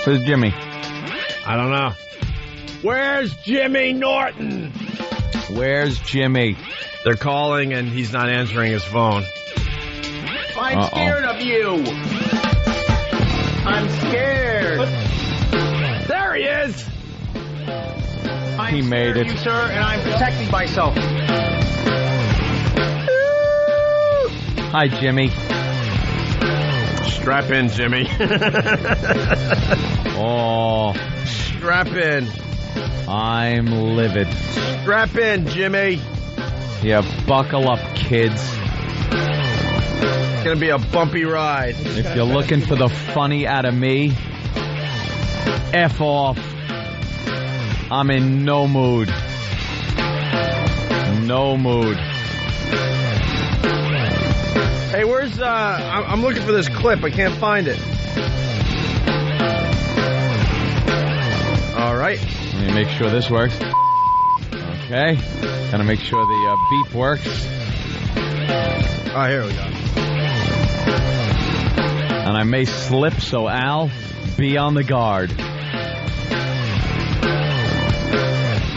Where's Jimmy? I don't know. Where's Jimmy Norton? Where's Jimmy? They're calling and he's not answering his phone. I'm scared of you. I'm scared. There he is. He made it. You, sir, and I'm protecting myself. Hi, Jimmy. Strap in, Jimmy. Oh. Strap in. I'm livid. Strap in, Jimmy. Yeah, buckle up, kids. It's going to be a bumpy ride. If you're looking for the funny out of me, F off. I'm in no mood. No mood. Hey, where's, I'm looking for this clip. I can't find it. All right. Let me make sure this works. Okay. Gotta make sure the beep works. Oh, here we go. And I may slip, so Al, be on the guard.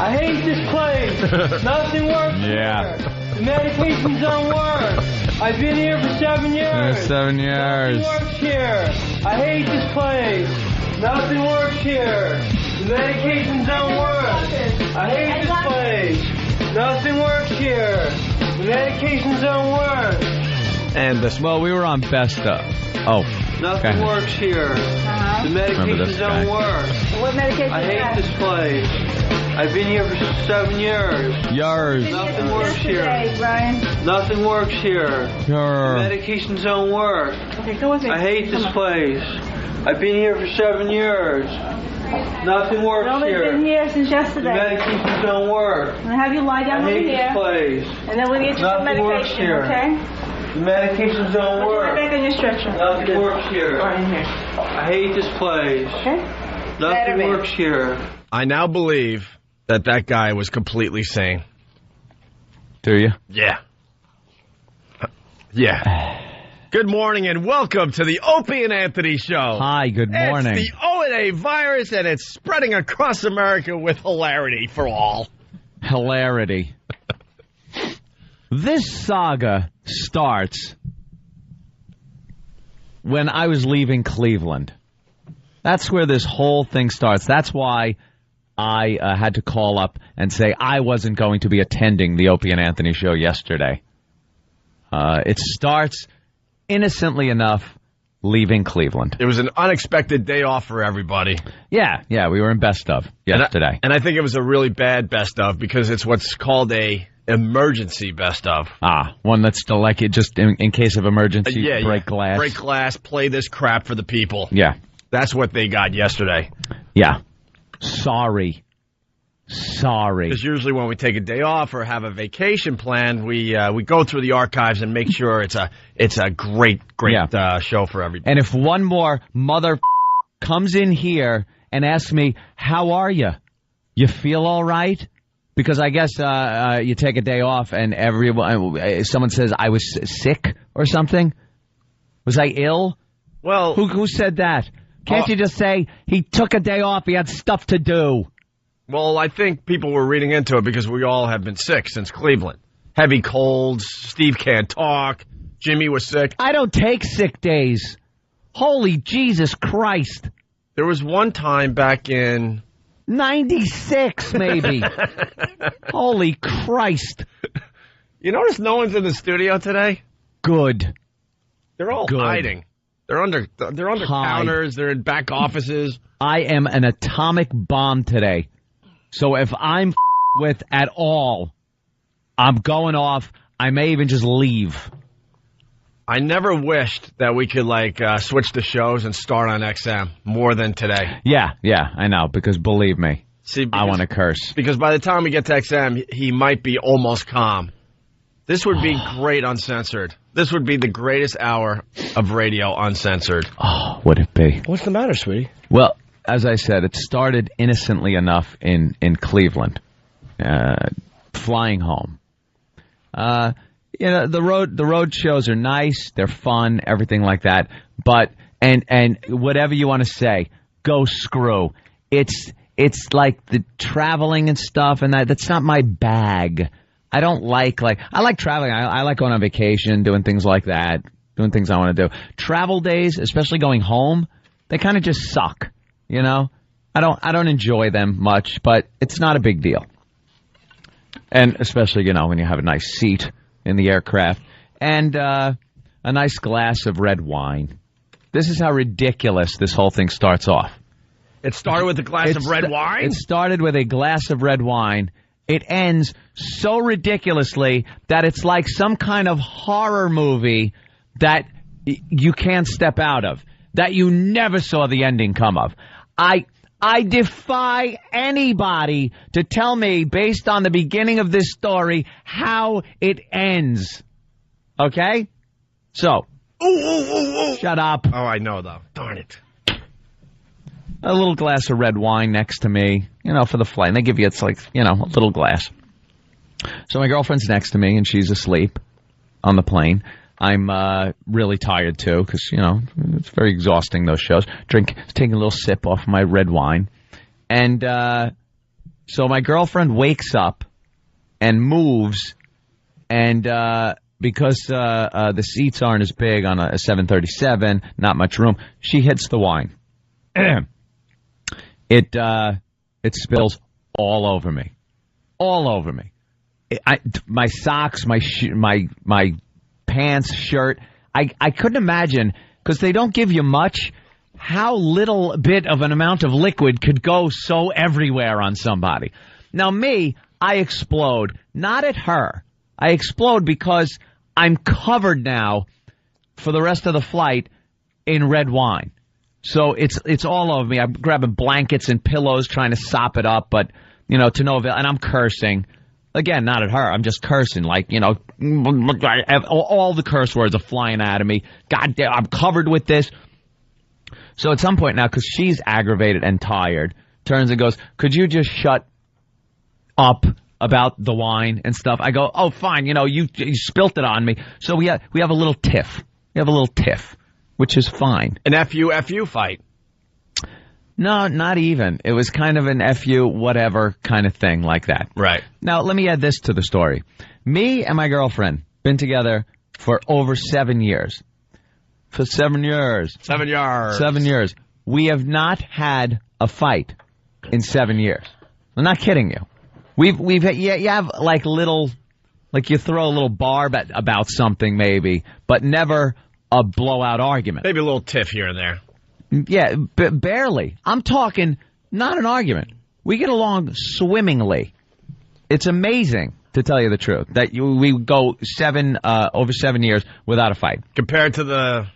I hate this place. Nothing works Yeah. here. The medications don't work. I've been here for 7 years. 7 years. Nothing works here. I hate this place. Nothing works here. The medications don't work. I hate this place. Nothing works here. The medications don't work. And this. Well, we were on best of. Oh. Nothing Okay. works here. The Remember medications this don't guy. work. What medication I is hate that? this place. I've been here for 7 years. Yours. Nothing works here. Yesterday, Brian. Nothing works here. The Your. medications don't work. Okay, go with me. I hate this place. I've been here for 7 years. Nothing works I've only been here. here since The yesterday. medications don't work. I'm gonna have you lie I down over hate here, this place. and then we're gonna get you some Nothing works medication, here. okay? The medications don't Put you right work. back on your stretcher. Nothing works here. Right in here, I hate this place. okay? Nothing Better. works here. I now believe that guy was completely sane. Do you? Yeah. Yeah. Good morning and welcome to the Opie and Anthony Show. Hi, good morning. It's the O&A virus and it's spreading across America with hilarity for all. Hilarity. This saga starts when I was leaving Cleveland. That's where this whole thing starts. That's why I had to call up and say I wasn't going to be attending the Opie and Anthony show yesterday. It starts, innocently enough, leaving Cleveland. It was an unexpected day off for everybody. Yeah, we were in best of yesterday. And I think it was a really bad best of because it's what's called a emergency best of. One that's still like it just in case of emergency, break glass. Break glass, play this crap for the people. Yeah. That's what they got yesterday. Yeah. Sorry. Because usually when we take a day off or have a vacation planned, we go through the archives and make sure it's a great show for everybody. And if one more mother comes in here and asks me, how are you? You feel all right? Because I guess you take a day off and someone says I was sick or something. Was I ill? Well, who said that? Can't you just say he took a day off, he had stuff to do? Well, I think people were reading into it because we all have been sick since Cleveland. Heavy colds, Steve can't talk, Jimmy was sick. I don't take sick days. Holy Jesus Christ. There was one time back in 96, maybe. Holy Christ. You notice no one's in the studio today? Good. They're all hiding. They're under counters. They're in back offices. I am an atomic bomb today. So if I'm with at all, I'm going off. I may even just leave. I never wished that we could switch the shows and start on XM more than today. Yeah, I know, because believe me, I want to curse. Because by the time we get to XM, he might be almost calm. This would be great uncensored. This would be the greatest hour of radio uncensored. Oh, would it be? What's the matter, sweetie? Well, as I said, it started innocently enough in Cleveland, flying home. The road shows are nice, they're fun, everything like that. But and whatever you want to say, go screw. It's like the traveling and stuff, and that's not my bag. I don't like I like traveling. I like going on vacation, doing things like that, doing things I want to do. Travel days, especially going home, they kind of just suck, you know? I don't enjoy them much, but it's not a big deal. And especially, you know, when you have a nice seat in the aircraft and a nice glass of red wine. This is how ridiculous this whole thing starts off. It started with a glass of red wine? It started with a glass of red wine. It ends so ridiculously that it's like some kind of horror movie that you can't step out of, that you never saw the ending come of. I defy anybody to tell me, based on the beginning of this story, how it ends. Okay? So, shut up. Oh, I know, though. Darn it. A little glass of red wine next to me, you know, for the flight. And they give you, it's like, you know, a little glass. So my girlfriend's next to me, and she's asleep on the plane. I'm really tired, too, because, you know, it's very exhausting, those shows. Taking a little sip off my red wine. And so my girlfriend wakes up and moves, and because the seats aren't as big on a 737, not much room, she hits the wine. It spills all over me. All over me. My socks, my pants, shirt. I couldn't imagine, because they don't give you much, how little bit of an amount of liquid could go so everywhere on somebody. Now me, I explode. Not at her. I explode because I'm covered now for the rest of the flight in red wine. So it's all over me. I'm grabbing blankets and pillows, trying to sop it up, but, you know, to no avail. And I'm cursing. Again, not at her. I'm just cursing, like, you know, all the curse words are flying out of me. God damn, I'm covered with this. So at some point now, because she's aggravated and tired, turns and goes, "Could you just shut up about the wine and stuff?" I go, "Oh, fine. You know, you spilt it on me." So we have a little tiff. We have a little tiff, which is fine. An FU fight. No, not even. It was kind of an FU whatever kind of thing like that. Right. Now, let me add this to the story. Me and my girlfriend been together for over 7 years. For 7 years. 7 years. 7 years. We have not had a fight in 7 years. I'm not kidding you. You have like little, like you throw a little barb about something maybe, but never a blowout argument. Maybe a little tiff here and there. Yeah, barely. I'm talking not an argument. We get along swimmingly. It's amazing, to tell you the truth, that we go over 7 years without a fight. Compared to the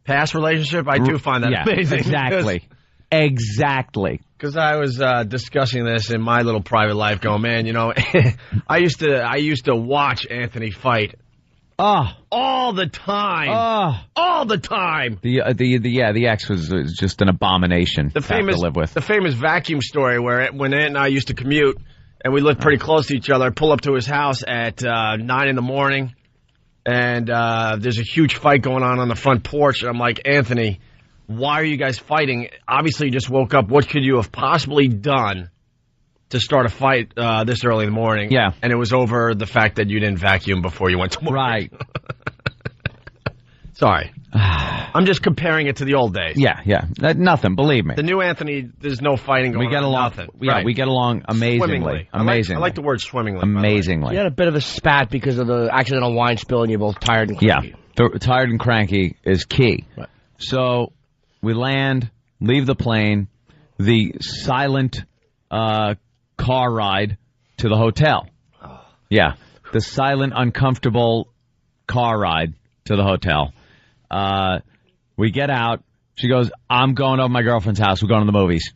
past relationship, I do find that amazing. Exactly. Exactly. Because I was discussing this in my little private life, going, man, you know, I used to watch Anthony fight. All the time. All the time. The ex was just an abomination to live with. The famous vacuum story where when Aunt and I used to commute and we lived pretty close to each other, I'd pull up to his house at 9 in the morning and there's a huge fight going on the front porch. And I'm like, "Anthony, why are you guys fighting? Obviously you just woke up. What could you have possibly done to start a fight this early in the morning?" Yeah. And it was over the fact that you didn't vacuum before you went to work. Right. Sorry. I'm just comparing it to the old days. Yeah. Nothing, believe me. The new Anthony, there's no fighting going on. We get along. Nothing. Yeah, right. We get along amazingly. I like the word swimmingly. Amazingly. You had a bit of a spat because of the accidental wine spill, and you're both tired and cranky. Yeah. Tired and cranky is key. Right. So we land, leave the plane, the silent car ride to the hotel. Yeah. The silent, uncomfortable car ride to the hotel. We get out. She goes, "I'm going over to my girlfriend's house. We're going to the movies."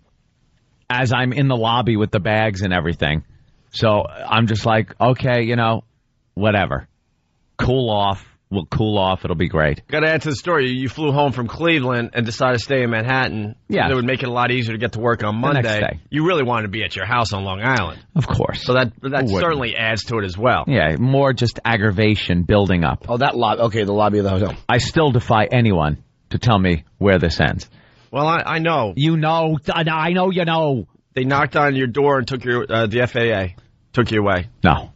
As I'm in the lobby with the bags and everything. So I'm just like, okay, you know, whatever. Cool off. We'll cool off. It'll be great. Got to add to the story. You flew home from Cleveland and decided to stay in Manhattan. Yeah. It would make it a lot easier to get to work on Monday. The next day. You really wanted to be at your house on Long Island. Of course. So that certainly adds to it as well. Yeah, more just aggravation building up. Oh, that lobby. Okay, the lobby of the hotel. I still defy anyone to tell me where this ends. Well, I know. You know. I know you know. They knocked on your door and took your the FAA took you away. No.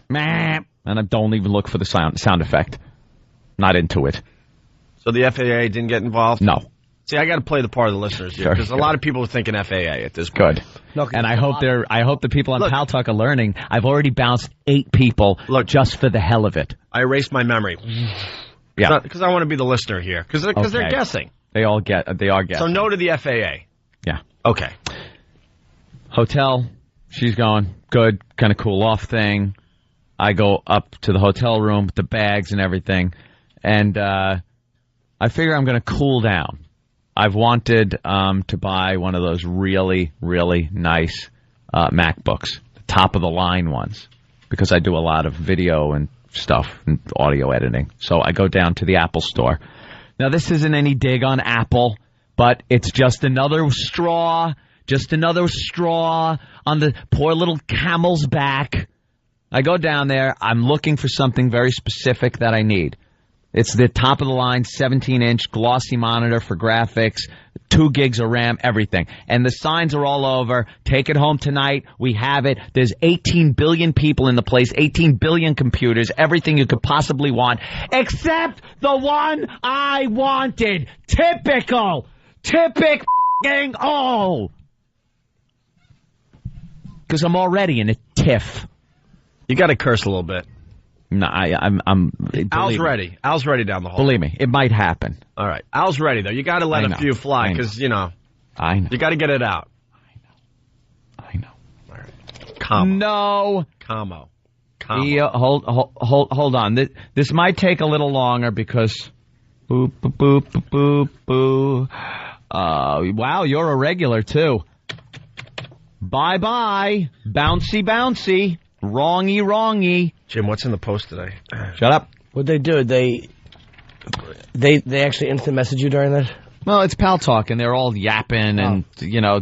Meh. And I don't even look for the sound effect. Not into it. So the FAA didn't get involved? No. See, I got to play the part of the listeners here because a lot of people are thinking FAA at this point. Good. And I hope the people on Pal Talk are learning. I've already bounced 8 people just for the hell of it. I erased my memory. Yeah. Because I want to be the listener here. Because they're guessing. They are guessing. So no to the FAA. Yeah. Okay. Hotel. She's going. Good. Kind of cool off thing. I go up to the hotel room with the bags and everything. And I figure I'm going to cool down. I've wanted to buy one of those really, really nice MacBooks, the top-of-the-line ones, because I do a lot of video and stuff and audio editing. So I go down to the Apple store. Now, this isn't any dig on Apple, but it's just another straw on the poor little camel's back. I go down there. I'm looking for something very specific that I need. It's the top-of-the-line 17-inch glossy monitor for graphics, 2 gigs of RAM, everything. And the signs are all over. Take it home tonight. We have it. There's 18 billion people in the place, 18 billion computers, everything you could possibly want, except the one I wanted. Typical. Because I'm already in a tiff. You got to curse a little bit. No, I'm. Al's ready. Al's ready down the hall. Believe me, it might happen. All right. Al's ready, though. You got to let a few fly because, I know. You got to get it out. I know. All right. Commo. Yeah, hold on. This might take a little longer because. Boop, boop, boop, boop, boop, boop. Wow, you're a regular, too. Bye-bye. Bouncy. Wrongy. Jim, what's in the post today? Shut up. What'd they do? They actually instant message you during that? Well, it's Pal Talk, and they're all yapping and,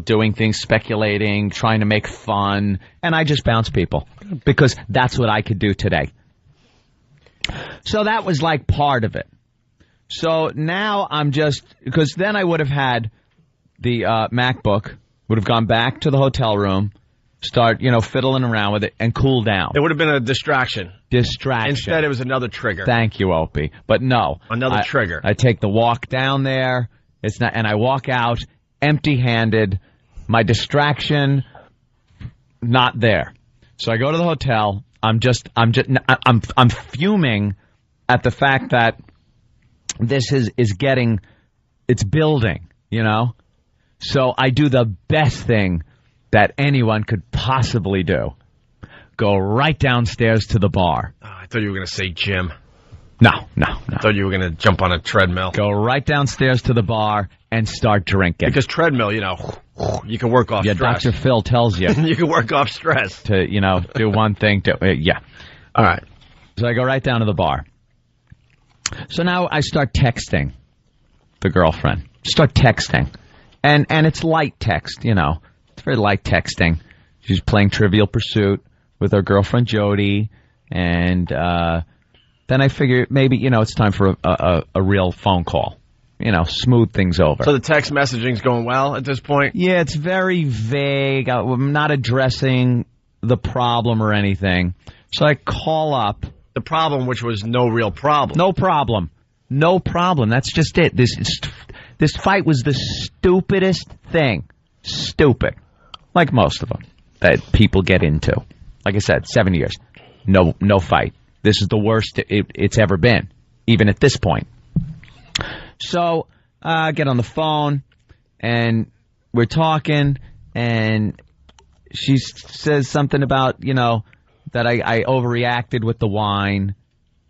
doing things, speculating, trying to make fun, and I just bounce people because that's what I could do today. So that was like part of it. So now I'm because then I would have had the MacBook, would have gone back to the hotel room, start, fiddling around with it and cool down. It would have been a distraction. Instead, it was another trigger. Thank you, Opie. But no. Another trigger. I take the walk down there. And I walk out empty-handed. My distraction, not there. So I go to the hotel. I'm fuming at the fact that this is it's building, So I do the best thing that anyone could possibly do. Go right downstairs to the bar. Oh, I thought you were going to say gym. No. I thought you were going to jump on a treadmill. Go right downstairs to the bar and start drinking. Because treadmill, you can work off stress. Dr. Phil tells you. You can work off stress. To, do one thing. Yeah. All right. So I go right down to the bar. So now I start texting the girlfriend. Start texting. And it's light text, It's very light texting. She's playing Trivial Pursuit with her girlfriend Jody, and then I figure maybe it's time for a real phone call. Smooth things over. So the text messaging's going well at this point? Yeah, it's very vague. I'm not addressing the problem or anything. So I call up. The problem, which was no real problem. No problem. That's just it. This fight was the stupidest thing. Stupid. Like most of them that people get into. Like I said, 7 years. No fight. This is the worst it's ever been, even at this point. So I get on the phone, and we're talking, and she says something about, that I overreacted with the wine,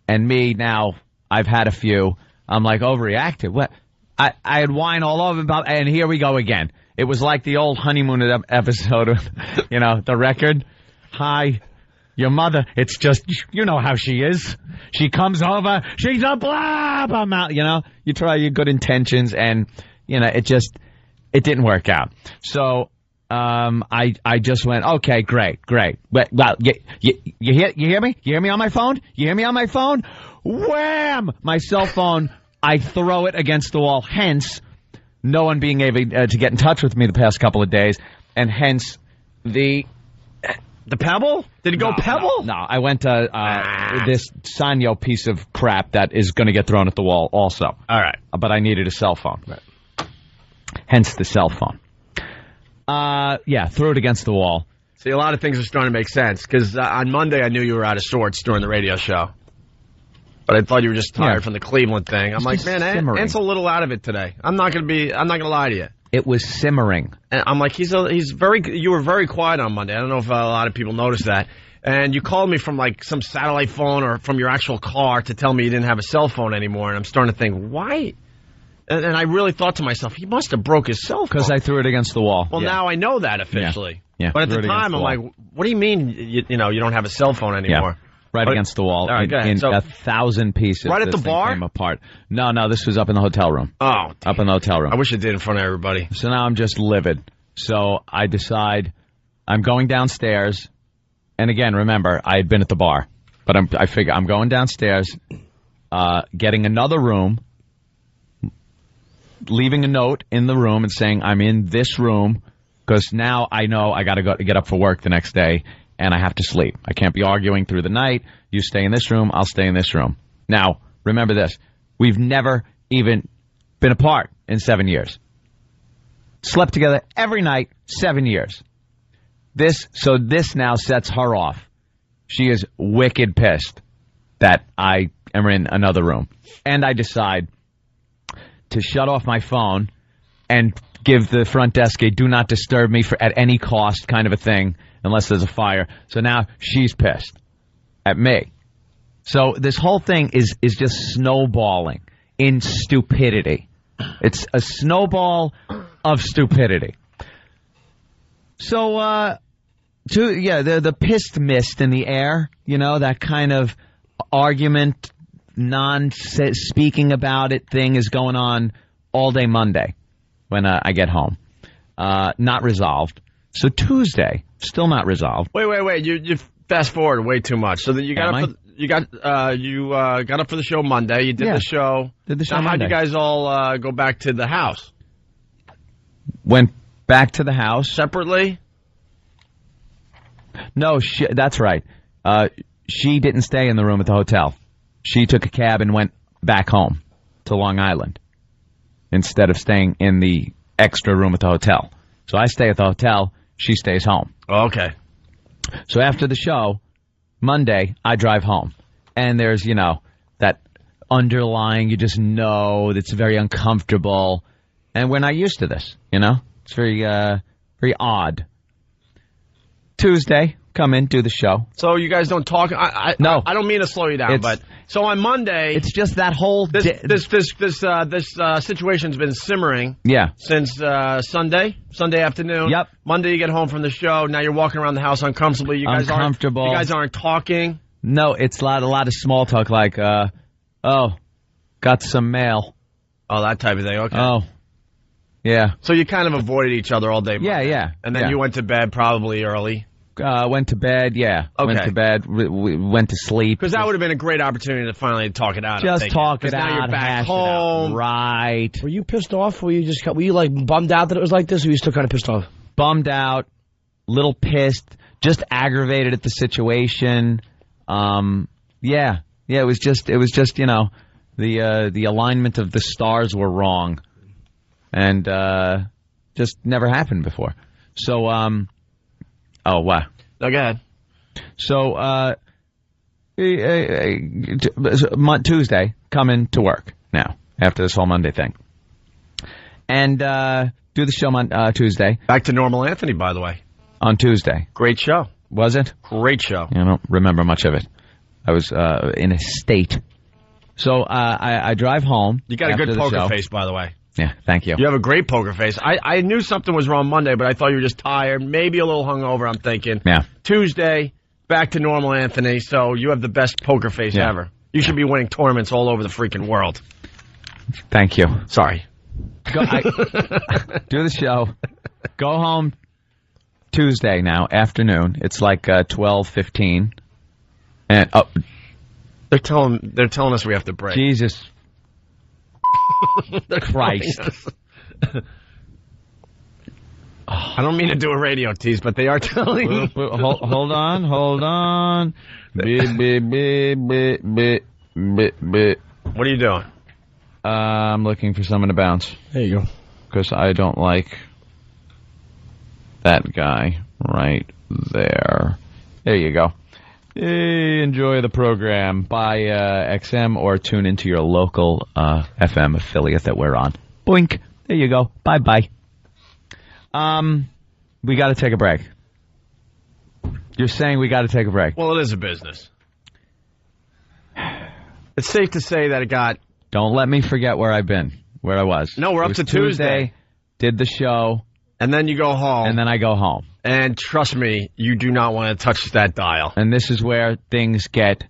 and me, now, I've had a few. I'm like, overreacted? What? I had wine all over, and here we go again. It was like the old honeymoon episode of, the record. Hi, your mother. It's just, how she is. She comes over. She's a blob. I'm out. You try your good intentions, and it didn't work out. So I just went, okay, great. Well, you hear me? You hear me on my phone? You hear me on my phone? Wham! My cell phone. I throw it against the wall. Hence, no one being able to get in touch with me the past couple of days, and hence the Pebble? Did he go Pebble? No, I went to this Sanyo piece of crap that is going to get thrown at the wall also. All right. But I needed a cell phone. Right. Hence the cell phone. Yeah, threw it against the wall. See, a lot of things are starting to make sense, because on Monday I knew you were out of sorts during the radio show. But I thought you were just tired from the Cleveland thing. I'm like, man, Ant's a little out of it today. I'm not going to lie to you. It was simmering. And I'm like, you were very quiet on Monday. I don't know if a lot of people noticed that. And you called me from like some satellite phone or from your actual car to tell me you didn't have a cell phone anymore. And I'm starting to think, why? And I really thought to myself, he must have broke his cell phone. Because I threw it against the wall. Well, now I know that officially. Yeah. But at the time, I'm like, what do you mean, you don't have a cell phone anymore? Yeah. Right against the wall. All right, go ahead. In So, 1,000 pieces. Right at the bar? Came apart. No, this was up in the hotel room. Oh. Up in the hotel room. I wish it did in front of everybody. So now I'm just livid. So I decide I'm going downstairs. And again, remember, I had been at the bar. But I figure I'm going downstairs, getting another room, leaving a note in the room and saying I'm in this room because now I know I got to get up for work the next day and I have to sleep. I can't be arguing through the night. You stay in this room, I'll stay in this room. Now, remember this. We've never even been apart in 7 years. Slept together every night, 7 years. This now sets her off. She is wicked pissed that I am in another room. And I decide to shut off my phone and give the front desk a do not disturb me at any cost kind of a thing, unless there's a fire. So now she's pissed at me. So this whole thing is just snowballing in stupidity. It's a snowball of stupidity. So, the pissed mist in the air, that kind of argument, speaking about it thing is going on all day Monday when I get home. Not resolved. So Tuesday, still not resolved. Wait. You fast forward way too much. So then you got up for the show Monday. You did the show. Now, how'd you guys all go back to the house? Went back to the house separately? No, that's right. She didn't stay in the room at the hotel. She took a cab and went back home to Long Island instead of staying in the extra room at the hotel. So I stay at the hotel. She stays home. Okay. So after the show, Monday, I drive home. And there's, that underlying, you just know that's very uncomfortable. And we're not used to this, It's very, very odd. Tuesday, come in, do the show. So you guys don't talk? No. I don't mean to slow you down, but so on Monday, it's just that whole this situation's been simmering. Yeah. Since Sunday afternoon. Yep. Monday you get home from the show. Now you're walking around the house uncomfortably. You guys aren't talking. No, it's a lot of small talk like, got some mail. Oh, that type of thing. Okay. Oh. Yeah. So you kind of avoided each other all day Monday. Yeah. And then you went to bed probably early. Went to bed, yeah. Okay. Went to bed, went to sleep. Because that would have been a great opportunity to finally talk it out. Just talk it out. Now you're back home. Right. Were you pissed off? Were you like bummed out that it was like this, or were you still kind of pissed off? Bummed out, little pissed, just aggravated at the situation. Yeah. It was just the alignment of the stars were wrong, and just never happened before. So oh, wow. No, go ahead. So, Tuesday, coming to work now, after this whole Monday thing. And do the show on Tuesday. Back to Normal Anthony, by the way. On Tuesday. Great show. Was it? Great show. I don't remember much of it. I was in a state. So, I drive home. You got a good poker face, by the way. Yeah, thank you. You have a great poker face. I knew something was wrong Monday, but I thought you were just tired, maybe a little hungover, I'm thinking. Yeah. Tuesday, back to Normal Anthony, so you have the best poker face ever. You should be winning tournaments all over the freaking world. Thank you. Sorry. Do the show. Go home Tuesday now, afternoon. It's like 12:15. And they're telling us we have to break. Jesus Christ. I don't mean to do a radio tease, but they are telling me. Hold on. Bit. What are you doing? I'm looking for someone to bounce. There you go. Because I don't like that guy right there. There you go. Hey, enjoy the program. Buy XM or tune into your local FM affiliate that we're on. Boink. There you go. Bye-bye. We got to take a break. You're saying we got to take a break. Well, it is a business. It's safe to say that it got... Don't let me forget where I've been, where I was. No, we're up to Tuesday. Did the show. And then you go home. And then I go home. And trust me, you do not want to touch that dial. And this is where things get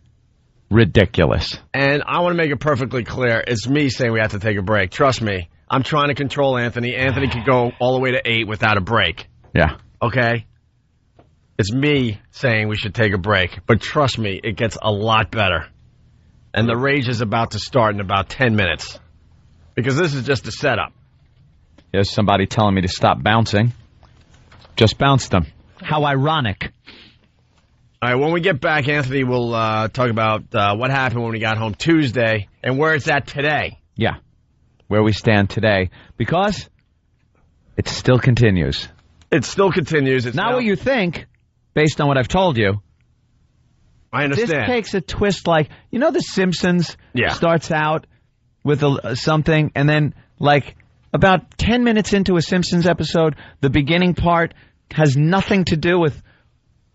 ridiculous. And I want to make it perfectly clear. It's me saying we have to take a break. Trust me. I'm trying to control Anthony. Anthony could go all the way to 8 without a break. Yeah. Okay? It's me saying we should take a break. But trust me, it gets a lot better. And the rage is about to start in about 10 minutes. Because this is just a setup. There's somebody telling me to stop bouncing. Just bounced them. How ironic. All right, when we get back, Anthony will talk about what happened when we got home Tuesday and where it's at today. Yeah. Where we stand today. Because it still continues. It still continues. It's not what you think, based on what I've told you. I understand. This takes a twist like, you know, The Simpsons starts out with something, and then, like, about 10 minutes into a Simpsons episode, the beginning part has nothing to do with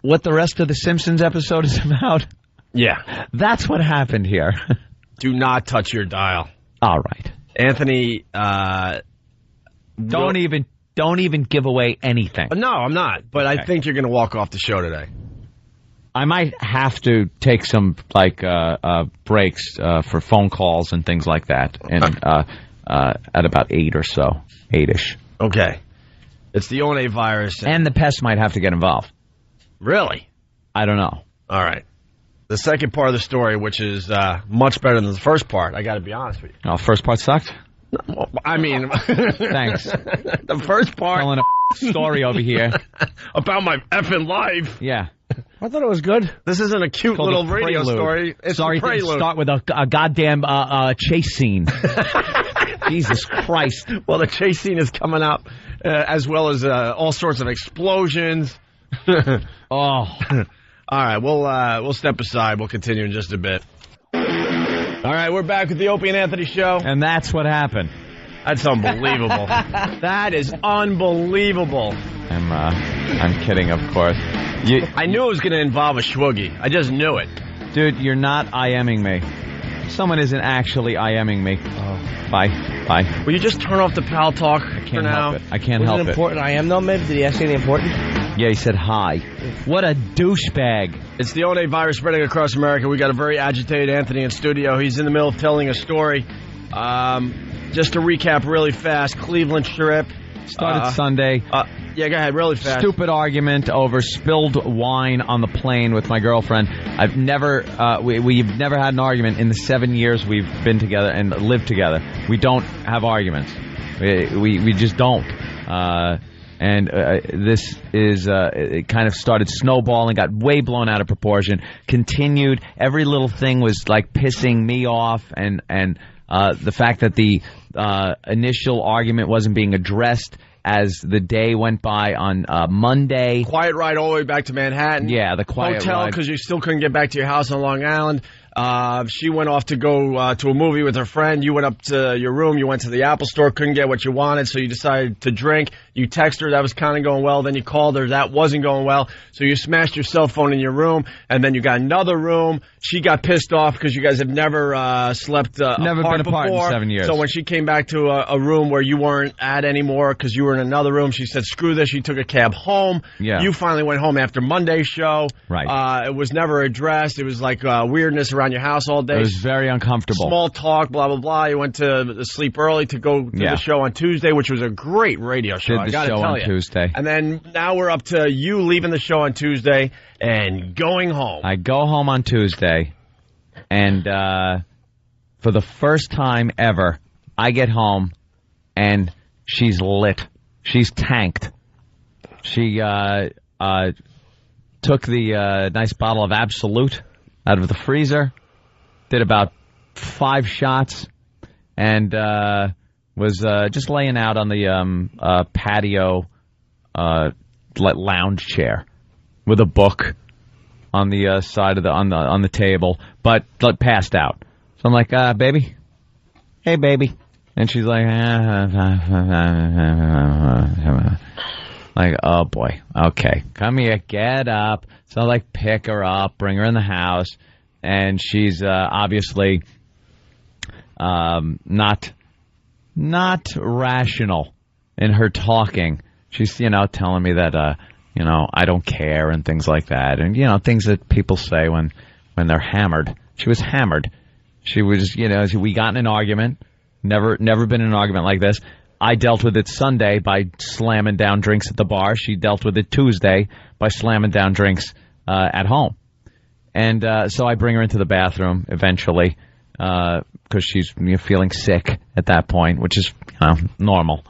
what the rest of the Simpsons episode is about. Yeah. That's what happened here. Do not touch your dial. All right. Anthony, don't even give away anything. No, I'm not. But okay. I think you're going to walk off the show today. I might have to take some breaks for phone calls and things like that, and at about 8 or so, 8ish. Okay, it's the One virus, and the pests might have to get involved. Really? I don't know. All right. The second part of the story, which is much better than the first part, I got to be honest with you. Oh, first part sucked. I mean, thanks. The first part, telling a story over here about my effing life. Yeah. I thought it was good. This isn't a cute little radio story. It's sorry a prelude. To start with a goddamn chase scene. Jesus Christ. Well, the chase scene is coming up, as well as all sorts of explosions. Oh. All right, we'll step aside. We'll continue in just a bit. All right, we're back with the Opie and Anthony show. And that's what happened. That's unbelievable. That is unbelievable. I'm kidding, of course. I knew it was going to involve a schwoogie. I just knew it. Dude, you're not IMing me. Someone isn't actually IMing me. Oh, bye. Will you just turn off the pal talk for now? I can't help it. Was it important I am, though, maybe? Did he ask you anything important? Yeah, he said hi. What a douchebag. It's the One virus spreading across America. We got a very agitated Anthony in studio. He's in the middle of telling a story. Just to recap really fast, Cleveland trip. Started Sunday. Yeah, go ahead, really fast. Stupid argument over spilled wine on the plane with my girlfriend. I've never, we've never had an argument in the 7 years we've been together and lived together. We don't have arguments. We just don't. This is, it kind of started snowballing, got way blown out of proportion, continued. Every little thing was like pissing me off, and the fact that the initial argument wasn't being addressed as the day went by on Monday. Quiet ride all the way back to Manhattan. Yeah, the quiet hotel ride. Because you still couldn't get back to your house on Long Island. She went off to go to a movie with her friend. You went up to your room. You went to the Apple store. Couldn't get what you wanted, so you decided to drink. You texted her. That was kind of going well. Then you called her. That wasn't going well. So you smashed your cell phone in your room, and then you got another room. She got pissed off because you guys have never slept never apart been apart before. in 7 years. So when she came back to a room where you weren't at anymore because you were in another room, she said, screw this. She took a cab home. Yeah. You finally went home after Monday's show. Right. It was never addressed. It was like weirdness around your house all day. It was very uncomfortable. Small talk, blah, blah, blah. You went to sleep early to go to the show on Tuesday, which was a great radio show. Did the show on Tuesday. And then now we're up to you leaving the show on Tuesday and going home. I go home on Tuesday, and for the first time ever, I get home, and She's lit. She's tanked. She took the nice bottle of Absolute out of the freezer, did about 5 shots, and was just laying out on the patio lounge chair with a book on the side of on the table, but passed out. So I'm like, baby, hey baby, and she's like, like, oh boy, okay, come here, get up. So I like pick her up, bring her in the house, and she's obviously not rational in her talking. She's telling me that I don't care and things like that, and things that people say when they're hammered. She was hammered. She was we got in an argument. Never been in an argument like this. I dealt with it Sunday by slamming down drinks at the bar. She dealt with it Tuesday by slamming down drinks at home. And so I bring her into the bathroom eventually because she's feeling sick at that point, which is normal.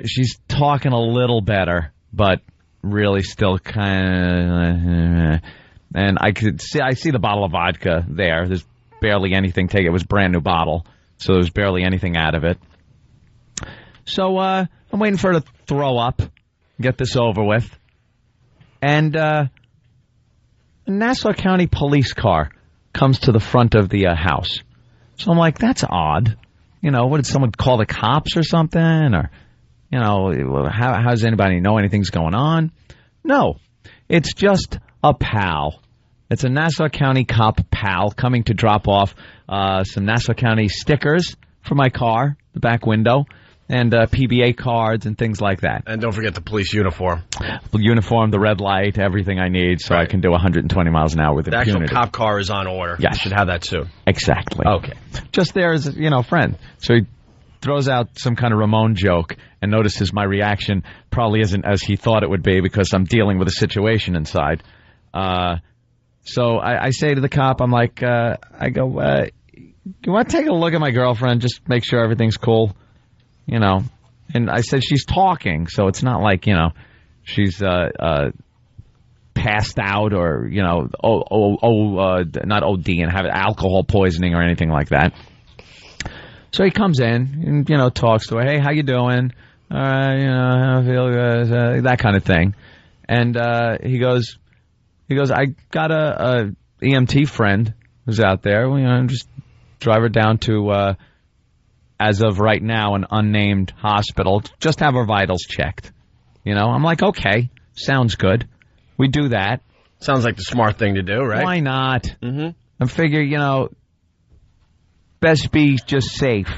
She's talking a little better, but really still kind of. And I see the bottle of vodka there. There's barely anything taken. It was a brand new bottle, so there's barely anything out of it. So I'm waiting for her to throw up, get this over with. And a Nassau County police car comes to the front of the house. So I'm like, that's odd. What did someone call the cops or something? Or, how does anybody know anything's going on? No, it's just a pal. It's a Nassau County cop pal coming to drop off some Nassau County stickers for my car, the back window, and PBA cards and things like that. And don't forget the police uniform. The uniform, the red light, everything I need so I can do 120 miles an hour with impunity. The actual cop car is on order. Yes. You should have that soon. Exactly. Okay. Just there as a friend. So he throws out some kind of Ramon joke and notices my reaction probably isn't as he thought it would be because I'm dealing with a situation inside. So I say to the cop, I'm like, I go, you want to take a look at my girlfriend, just make sure everything's cool, And I said she's talking, so it's not like, she's passed out or, not OD and have alcohol poisoning or anything like that. So he comes in and, talks to her. Hey, how you doing? I feel good, that kind of thing. And he goes, I got a EMT friend who's out there. Just drive her down to, as of right now, an unnamed hospital. Just have her vitals checked. I'm like, okay, sounds good. We do that. Sounds like the smart thing to do, right? Why not? Mm-hmm. I figure, best be just safe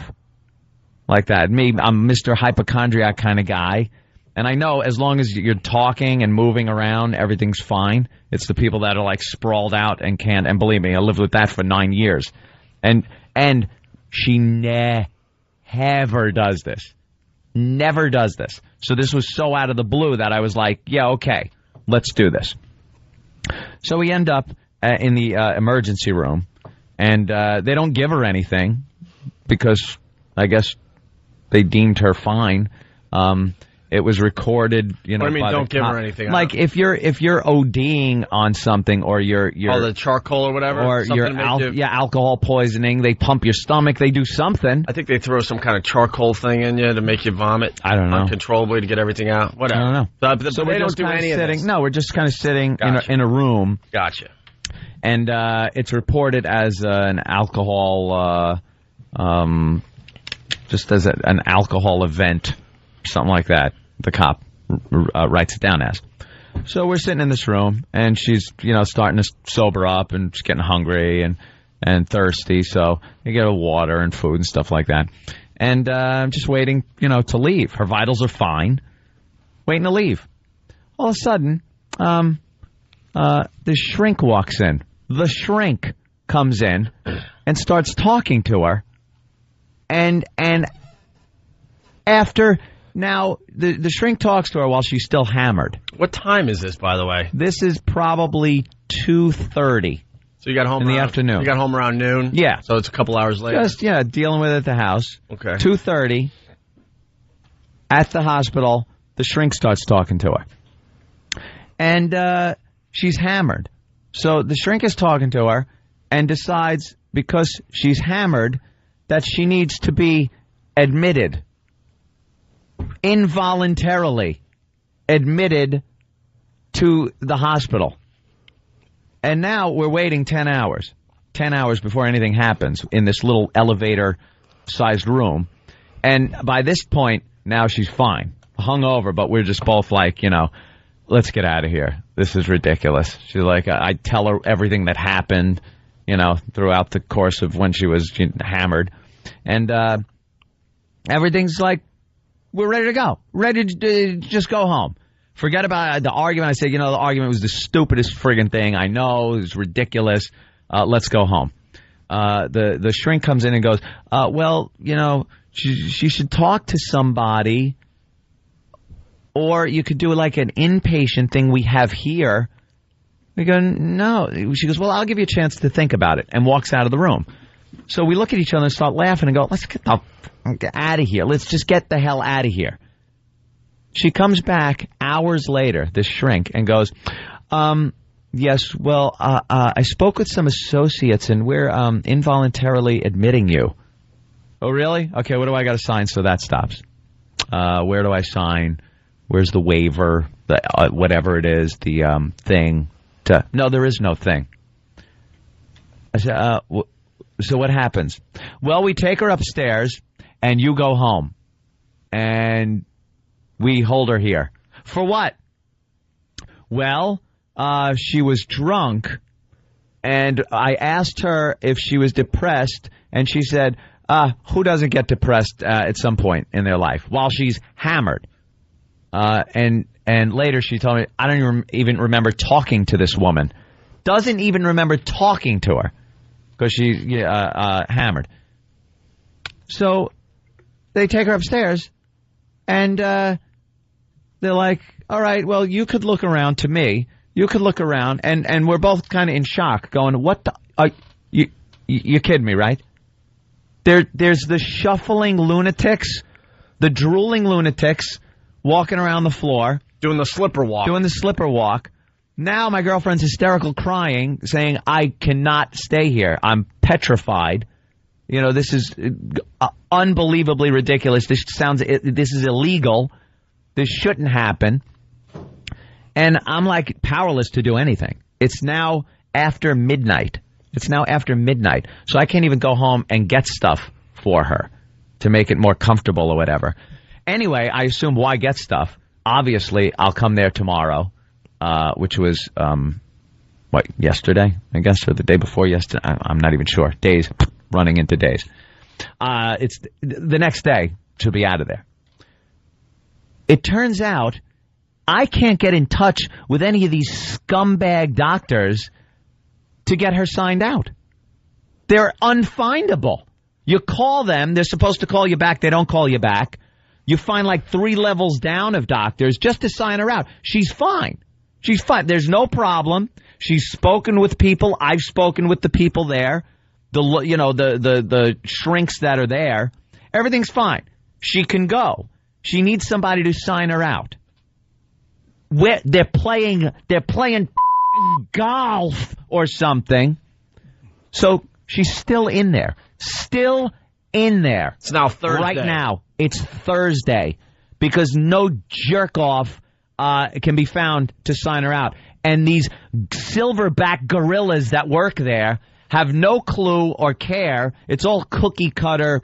like that. Me, I'm Mr. Hypochondriac kind of guy. And I know as long as you're talking and moving around, everything's fine. It's the people that are like sprawled out and can't. And believe me, I lived with that for 9 years. And she never does this. Never does this. So this was so out of the blue that I was like, yeah, okay, let's do this. So we end up in the emergency room. And they don't give her anything because I guess they deemed her fine. It was recorded, What do you mean don't give her anything? Like if you're ODing on something or you're the charcoal or whatever, or you're alcohol poisoning, they pump your stomach, they do something. I think they throw some kind of charcoal thing in you to make you vomit. I don't know. Uncontrollably to get everything out. Whatever. I don't know. So we're they just don't do any of this. No, we're just kind of sitting Gotcha. in a room. Gotcha. And it's reported as an alcohol, just as an alcohol event, something like that. The cop writes it down as. So we're sitting in this room, and she's starting to sober up, and she's getting hungry and thirsty. So you get her water and food and stuff like that. And I'm just waiting, to leave. Her vitals are fine. Waiting to leave. All of a sudden, the shrink walks in. The shrink comes in and starts talking to her. And after, now, the shrink talks to her while she's still hammered. What time is this, by the way? This is probably 2:30. So you got home in the afternoon. You got home around noon? Yeah. So it's a couple hours later? Just, dealing with it at the house. Okay. 2:30. At the hospital, the shrink starts talking to her. And she's hammered. So the shrink is talking to her and decides, because she's hammered, that she needs to be admitted. Involuntarily admitted to the hospital. And now we're waiting 10 hours. 10 hours before anything happens in this little elevator-sized room. And by this point, now she's fine. Hungover, but we're just both like, let's get out of here. This is ridiculous. She's like, I tell her everything that happened, throughout the course of when she was hammered. And everything's like, we're ready to go. Ready to just go home. Forget about the argument. I said, the argument was the stupidest friggin' thing. I know. It was ridiculous. Let's go home. The shrink comes in and goes, she should talk to somebody, or you could do like an inpatient thing we have here. We go, no. She goes, well, I'll give you a chance to think about it, and walks out of the room. So we look at each other and start laughing and go, let's get out of here. Let's just get the hell out of here. She comes back hours later, this shrink, and goes, yes, well, I spoke with some associates, and we're involuntarily admitting you. Oh, really? Okay, what do I got to sign so that stops? Where do I sign? Where's the waiver? Whatever it is, the thing. No, there is no thing. I said, so what happens? Well, we take her upstairs, and you go home. And we hold her here. For what? Well, she was drunk, and I asked her if she was depressed, and she said, who doesn't get depressed at some point in their life while she's hammered? And later she told me, I don't even remember talking to this woman. Doesn't even remember talking to her because she's hammered. So they take her upstairs, and they're like, all right, well, you could look around to me. You could look around, and we're both kind of in shock, going, what the... you kidding me, right? There's the shuffling lunatics, the drooling lunatics walking around the floor. Doing the slipper walk. Now my girlfriend's hysterical crying, saying, I cannot stay here. I'm petrified. This is unbelievably ridiculous. This is illegal. This shouldn't happen. And I'm like powerless to do anything. It's now after midnight. So I can't even go home and get stuff for her to make it more comfortable or whatever. Anyway, I assume, why get stuff? Obviously, I'll come there tomorrow, which was, yesterday, I guess, or the day before yesterday. I'm not even sure. Days, running into days. It's the next day to be out of there. It turns out I can't get in touch with any of these scumbag doctors to get her signed out. They're unfindable. You call them, they're supposed to call you back, they don't call you back. You find like 3 levels down of doctors just to sign her out. She's fine. There's no problem. She's spoken with people. I've spoken with the people there. The shrinks that are there. Everything's fine. She can go. She needs somebody to sign her out. They're playing golf or something. So she's still in there. It's now Thursday. Right now, it's Thursday because no jerk-off can be found to sign her out. And these silverback gorillas that work there have no clue or care. It's all cookie-cutter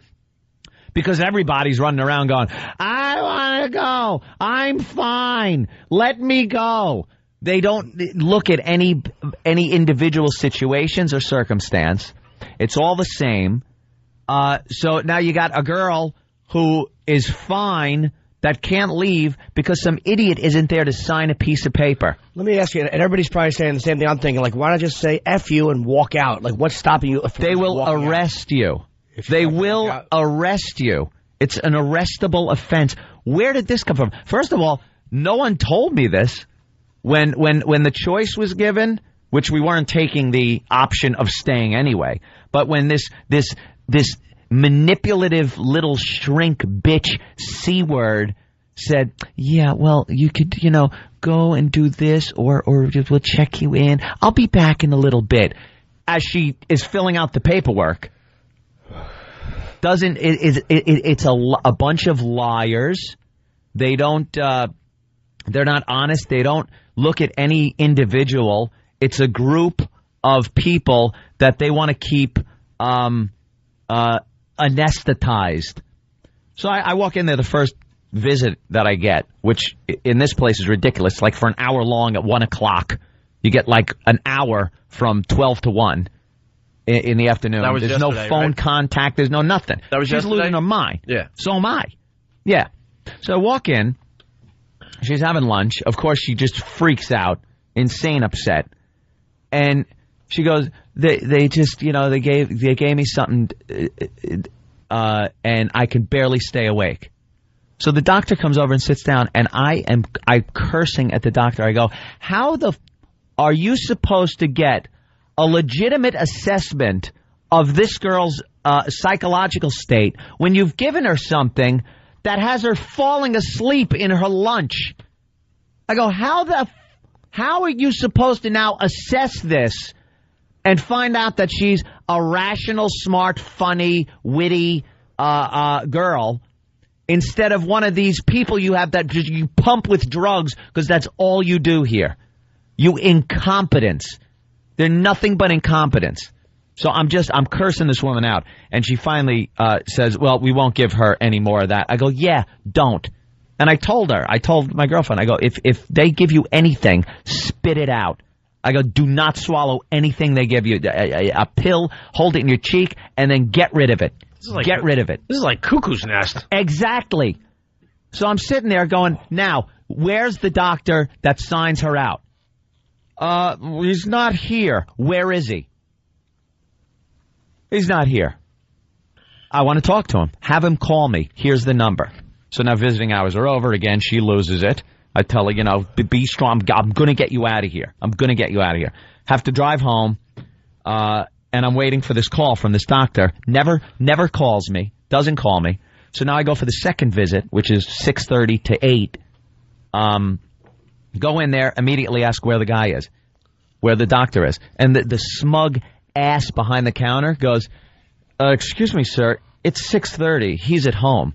because everybody's running around going, I want to go. I'm fine. Let me go. They don't look at any individual situations or circumstance. It's all the same. So now you got a girl who is fine that can't leave because some idiot isn't there to sign a piece of paper. Let me ask you, and everybody's probably saying the same thing I'm thinking, like, why not just say F you and walk out? Like, what's stopping you? They will arrest you. They will arrest you. It's an arrestable offense. Where did this come from? First of all, no one told me this. When the choice was given, which we weren't taking the option of staying anyway, but when this manipulative little shrink bitch C-word said, yeah, well, you could, you know, go and do this or we'll check you in. I'll be back in a little bit. As she is filling out the paperwork. It's a bunch of liars. They don't, they're not honest. They don't look at any individual. It's a group of people that they want to keep, anesthetized. So I walk in there the first visit that I get, which in this place is ridiculous. Like for an hour long at 1 o'clock, you get like an hour from 12 to 1 in the afternoon. That was There's no phone right? contact. There's no nothing. That was She's yesterday? losing her mind. Yeah. So am I. Yeah. So I walk in. She's having lunch. Of course, she just freaks out, insane upset, and she goes, "They just, you know, they gave me something, and I can barely stay awake." So the doctor comes over and sits down, and I'm cursing at the doctor. I go, "How are you supposed to get a legitimate assessment of this girl's psychological state when you've given her something that has her falling asleep in her lunch?" I go, how are you supposed to now assess this and find out that she's a rational, smart, funny, witty girl instead of one of these people you have that you pump with drugs because that's all you do here? You incompetence. They're nothing but incompetence. So I'm cursing this woman out. And she finally says, well, we won't give her any more of that. I go, yeah, don't. And I told my girlfriend, I go, if they give you anything, spit it out. I go, do not swallow anything they give you. A pill, hold it in your cheek, and then get rid of it. Get rid of it. This is like Cuckoo's Nest. Exactly. So I'm sitting there going, now, where's the doctor that signs her out? He's not here. Where is he? He's not here. I want to talk to him. Have him call me. Here's the number. So now visiting hours are over again. She loses it. I tell her, you know, be strong. I'm going to get you out of here. I'm going to get you out of here. Have to drive home, and I'm waiting for this call from this doctor. Never calls me. Doesn't call me. So now I go for the second visit, which is 6:30 to 8. Go in there, immediately ask where the guy is, where the doctor is. And the smug ass behind the counter goes, excuse me, sir, it's 6:30. He's at home.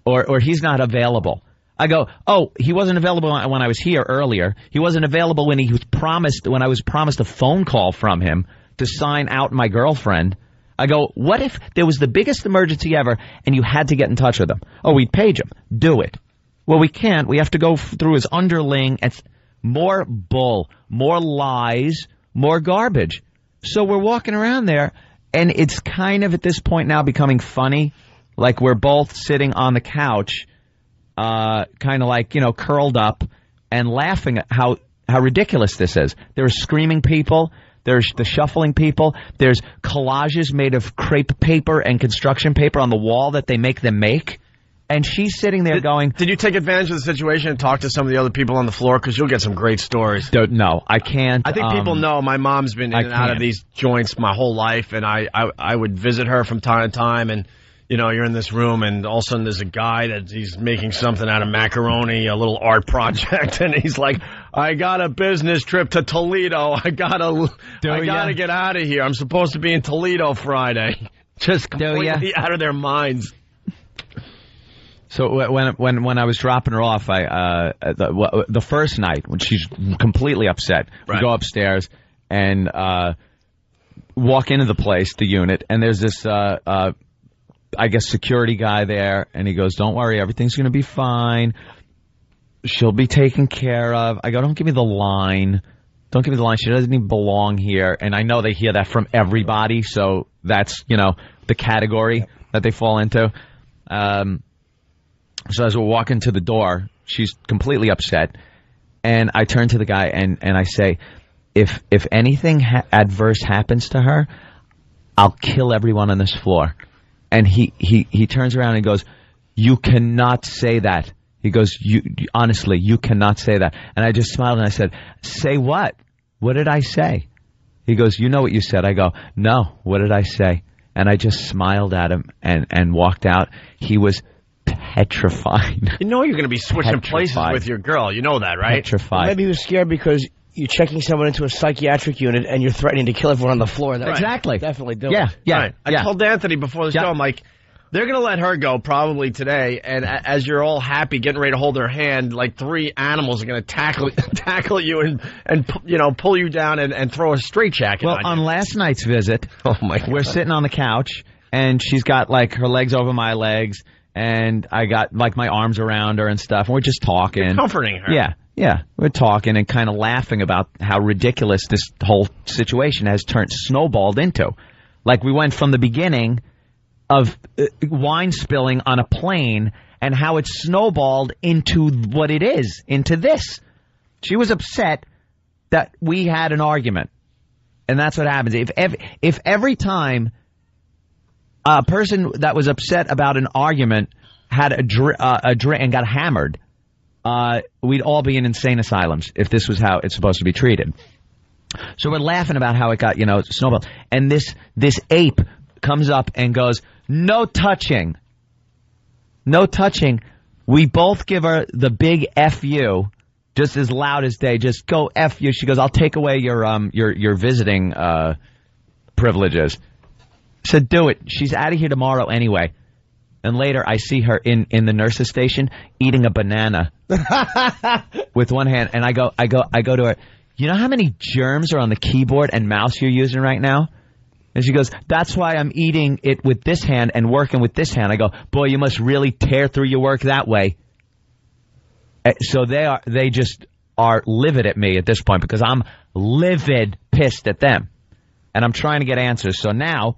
Or he's not available. I go, oh, he wasn't available when I was here earlier. He wasn't available when I was promised a phone call from him to sign out my girlfriend. I go, what if there was the biggest emergency ever and you had to get in touch with him? Oh, we'd page him. Do it. Well, we can't. We have to go through his underling. It's more bull, more lies, more garbage. So we're walking around there, and it's kind of at this point now becoming funny. Like we're both sitting on the couch, kind of like, you know, curled up and laughing at how ridiculous this is. There are screaming people. There's the shuffling people. There's collages made of crepe paper and construction paper on the wall that they make them make. And she's sitting there going... Did you take advantage of the situation and talk to some of the other people on the floor? Because you'll get some great stories. No, I can't. I think people know my mom's been in and out of these joints my whole life, and I would visit her from time to time, and, you know, you're in this room, and all of a sudden there's a guy that he's making something out of macaroni, a little art project, and he's like, I got a business trip to Toledo. I gotta get out of here. I'm supposed to be in Toledo Friday. Just completely out of their minds. So when I was dropping her off, the first night when she's completely upset, we go upstairs and walk into the place, the unit, and there's this I guess security guy there, and he goes, "Don't worry, everything's going to be fine. She'll be taken care of." I go, "Don't give me the line. Don't give me the line. She doesn't even belong here." And I know they hear that from everybody, so that's, you know, the category that they fall into. So as we're walking to the door, she's completely upset, and I turn to the guy and I say, if anything adverse happens to her, I'll kill everyone on this floor. And he turns around and goes, "You cannot say that." He goes, honestly, you cannot say that. And I just smiled and I said, "Say what? What did I say?" He goes, "You know what you said." I go, "No, what did I say?" And I just smiled at him and walked out. He was petrified. You know you're going to be switching places Petrified. with your girl. You know that, right? Petrified. Maybe he was scared because you're checking someone into a psychiatric unit and you're threatening to kill everyone on the floor. That's Exactly. Definitely do Yeah, it. yeah, Right. yeah. I told Anthony before the show, I'm like, they're going to let her go probably today, and as you're all happy getting ready to hold her hand, like 3 animals are going to tackle you and pull you down and throw a straitjacket Well, on on you. last night's visit, Oh, my God. we're sitting on the couch, and she's got, like, her legs over my legs, and I got, like, my arms around her and stuff, and we're just talking. Comforting her. Yeah. We're talking and kind of laughing about how ridiculous this whole situation has snowballed into. Like, we went from the beginning of wine spilling on a plane and how it snowballed into what it is, into this. She was upset that we had an argument. And that's what happens. If every time a person that was upset about an argument had a drink and got hammered, we'd all be in insane asylums if this was how it's supposed to be treated. So we're laughing about how it got, snowballed. And this ape comes up and goes, no touching. No touching. We both give her the big F you, just as loud as day. Just go F you. She goes, I'll take away your visiting privileges. I said, do it. She's out of here tomorrow anyway. And later I see her in the nurse's station eating a banana with one hand. And I go to her, you know how many germs are on the keyboard and mouse you're using right now? And she goes, that's why I'm eating it with this hand and working with this hand. I go, boy, you must really tear through your work that way. So they just are livid at me at this point because I'm livid pissed at them. And I'm trying to get answers. So now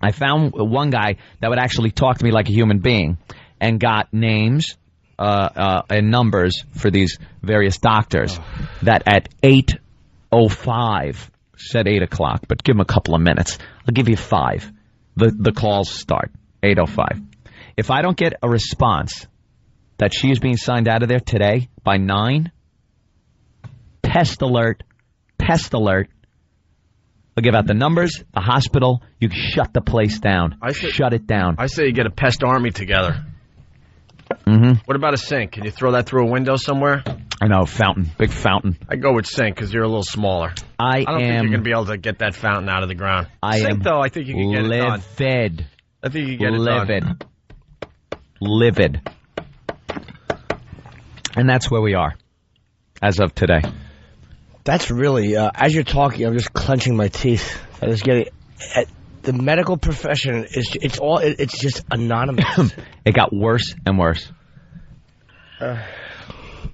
I found one guy that would actually talk to me like a human being and got names and numbers for these various doctors that at 8:05 said 8 o'clock, but give them a couple of minutes. I'll give you 5. The calls start 8:05. If I don't get a response that she is being signed out of there today by 9, pest alert. I'll give out the numbers, the hospital. You shut the place down. Shut it down. I say you get a pest army together. Mm-hmm. What about a sink? Can you throw that through a window somewhere? I know, fountain, big fountain. I go with sink because you're a little smaller. I don't think you're going to be able to get that fountain out of the ground. Sink, though, I think you can get it done. Livid. I think you can get it done. Livid. And that's where we are as of today. That's really, as you're talking, I'm just clenching my teeth. I was getting, the medical profession it's just anonymous. It got worse and worse.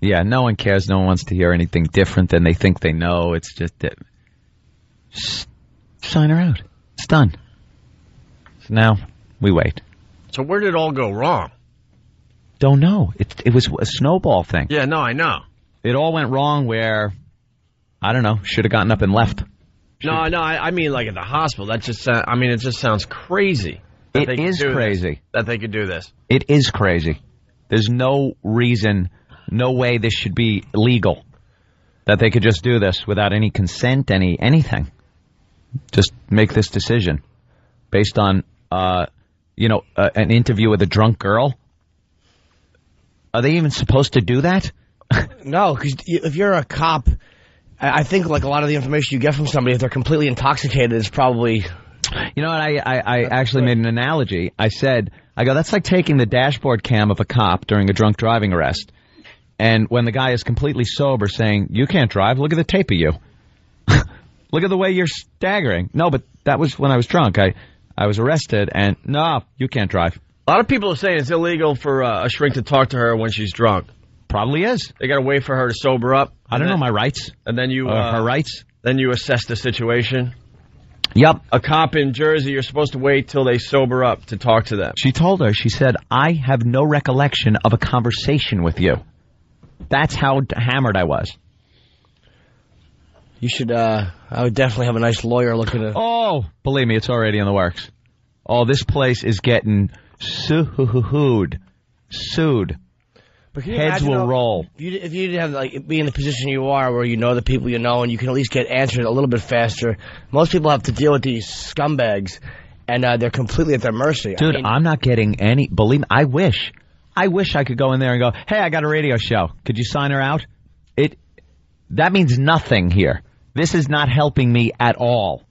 Yeah, no one cares. No one wants to hear anything different than they think they know. It's just sign her out. It's done. So now we wait. So where did it all go wrong? Don't know. It was a snowball thing. Yeah, no, I know. It all went wrong where, I don't know, should have gotten up and left. No, I mean like at the hospital. That just it just sounds crazy. It is crazy. That they could do this. It is crazy. There's no reason, no way this should be legal. That they could just do this without any consent, anything. Just make this decision based on, an interview with a drunk girl. Are they even supposed to do that? No, because if you're a cop, I think like a lot of the information you get from somebody, if they're completely intoxicated, is probably... You know what, I actually made an analogy. I go, that's like taking the dashboard cam of a cop during a drunk driving arrest. And when the guy is completely sober saying, you can't drive, look at the tape of you. Look at the way you're staggering. No, but that was when I was drunk. I was arrested, and no, you can't drive. A lot of people are saying it's illegal for a shrink to talk to her when she's drunk. Probably is. They got to wait for her to sober up. I don't know my rights. And then you... her rights? Then you assess the situation. Yep. A cop in Jersey, you're supposed to wait till they sober up to talk to them. She told her, she said, I have no recollection of a conversation with you. That's how hammered I was. You should, I would definitely have a nice lawyer looking at... Oh, believe me, it's already in the works. Oh, this place is getting sued. But can you Heads imagine, will roll. If you didn't have be in the position you are, where you know the people you know, and you can at least get answered a little bit faster. Most people have to deal with these scumbags, and they're completely at their mercy. Dude, I'm not getting any. Believe me, I wish I wish I could go in there and go, hey, I got a radio show. Could you sign her out? That means nothing here. This is not helping me at all.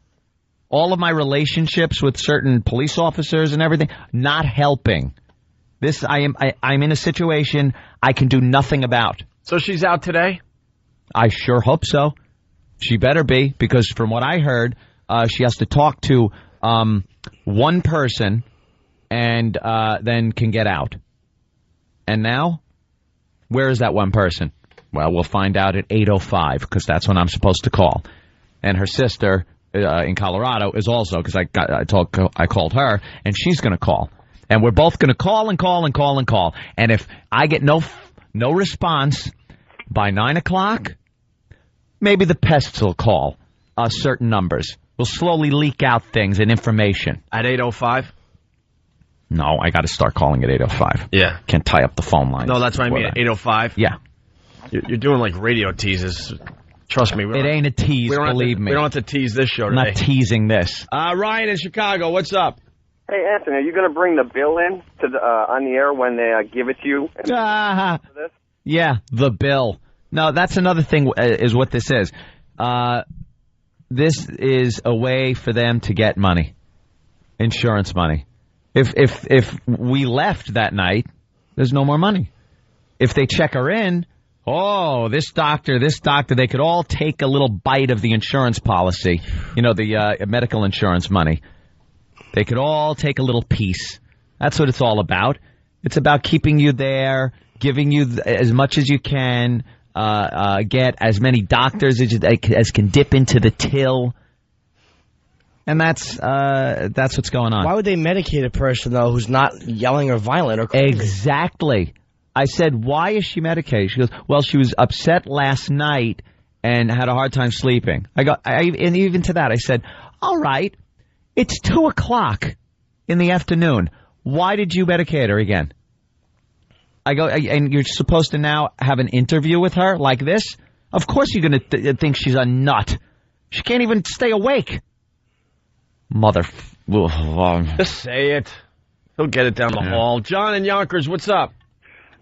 All of my relationships with certain police officers and everything, not helping. I'm in a situation I can do nothing about. So she's out today? I sure hope so. She better be, because from what I heard, she has to talk to one person and then can get out. And now, where is that one person? Well, we'll find out at 8:05, because that's when I'm supposed to call. And her sister in Colorado is also, because I called her, and she's going to call. And we're both going to call and call and call and call. And if I get no response by 9 o'clock, maybe the pests will call certain numbers. We'll slowly leak out things and information. At 8:05? No, I got to start calling at 8:05. Yeah. Can't tie up the phone lines. No, that's what I mean, at 8:05? Yeah. You're doing like radio teases. Trust me. It ain't a tease, believe me. We don't have to tease this show I'm today. not teasing this. Ryan in Chicago, what's up? Hey, Anthony, are you going to bring the bill in to the on the air when they give it to you? Yeah, the bill. No, that's another thing is what this is. This is a way for them to get money, insurance money. If we left that night, there's no more money. If they check her in, this doctor, they could all take a little bite of the insurance policy, the medical insurance money. They could all take a little piece. That's what it's all about. It's about keeping you there, giving you as much as you can, get as many doctors as can dip into the till. And that's what's going on. Why would they medicate a person, though, who's not yelling or violent or crazy? Exactly. I said, why is she medicated? She goes, well, she was upset last night and had a hard time sleeping. And even to that, I said, all right, it's 2 o'clock in the afternoon. Why did you medicate her again? I go, and you're supposed to now have an interview with her like this? Of course you're going to think she's a nut. She can't even stay awake. Just say it. He'll get it down the hall. John in Yonkers, what's up?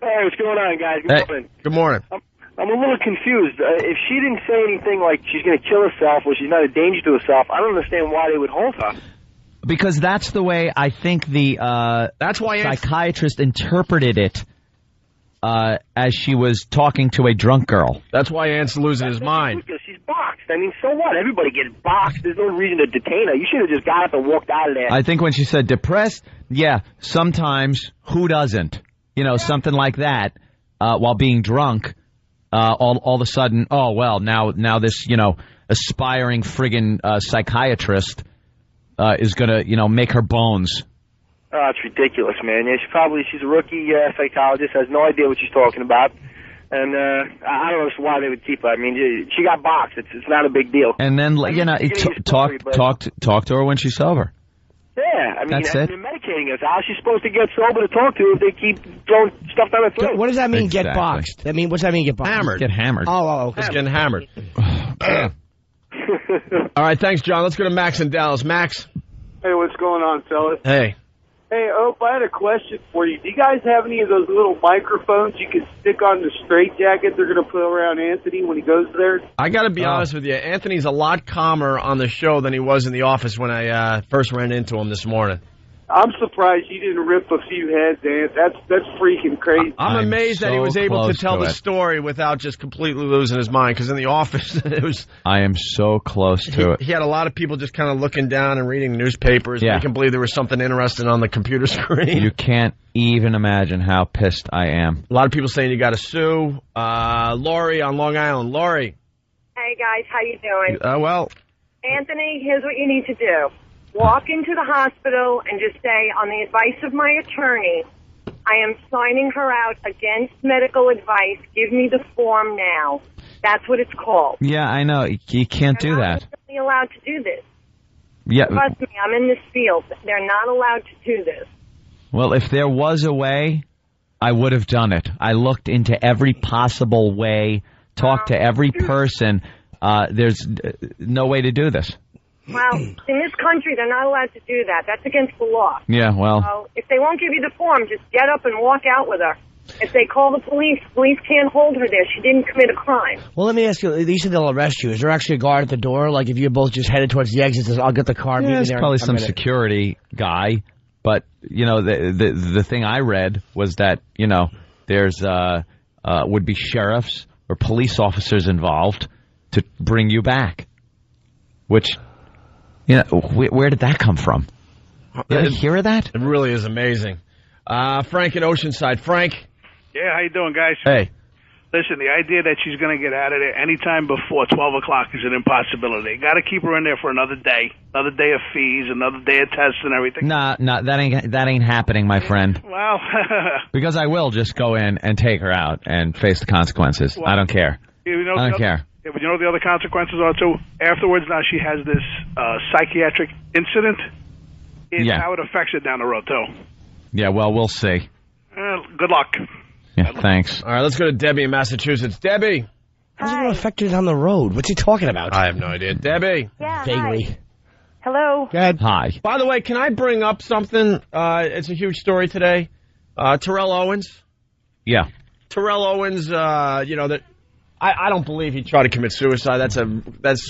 Hey, what's going on, guys? Good morning. Good morning. I'm a little confused. If she didn't say anything like she's going to kill herself or she's not a danger to herself, I don't understand why they would hold her. Because that's the way I think the psychiatrist interpreted it as she was talking to a drunk girl. That's why Ant's losing his mind. She's boxed. I mean, so what? Everybody gets boxed. There's no reason to detain her. You should have just got up and walked out of there. I think when she said depressed, sometimes who doesn't? Something like that while being drunk. All of a sudden, now this, aspiring friggin' psychiatrist is going to, make her bones. Oh, it's ridiculous, man. Yeah, she's a rookie psychologist, has no idea what she's talking about. And I don't know why they would keep her. I mean, she got boxed. It's not a big deal. And then, talk to her when she's sober. Yeah, I mean, That's it. they're medicating us. How's she supposed to get sober to talk to if they keep throwing stuff down her throat? What does that mean, Exactly. get boxed? What's that mean, get boxed? Hammered. Get hammered. Oh, okay. Just getting hammered. All right, thanks, John. Let's go to Max in Dallas. Max. Hey, what's going on, fellas? Hey. Hey, Ope, I had a question for you. Do you guys have any of those little microphones you can stick on the straitjacket they're going to put around Anthony when he goes there? I got to be honest with you. Anthony's a lot calmer on the show than he was in the office when I first ran into him this morning. I'm surprised you didn't rip a few heads, Ant. That's freaking crazy. I'm amazed that he was able to close tell to the it. story without just completely losing his mind, because in the office, it was... I am so close to it. He had a lot of people just kind of looking down and reading newspapers. Yeah. I can believe there was something interesting on the computer screen. You can't even imagine how pissed I am. A lot of people saying you got to sue. Lori on Long Island. Lori. Hey, guys, how you doing? Anthony, here's what you need to do. Walk into the hospital and just say, on the advice of my attorney, I am signing her out against medical advice. Give me the form now. That's what it's called. Yeah, I know. You can't do that. They're not allowed to do this. Yeah. Trust me, I'm in this field. They're not allowed to do this. Well, if there was a way, I would have done it. I looked into every possible way, talked to every person. There's no way to do this. Well, in this country, they're not allowed to do that. That's against the law. Yeah, well. So if they won't give you the form, just get up and walk out with her. If they call the police can't hold her there. She didn't commit a crime. Well, let me ask you, you said they'll arrest you. Is there actually a guard at the door? Like, if you're both just headed towards the exit, says, I'll get the car. Yeah, there's probably some security guy. But, you know, the thing I read was that, you know, there's would be sheriffs or police officers involved to bring you back. Which, you know, where did that come from? Did you hear of that? It really is amazing. Frank in Oceanside. Frank. Yeah, how you doing, guys? Hey. Listen, the idea that she's going to get out of there anytime before 12 o'clock is an impossibility. Got to keep her in there for another day of fees, another day of tests and everything. Nah, that ain't happening, my friend. Well, because I will just go in and take her out and face the consequences. Well, I don't care. You know, I don't care. Yeah, but you know what the other consequences are, too? Afterwards, now she has this psychiatric incident. How it affects it down the road, too. Yeah, well, we'll see. Good luck. Yeah, thanks. All right, let's go to Debbie in Massachusetts. Debbie. How's it going to affect you down the road? What's he talking about? I have no idea. Debbie. Yeah, vaguely. Hi. Hello. Go ahead. Hi. By the way, can I bring up something? It's a huge story today. Terrell Owens. Yeah. Terrell Owens, you know, that I don't believe he tried to commit suicide. That's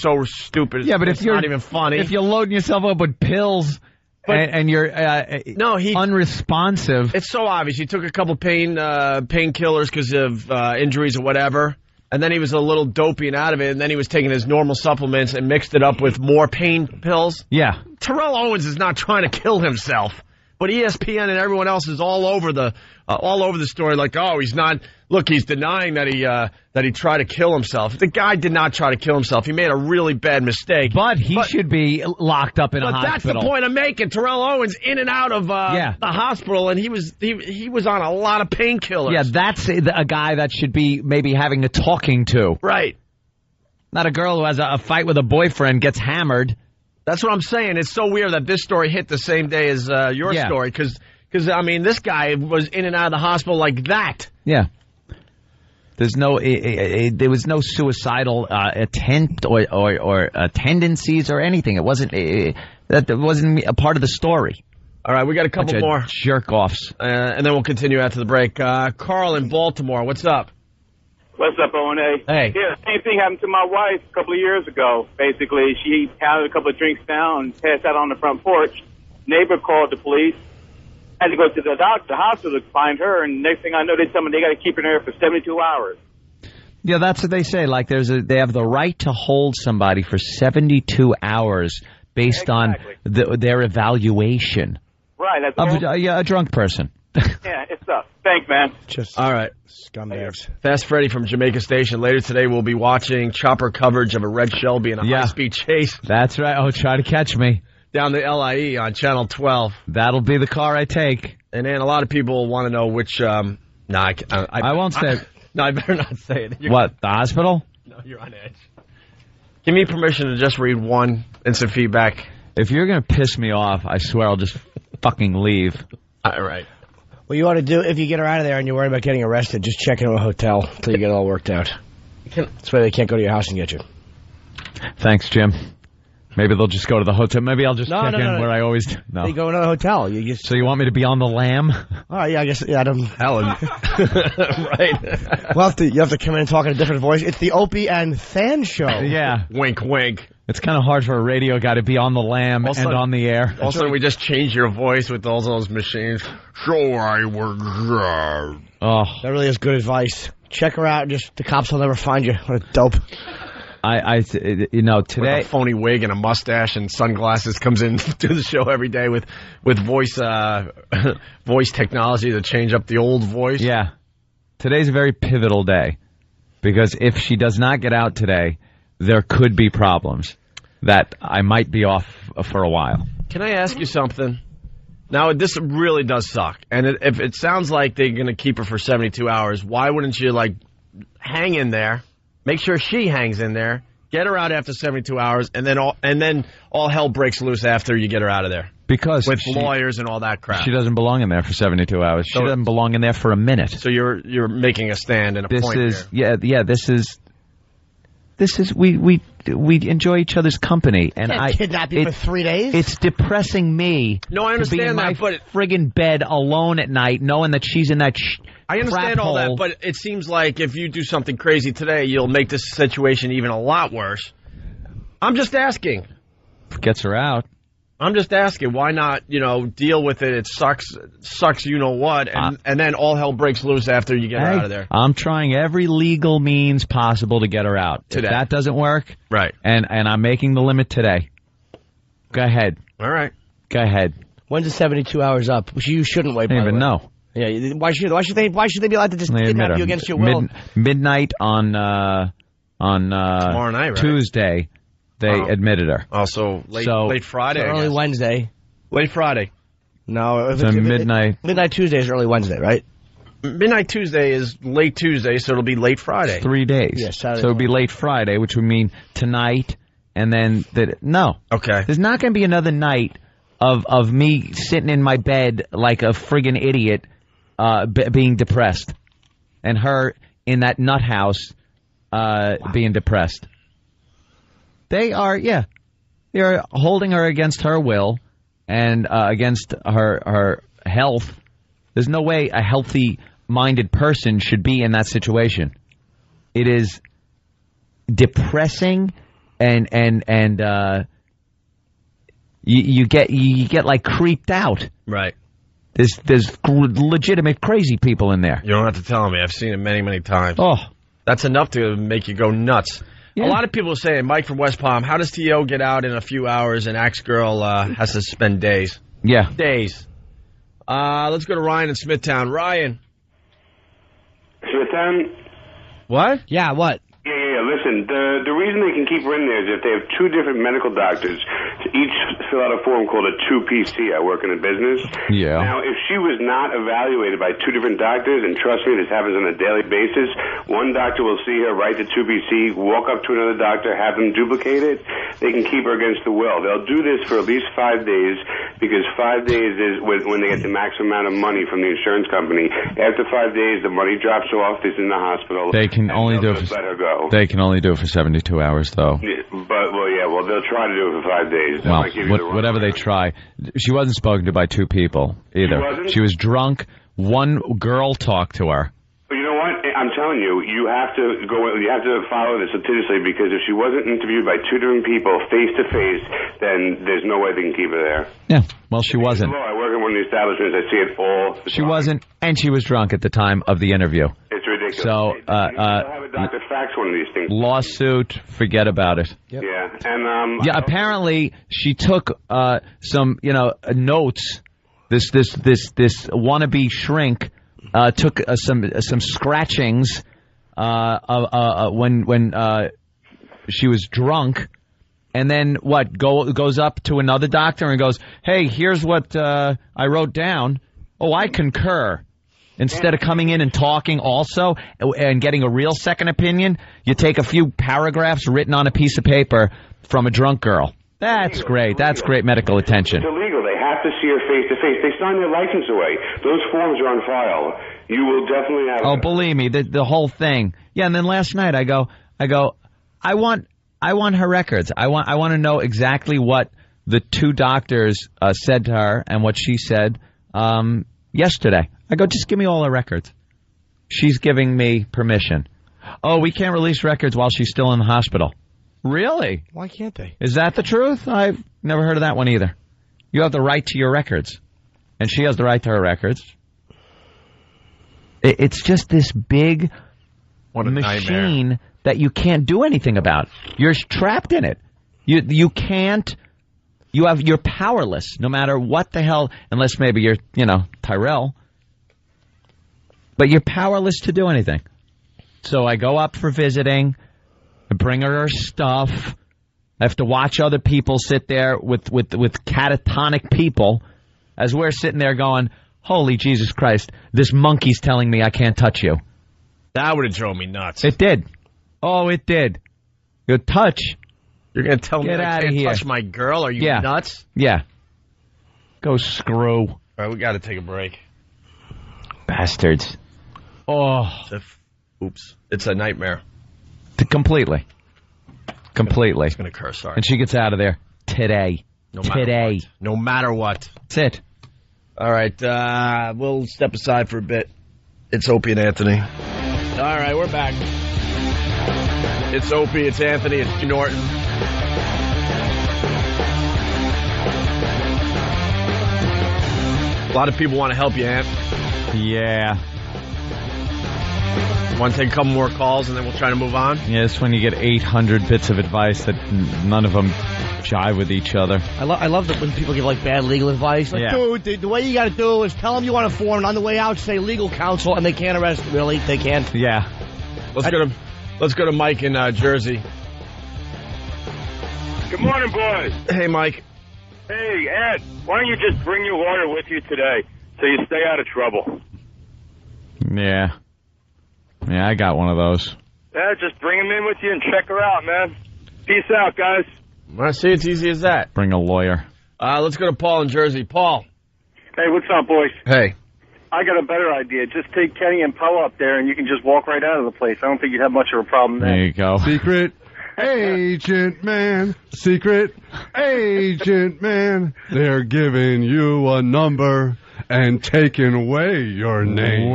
so stupid. Yeah, but if you're not even funny. If you're loading yourself up with pills and you're unresponsive. It's so obvious. He took a couple painkillers because of injuries or whatever, and then he was a little dopey and out of it, and then he was taking his normal supplements and mixed it up with more pain pills. Yeah. Terrell Owens is not trying to kill himself, but ESPN and everyone else is all over the story. Like, oh, he's not. Look, he's denying that he tried to kill himself. The guy did not try to kill himself. He made a really bad mistake. But he should be locked up in a hospital. But that's the point I'm making. Terrell Owens in and out of the hospital, and he was on a lot of painkillers. Yeah, that's a guy that should be maybe having a talking to. Right. Not a girl who has a fight with a boyfriend, gets hammered. That's what I'm saying. It's so weird that this story hit the same day as your story, because I mean, this guy was in and out of the hospital like that. Yeah. There was no suicidal attempt or tendencies or anything. It wasn't that wasn't a part of the story. All right, we got a couple more jerk-offs, and then we'll continue after the break. Carl in Baltimore, what's up? What's up, O&A? Hey. Yeah, same thing happened to my wife a couple of years ago. Basically, she pounded a couple of drinks down and passed out on the front porch. Neighbor called the police. Had to go to the hospital to find her, and next thing I know, they tell me they got to keep her there for 72 hours. Yeah, that's what they say. Like, they have the right to hold somebody for 72 hours based on their evaluation. Right, that's a drunk person. Yeah, it's up. Thanks, man. All right. Scumbags. Fast Freddy from Jamaica Station. Later today, we'll be watching chopper coverage of a red Shelby in a high-speed chase. That's right. Oh, try to catch me. Down the LIE on Channel 12. That'll be the car I take. And then a lot of people want to know which... I won't say it. No, I better not say it. What, the hospital? No, you're on edge. Give me permission to just read one instant feedback. If you're going to piss me off, I swear I'll just fucking leave. All right. What you ought to do, if you get her out of there and you're worried about getting arrested, just check into a hotel until you get it all worked out. That's why they can't go to your house and get you. Thanks, Jim. Maybe they'll just go to the hotel. Maybe I'll just check in where I always do. No. They go to the hotel. So you want me to be on the lam? Oh, yeah, I guess. Yeah, I don't. Helen. Right. Well, you have to come in and talk in a different voice. It's the Opie and Fan show. Yeah. Wink, wink. It's kind of hard for a radio guy to be on the lam and on the air. Also, we just changed your voice with all those machines. So I work. Oh. That really is good advice. Check her out. Just the cops will never find you. What a dope. Today with a phony wig and a mustache and sunglasses comes in to the show every day with voice voice technology to change up the old voice. Yeah, today's a very pivotal day because if she does not get out today, there could be problems that I might be off for a while. Can I ask you something? Now, this really does suck, and if it sounds like they're going to keep her for 72 hours, why wouldn't you hang in there? Make sure she hangs in there. Get her out after 72 hours, and then all hell breaks loose after you get her out of there. Because with lawyers and all that crap. She doesn't belong in there for 72 hours. She doesn't belong in there for a minute. So you're making a stand and a point here. Yeah. This this is we enjoy each other's company, and I kidnap you for 3 days. It's depressing me. No, I understand to be in that, my friggin' bed alone at night, knowing that she's in that. I understand all that, but it seems like if you do something crazy today, you'll make this situation even a lot worse. I'm just asking. Gets her out. I'm just asking, why not, deal with it? It sucks, you know what, and then all hell breaks loose after you get her out of there. I'm trying every legal means possible to get her out. Today. If that doesn't work, right, and I'm making the limit today. Go ahead. All right. Go ahead. When's the 72 hours up? You shouldn't wait. I don't even know. Yeah, why should they be allowed to just kidnap you against your will? Midnight on tomorrow night, right? Tuesday. They admitted her. Also, late Friday. Early Wednesday. Late Friday. No, midnight. Midnight Tuesday is early Wednesday, right? Midnight Tuesday is late Tuesday, so it'll be late Friday. It's 3 days. Yeah, Saturday. So it'll be late Friday, which would mean tonight, and then no. Okay. There's not going to be another night of me sitting in my bed like a friggin' idiot, being depressed, and her in that nut house, being depressed. They are holding her against her will and against her health. There's no way a healthy-minded person should be in that situation. It is depressing, and you get like creeped out. Right. There's legitimate crazy people in there. You don't have to tell me. I've seen it many, many times. Oh, that's enough to make you go nuts. Yeah. A lot of people are saying, Mike from West Palm, how does T.O. get out in a few hours and Axe Girl has to spend days? Yeah. Days. Let's go to Ryan in Smithtown. Ryan. Smithtown? What? Yeah, what? Yeah. Listen, the reason they can keep her in there is if they have two different medical doctors, each fill out a form called a 2PC. I work in a business. Yeah. Now, if she was not evaluated by two different doctors, and trust me, this happens on a daily basis, one doctor will see her, write the 2PC, walk up to another doctor, have them duplicate it. They can keep her against the will. They'll do this for at least 5 days, because 5 days is when they get the maximum amount of money from the insurance company. After 5 days, the money drops off. This is in the hospital. They can only do it. Let her go. They can only do it for 72 hours, though. Yeah, well, they'll try to do it for 5 days. Well, whatever they try. She wasn't spoken to by two people either. She wasn't? She was drunk. One girl talked to her. But you know what? I'm telling you, you have to follow this assiduously, because if she wasn't interviewed by two different people face to face, then there's no way they can keep her there. Yeah, well, she wasn't. I work in one of the establishments. I see it all the She time. wasn't, and she was drunk at the time of the interview. It's ridiculous. So, have a doctor fax one of these things. Lawsuit, forget about it. Yep. Yeah, and yeah. Apparently, she took some notes. This wannabe shrink took some scratchings when she was drunk, and then goes up to another doctor and goes, "Hey, here's what I wrote down. Oh, I concur." Instead of coming in and talking also and getting a real second opinion, you take a few paragraphs written on a piece of paper from a drunk girl. That's great. That's great medical attention. It's illegal. They have to see her face to face. They sign their license away. Those forms are on file. You will definitely have. Oh, believe me, the whole thing. Yeah, and then last night I go. I want her records. I want to know exactly what the two doctors said to her and what she said yesterday. I go, just give me all her records. She's giving me permission. Oh, we can't release records while she's still in the hospital. Really? Why can't they? Is that the truth? I've never heard of that one either. You have the right to your records. And she has the right to her records. It's just this big machine that you can't do anything about. You're trapped in it. You can't. You're powerless no matter what the hell, unless maybe you're, Tyrell. But you're powerless to do anything. So I go up for visiting. I bring her stuff. I have to watch other people sit there with catatonic people as we're sitting there going, holy Jesus Christ, this monkey's telling me I can't touch you. That would have drove me nuts. It did. Oh, it did. Your touch. You're going to tell me I can't here. touch my girl? Are you nuts? Yeah. Go screw. All right, we got to take a break. Bastards. Oh. Oops. It's a nightmare. Completely. Completely. It's going to curse, sorry. And she gets out of there today. No matter what. That's it. All right, we'll step aside for a bit. It's Opie and Anthony. All right, we're back. It's Opie, it's Anthony, it's Norton. A lot of people want to help you, Ant. Yeah. Want to take a couple more calls and then we'll try to move on? Yeah, it's when you get 800 bits of advice that none of them jive with each other. I love that when people give like bad legal advice. Like, dude, the way you got to do is tell them you want a form, and on the way out say legal counsel, and they can't arrest. Really, they can't. Yeah. Let's go to Mike in Jersey. Good morning, boys. Hey, Mike. Hey, Ed. Why don't you just bring your lawyer with you today so you stay out of trouble? Yeah. Yeah, I got one of those. Yeah, just bring him in with you and check her out, man. Peace out, guys. I see it's easy as that. Bring a lawyer. Let's go to Paul in Jersey. Paul. Hey, what's up, boys? Hey. I got a better idea. Just take Kenny and Poe up there, and you can just walk right out of the place. I don't think you'd have much of a problem there. There you go. Secret agent man. Secret agent man. They're giving you a number and taking away your name.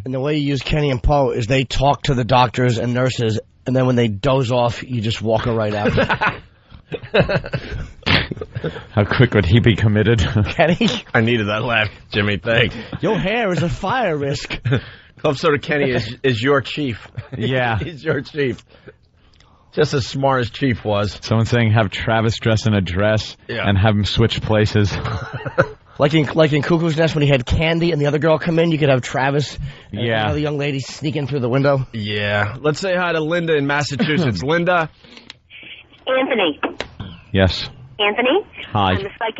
And the way you use Kenny and Poe is they talk to the doctors and nurses, and then when they doze off, you just walk her right out. How quick would he be committed? Kenny? I needed that laugh, Jimmy. Thanks. Your hair is a fire risk. Club Soda Kenny is your chief. Yeah. He's your chief. Just as smart as Chief was. Someone saying have Travis dress in a dress and have him switch places. Like in Cuckoo's Nest when he had Candy and the other girl come in, you could have Travis and another young lady sneak in through the window. Yeah. Let's say hi to Linda in Massachusetts. Linda. Anthony. Yes. Anthony? Hi.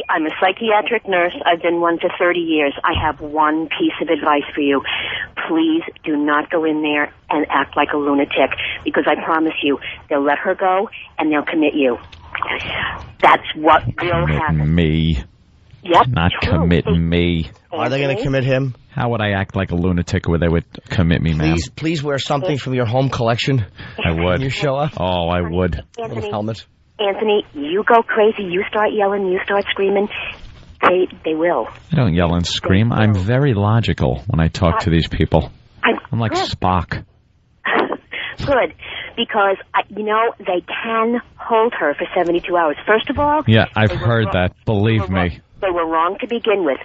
I'm a psychiatric nurse. I've been one for 30 years. I have one piece of advice for you. Please do not go in there and act like a lunatic, because I promise you, they'll let her go and they'll commit you. That's what will happen. Me. Yep. Not commit me. Are they going to commit him? How would I act like a lunatic where they would commit me, ma'am? Please wear something from your home collection. I would. When you show up. Oh, I would. A little helmet. Anthony, you go crazy, you start yelling, you start screaming, they will. I don't yell and scream. I'm very logical when I talk to these people. I'm like Spock. Good, because, they can hold her for 72 hours. First of all... Yeah, I've heard that. Believe me. They were wrong to begin with.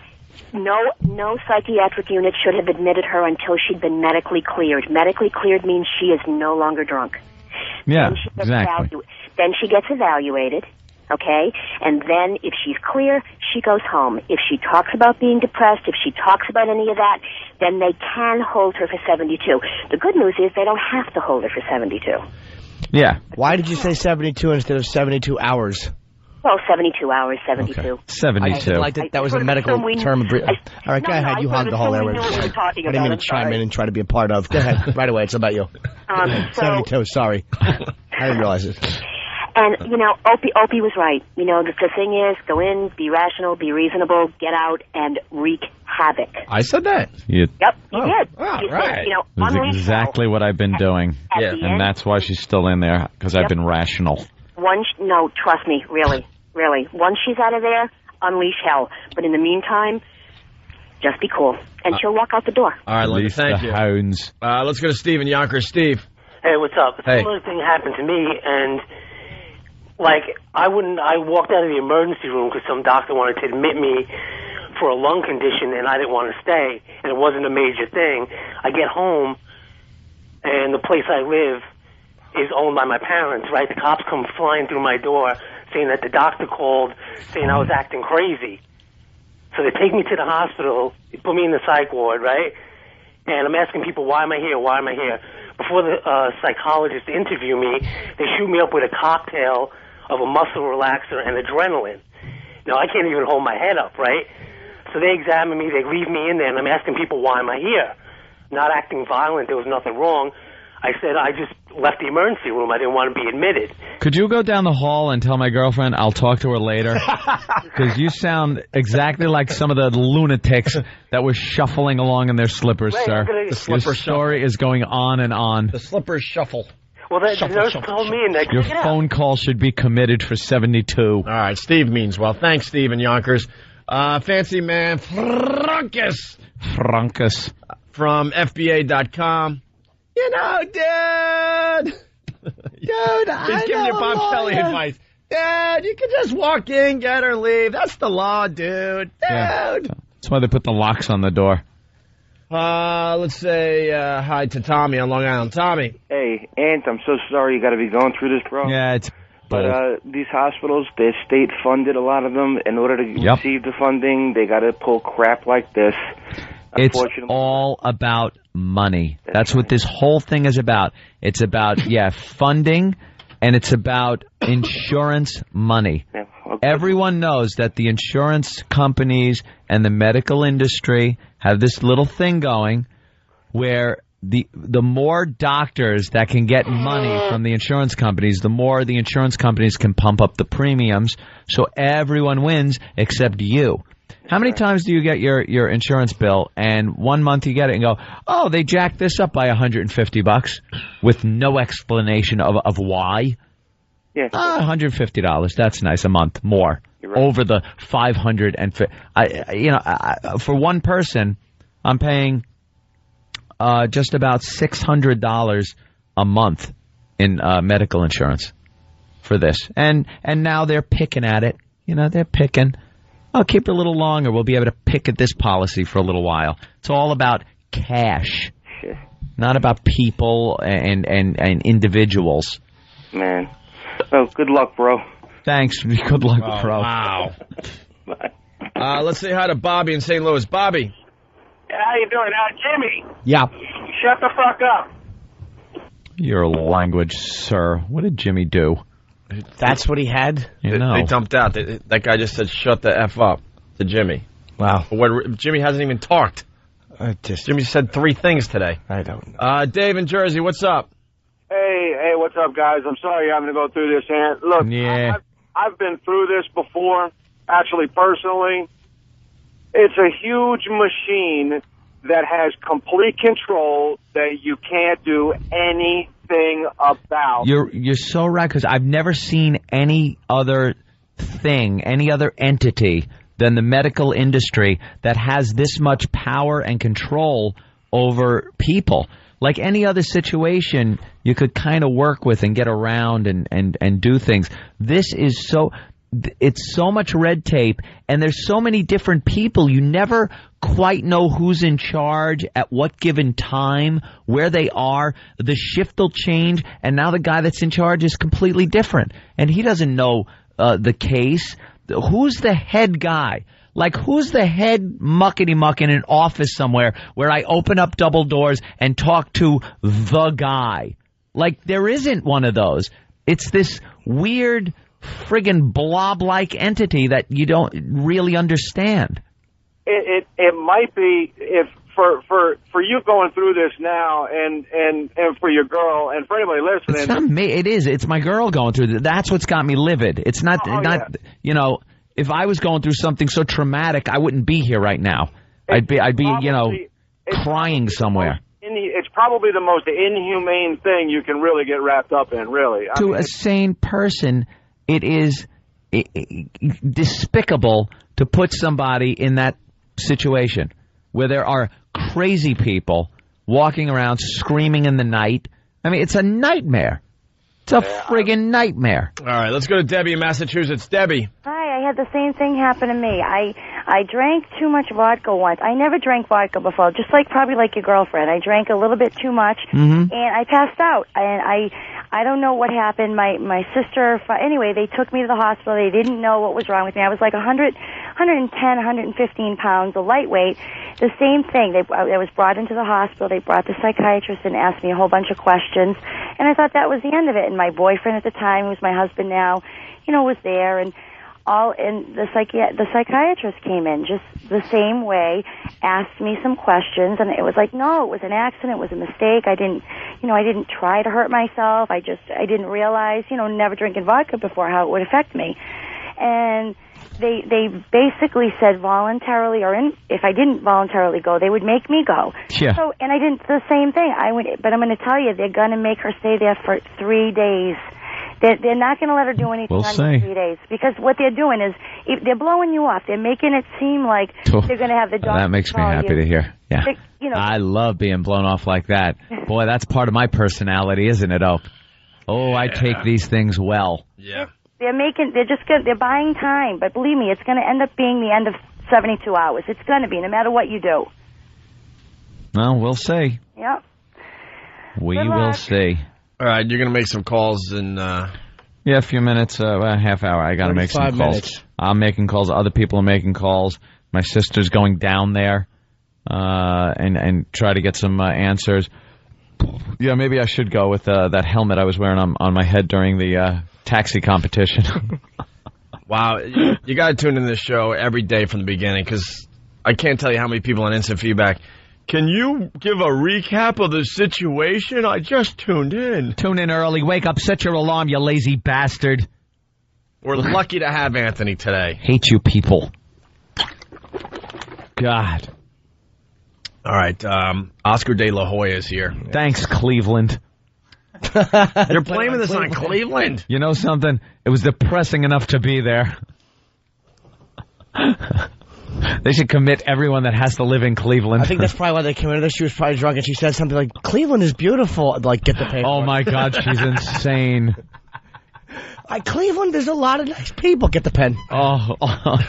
No psychiatric unit should have admitted her until she'd been medically cleared. Medically cleared means she is no longer drunk. Yeah, exactly. Then she gets evaluated, okay? And then if she's clear, she goes home. If she talks about being depressed, if she talks about any of that, then they can hold her for 72. The good news is they don't have to hold her for 72. Yeah. Why did you say 72 instead of 72 hours? Well, 72 hours, 72. Okay. 72. I like that was a medical term. All right, go ahead. You hog the whole airway. I didn't mean to chime in and try to be a part of. Go ahead. Right away. It's about you. 72. Sorry. I didn't realize it. And, Opie was right. The thing is, go in, be rational, be reasonable, get out, and wreak havoc. I said that. Yep, you did. Oh, you right. said, That's exactly what I've been doing. Yeah. And that's why she's still in there, because I've been rational. No, trust me, really. Once she's out of there, unleash hell. But in the meantime, just be cool. And she'll walk out the door. All right, Linda, thank you. Hounds. Let's go to Steve in Yonkers. Steve. Hey, what's up? Hey. A similar thing happened to me, and I walked out of the emergency room because some doctor wanted to admit me for a lung condition, and I didn't want to stay, and it wasn't a major thing. I get home, and the place I live is owned by my parents, right? The cops come flying through my door saying that the doctor called, saying I was acting crazy. So they take me to the hospital, they put me in the psych ward, right? And I'm asking people, why am I here? Before the psychologist interview me, they shoot me up with a cocktail of a muscle relaxer and adrenaline. Now, I can't even hold my head up, right? So they examine me, they leave me in there, and I'm asking people, why am I here? Not acting violent, there was nothing wrong. I said I just left the emergency room. I didn't want to be admitted. Could you go down the hall and tell my girlfriend I'll talk to her later? Because you sound exactly like some of the lunatics that were shuffling along in their slippers, sir. The slipper Your story is going on and on. The slippers shuffle. Well, the nurse told me, and your phone call should be committed for 72. All right, Steve means well. Thanks, Steve in Yonkers. Fancy man Frankus from FBA.com. You know, dude. He's giving you Bob Kelly advice. Dude, you can just walk in, get her, leave. That's the law, dude. Yeah. That's why they put the locks on the door. Let's say hi to Tommy on Long Island. Tommy. Hey, Ant, I'm so sorry you got to be going through this, bro. Yeah, it's... But these hospitals, they're state-funded, a lot of them. In order to receive the funding, they got to pull crap like this. It's all about money. That's what this whole thing is about. It's about, funding, and it's about insurance money. Yeah, okay. Everyone knows that the insurance companies and the medical industry have this little thing going where the more doctors that can get money from the insurance companies, the more the insurance companies can pump up the premiums, so everyone wins except you. How many times do you get your insurance bill and one month you get it and go, oh, they jacked this up by $150 with no explanation of why? Yeah. $150. That's nice a month more over the $550. For one person, I'm paying just about $600 a month in medical insurance for this, and now they're picking at it. They're picking. I'll keep it a little longer. We'll be able to pick at this policy for a little while. It's all about cash, not about people and individuals. Man. Oh, good luck, bro. Thanks. Good luck, bro. Wow. Let's say hi to Bobby in St. Louis. Bobby. How you doing? Jimmy. Yeah. Shut the fuck up. Your language, sir. What did Jimmy do? That's what he had? You know. They dumped out. That guy just said, shut the F up to Jimmy. Wow. Jimmy hasn't even talked. Jimmy said 3 things today. I don't know. Dave in Jersey, what's up? Hey, what's up, guys? I'm sorry you're having to go through this. And look, I've been through this before, actually, personally. It's a huge machine that has complete control that you can't do anything about. You're so right, because I've never seen any other thing, any other entity than the medical industry that has this much power and control over people. Like any other situation, you could kind of work with and get around and do things. This is it's so much red tape, and there's so many different people. You never quite know who's in charge at what given time, where they are. The shift will change, and now the guy that's in charge is completely different, and he doesn't know the case. Who's the head guy? Like, who's the head muckety-muck in an office somewhere where I open up double doors and talk to the guy? Like, there isn't one of those. It's this weird friggin' blob-like entity that you don't really understand. It might be, if for you going through this now, and for your girl, and for anybody listening. It's not me. It is. It's my girl going through this. That's what's got me livid. It's not. If I was going through something so traumatic, I wouldn't be here right now. I'd be crying somewhere. It's probably the most inhumane thing you can really get wrapped up in, really. To a sane person, it is despicable to put somebody in that situation where there are crazy people walking around screaming in the night. I mean, it's a nightmare. It's a friggin' nightmare. All right, let's go to Debbie in Massachusetts. Debbie. Hi, I had the same thing happen to me. I drank too much vodka once. I never drank vodka before, probably like your girlfriend. I drank a little bit too much, and I passed out. And I don't know what happened. My sister, anyway, they took me to the hospital. They didn't know what was wrong with me. I was like 110, 115 pounds, a lightweight. The same thing. I was brought into the hospital. They brought the psychiatrist and asked me a whole bunch of questions. And I thought that was the end of it. And my boyfriend at the time, who's my husband now, was there. And the psychiatrist came in just the same way, asked me some questions, and it was like, no, it was an accident, it was a mistake. I didn't try to hurt myself. I didn't realize, never drinking vodka before, how it would affect me. And they basically said voluntarily, if I didn't voluntarily go, they would make me go. Yeah. So, and I didn't. The same thing. But I'm going to tell you, they're going to make her stay there for 3 days. They're not going to let her do anything under 3 days, because what they're doing is they're blowing you off. They're making it seem like they're going to have the doctor. That makes me happy to hear. Yeah. You know, I love being blown off like that. Boy, that's part of my personality, isn't it, Ope? Oh, I take these things well. Yeah. They're buying time, but believe me, it's going to end up being the end of 72 hours. It's going to be, no matter what you do. Well, we'll see. Yep. We will see. All right, you're going to make some calls in... Yeah, a few minutes, a half hour. I got to make some calls. Minutes. I'm making calls. Other people are making calls. My sister's going down there and try to get some answers. Yeah, maybe I should go with that helmet I was wearing on my head during the taxi competition. Wow, you got to tune in this show every day from the beginning, because I can't tell you how many people on Instant Feedback... Can you give a recap of the situation? I just tuned in. Tune in early. Wake up. Set your alarm, you lazy bastard. We're lucky to have Anthony today. Hate you people. God. All right. Oscar De La Hoya is here. Thanks, Cleveland. You're blaming this on Cleveland. You know something? It was depressing enough to be there. They should commit everyone that has to live in Cleveland. I think that's probably why they committed her. She was probably drunk and she said something like, Cleveland is beautiful. Like, get the paper. Oh, my God, she's insane. Cleveland, there's a lot of nice people. Get the pen. Oh,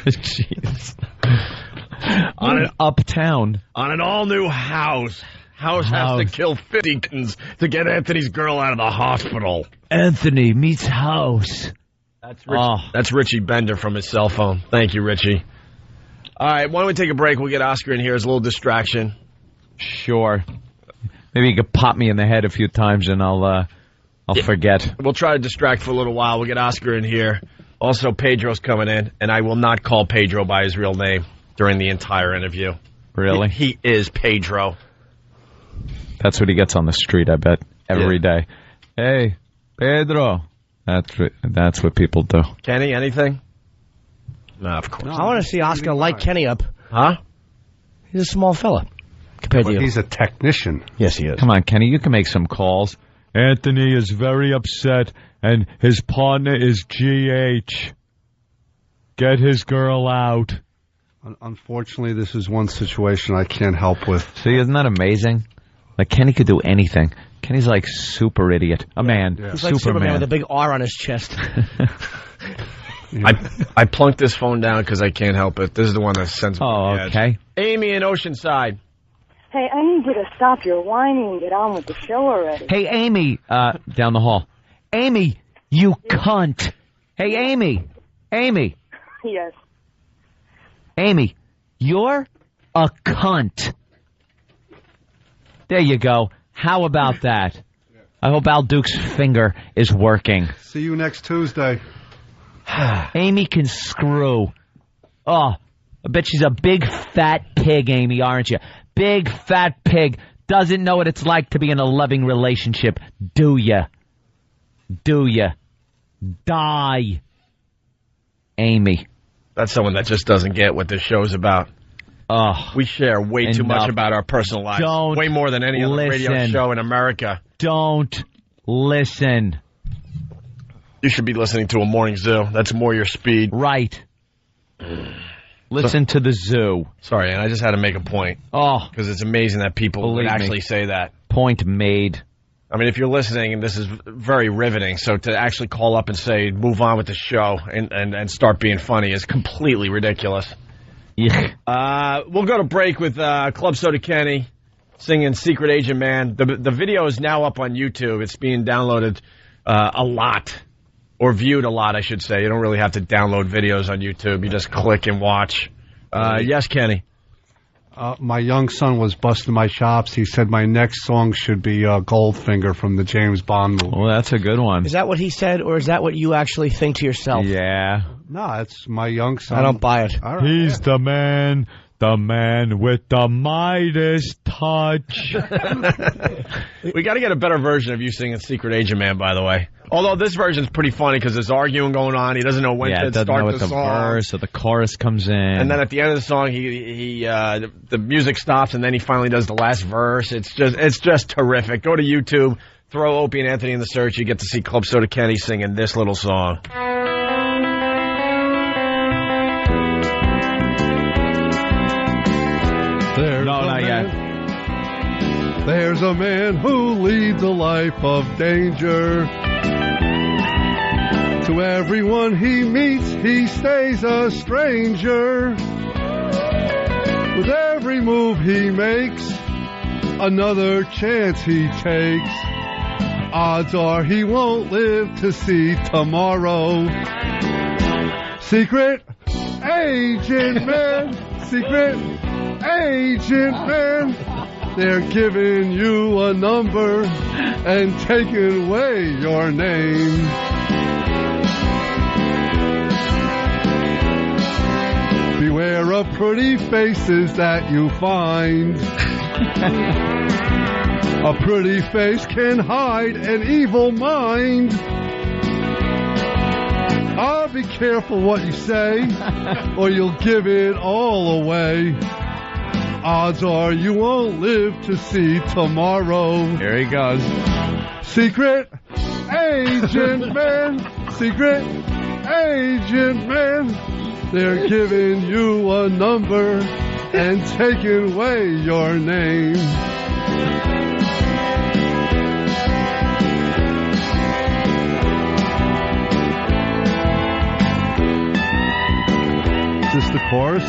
jeez. On an uptown. On an all-new house. House has to kill 50 to get Anthony's girl out of the hospital. Anthony meets House. That's Richie Bender from his cell phone. Thank you, Richie. All right, why don't we take a break? We'll get Oscar in here as a little distraction. Sure. Maybe you could pop me in the head a few times and I'll forget. We'll try to distract for a little while. We'll get Oscar in here. Also, Pedro's coming in, and I will not call Pedro by his real name during the entire interview. Really? He is Pedro. That's what he gets on the street, I bet, every day. Hey, Pedro. That's what people do. Kenny, anything? No, of course. I want to see Oscar light Kenny up. Huh? He's a small fella compared to you. He's a technician. Yes, he is. Come on, Kenny, you can make some calls. Anthony is very upset, and his partner is GH. Get his girl out. Unfortunately, this is one situation I can't help with. See, isn't that amazing? Like, Kenny could do anything. Kenny's like super idiot. A man. Yeah. He's like Superman with a big R on his chest. I plunked this phone down because I can't help it. This is the one that sends me to the edge. Amy in Oceanside. Hey, I need you to stop your whining and get on with the show already. Hey, Amy, down the hall. Amy, you cunt. Hey, Amy. Yes. Amy, you're a cunt. There you go. How about that? I hope Al Duke's finger is working. See you next Tuesday. Amy can screw. Oh, I bet she's a big fat pig, Amy, aren't you? Big fat pig. Doesn't know what it's like to be in a loving relationship. Do ya? Die. Amy. That's someone that just doesn't get what this show's about. We share way too much about our personal lives. Way more than any other radio show in America. Don't listen. You should be listening to a morning zoo. That's more your speed. Right. Listen to the zoo. Sorry, and I just had to make a point. Because it's amazing that people would actually say that. Point made. I mean, if you're listening, and this is very riveting, so to actually call up and say, move on with the show and start being funny is completely ridiculous. Yeah. We'll go to break with Club Soda Kenny singing Secret Agent Man. The video is now up on YouTube. It's being downloaded a lot. Or viewed a lot, I should say. You don't really have to download videos on YouTube. You just click and watch. Yes, Kenny. My young son was busting my chops. He said my next song should be Goldfinger from the James Bond movie. Well, that's a good one. Is that what he said, or is that what you actually think to yourself? Yeah. No, it's my young son. I don't buy it. All right, He's the man The man with the Midas touch. We got to get a better version of you singing Secret Agent Man, by the way. Although this version's pretty funny because there's arguing going on. He doesn't know when to start the song. Verse or the chorus comes in. And then at the end of the song, the music stops, and then he finally does the last verse. It's just terrific. Go to YouTube, throw Opie and Anthony in the search. You get to see Club Soda Kenny singing this little song. There's a man who leads a life of danger. To everyone he meets, he stays a stranger. With every move he makes, another chance he takes. Odds are he won't live to see tomorrow. Secret Agent Man, Secret Agent Man. They're giving you a number and taking away your name. Beware of pretty faces that you find. A pretty face can hide an evil mind. Oh, be careful what you say, or you'll give it all away. Odds are you won't live to see tomorrow. Here he goes. Secret Agent Man, Secret Agent Man. They're giving you a number and taking away your name. Is this the chorus?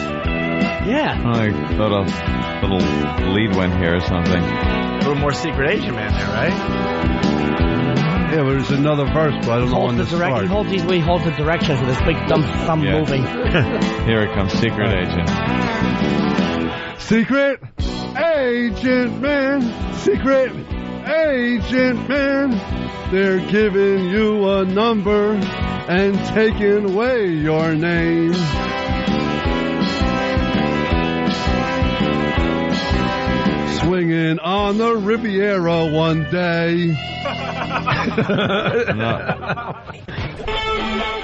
Yeah. I thought a little lead went here or something. A little more Secret Agent Man there, right? Yeah, but there's another verse, but I don't know when to start. He holds the directions with his big thumb moving. Here it comes, Secret Agent. Secret Agent Man, Secret Agent Man. They're giving you a number and taking away your name. Swinging on the Riviera one day.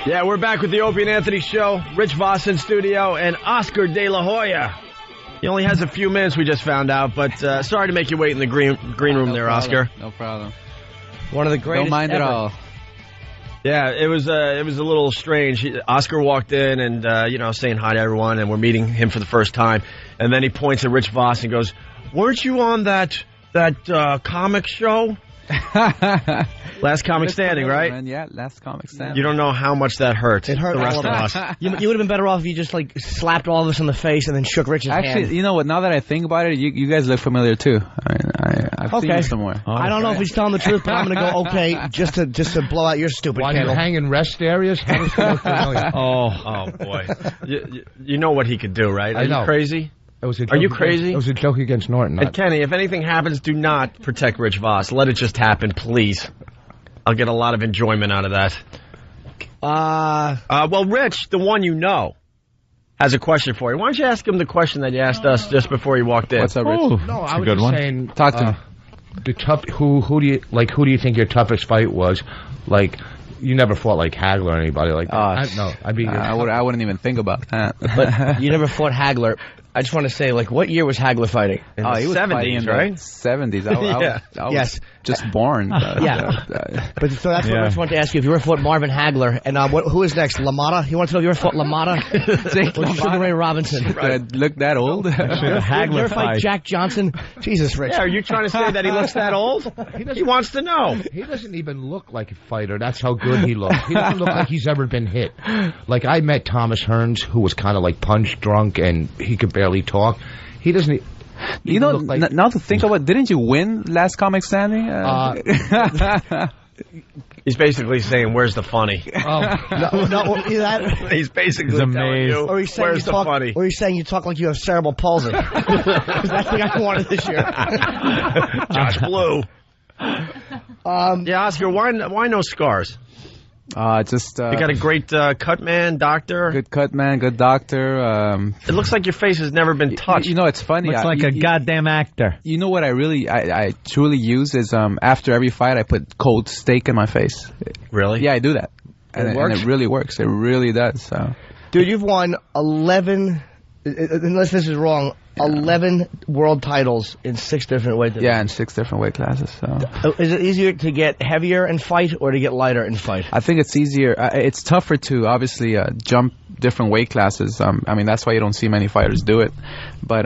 Yeah, we're back with the Opie and Anthony show. Rich Voss in studio and Oscar De La Hoya. He only has a few minutes, we just found out, but sorry to make you wait in the green room there, Oscar. No problem. One of the greatest. Don't mind ever. at all. Yeah, it was a little strange. Oscar walked in and saying hi to everyone, and we're meeting him for the first time, and then he points at Rich Voss and goes, "Weren't you on that comic show?" Last Comic Standing, right? Man. Yeah, Last Comic Standing. You don't know how much that hurt. It hurt the rest all of of us. You would have been better off if you just slapped all of us in the face and then shook Rich's hand. Actually, you know what? Now that I think about it, you guys look familiar too. I mean, I've seen you somewhere. Oh, I don't know if he's telling the truth, but I'm going to go okay just to blow out your stupid While candle. you hang in rest areas? How does that look familiar? Oh boy. You know what he could do, right? Are you crazy? Are you crazy? It was a joke against Norton. And Kenny, if anything happens, do not protect Rich Voss. Let it just happen, please. I'll get a lot of enjoyment out of that. Well, Rich, the one you know, has a question for you. Why don't you ask him the question that you asked us just before he walked in? What's up, Rich? No, I was good just one. saying. Talk to me. The tough. Who do you think your toughest fight was? Like, you never fought like Hagler or anybody like that. I wouldn't even think about that. But you never fought Hagler. I just want to say, what year was Hagler fighting? In the he was 70s, right? 70s. I was just born. But so that's what I just wanted to ask you. If you ever fought Marvin Hagler, and who is next? LaMotta? He wants to know if you ever fought LaMotta? Or Sugar Ray Robinson? Do I look that old? Hagler ever fight Jack Johnson? Jesus, Rich. Yeah, are you trying to say that he looks that old? He wants to know. He doesn't even look like a fighter. That's how good he looks. He doesn't look like he's ever been hit. Like, I met Thomas Hearns, who was kind of like punch drunk, and he could barely talk. He doesn't... You know, now to think about it, didn't you win Last Comic Standing? He's basically saying, "Where's the funny?" He's basically telling you, or he's saying "Where's the funny?" Or he's saying you talk like you have cerebral palsy. Because that's the guy I wanted this year. Josh Blue. Yeah, Oscar, why no scars? Just you got a great cut man, doctor. Good cut man, good doctor. It looks like your face has never been touched. You know, it's funny. Looks like a goddamn actor. You know what I truly use is after every fight I put cold steak in my face. Really? Yeah, I do that. And And it really works. It really does. So. Dude, you've won 11, unless this is wrong, 11 world titles in 6 different weight divisions. Yeah, in 6 different weight classes. So. Is it easier to get heavier and fight or to get lighter and fight? I think it's easier. It's tougher to obviously jump different weight classes. I mean, that's why you don't see many fighters do it. But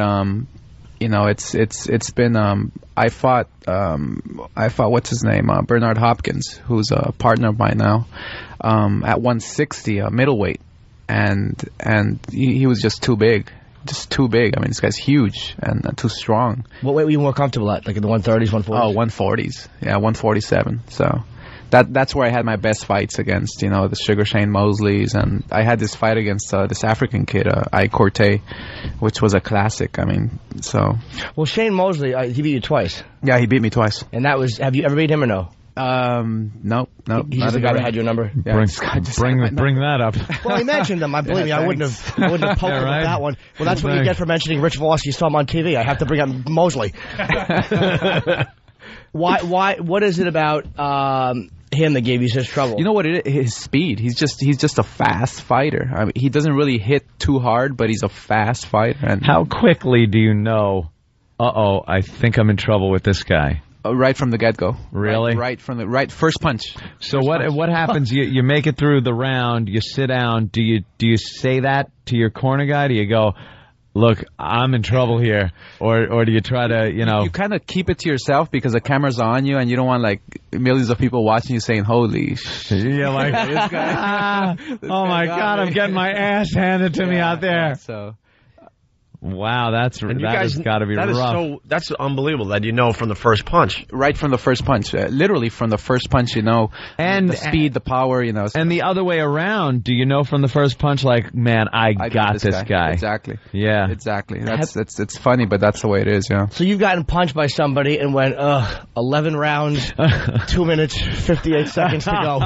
you know, it's been. I fought what's his name, Bernard Hopkins, who's a partner of mine now, at 160 middleweight, and he was just too big. Just too big. I mean, this guy's huge and too strong. What weight were you more comfortable at? Like in the 130s, 140s? Oh, 140s. Yeah, 147. So that's where I had my best fights against, you know, the Sugar Shane Mosleys. And I had this fight against this African kid, I Corte, which was a classic. I mean, so. Well, Shane Mosley, he beat you twice. Yeah, he beat me twice. And that was, have you ever beat him or no? Nope. He's just the guy that had your number. Yeah, bring that up. Well, he mentioned him. I believe me. I wouldn't have poked him with that one. Well, that's what you get for mentioning Rich Voss. You saw him on TV. I have to bring up Mosley. Why? What is it about him that gave you such trouble? You know what it is? His speed. He's just a fast fighter. I mean, he doesn't really hit too hard, but he's a fast fighter. And how quickly do you know? I think I'm in trouble with this guy. Right from the get-go. Really? Right from the first punch. So what happens? You make it through the round. You sit down. Do you say that to your corner guy? Do you go, look, I'm in trouble here, or do you try to, you know? You kind of keep it to yourself because the camera's on you, and you don't want like millions of people watching you saying, "Holy shit!" Yeah, like this guy. Oh my God, I'm getting my ass handed to me out there. So. Wow, that has got to be rough. That's unbelievable that you know from the first punch. Right from the first punch. Literally from the first punch, you know. And the speed, the power, you know. And the other way around, do you know from the first punch, like, man, I got this guy. Exactly. Yeah. Exactly. It's funny, but that's the way it is, yeah. So you've gotten punched by somebody and went, 11 rounds, 2 minutes, 58 seconds to go.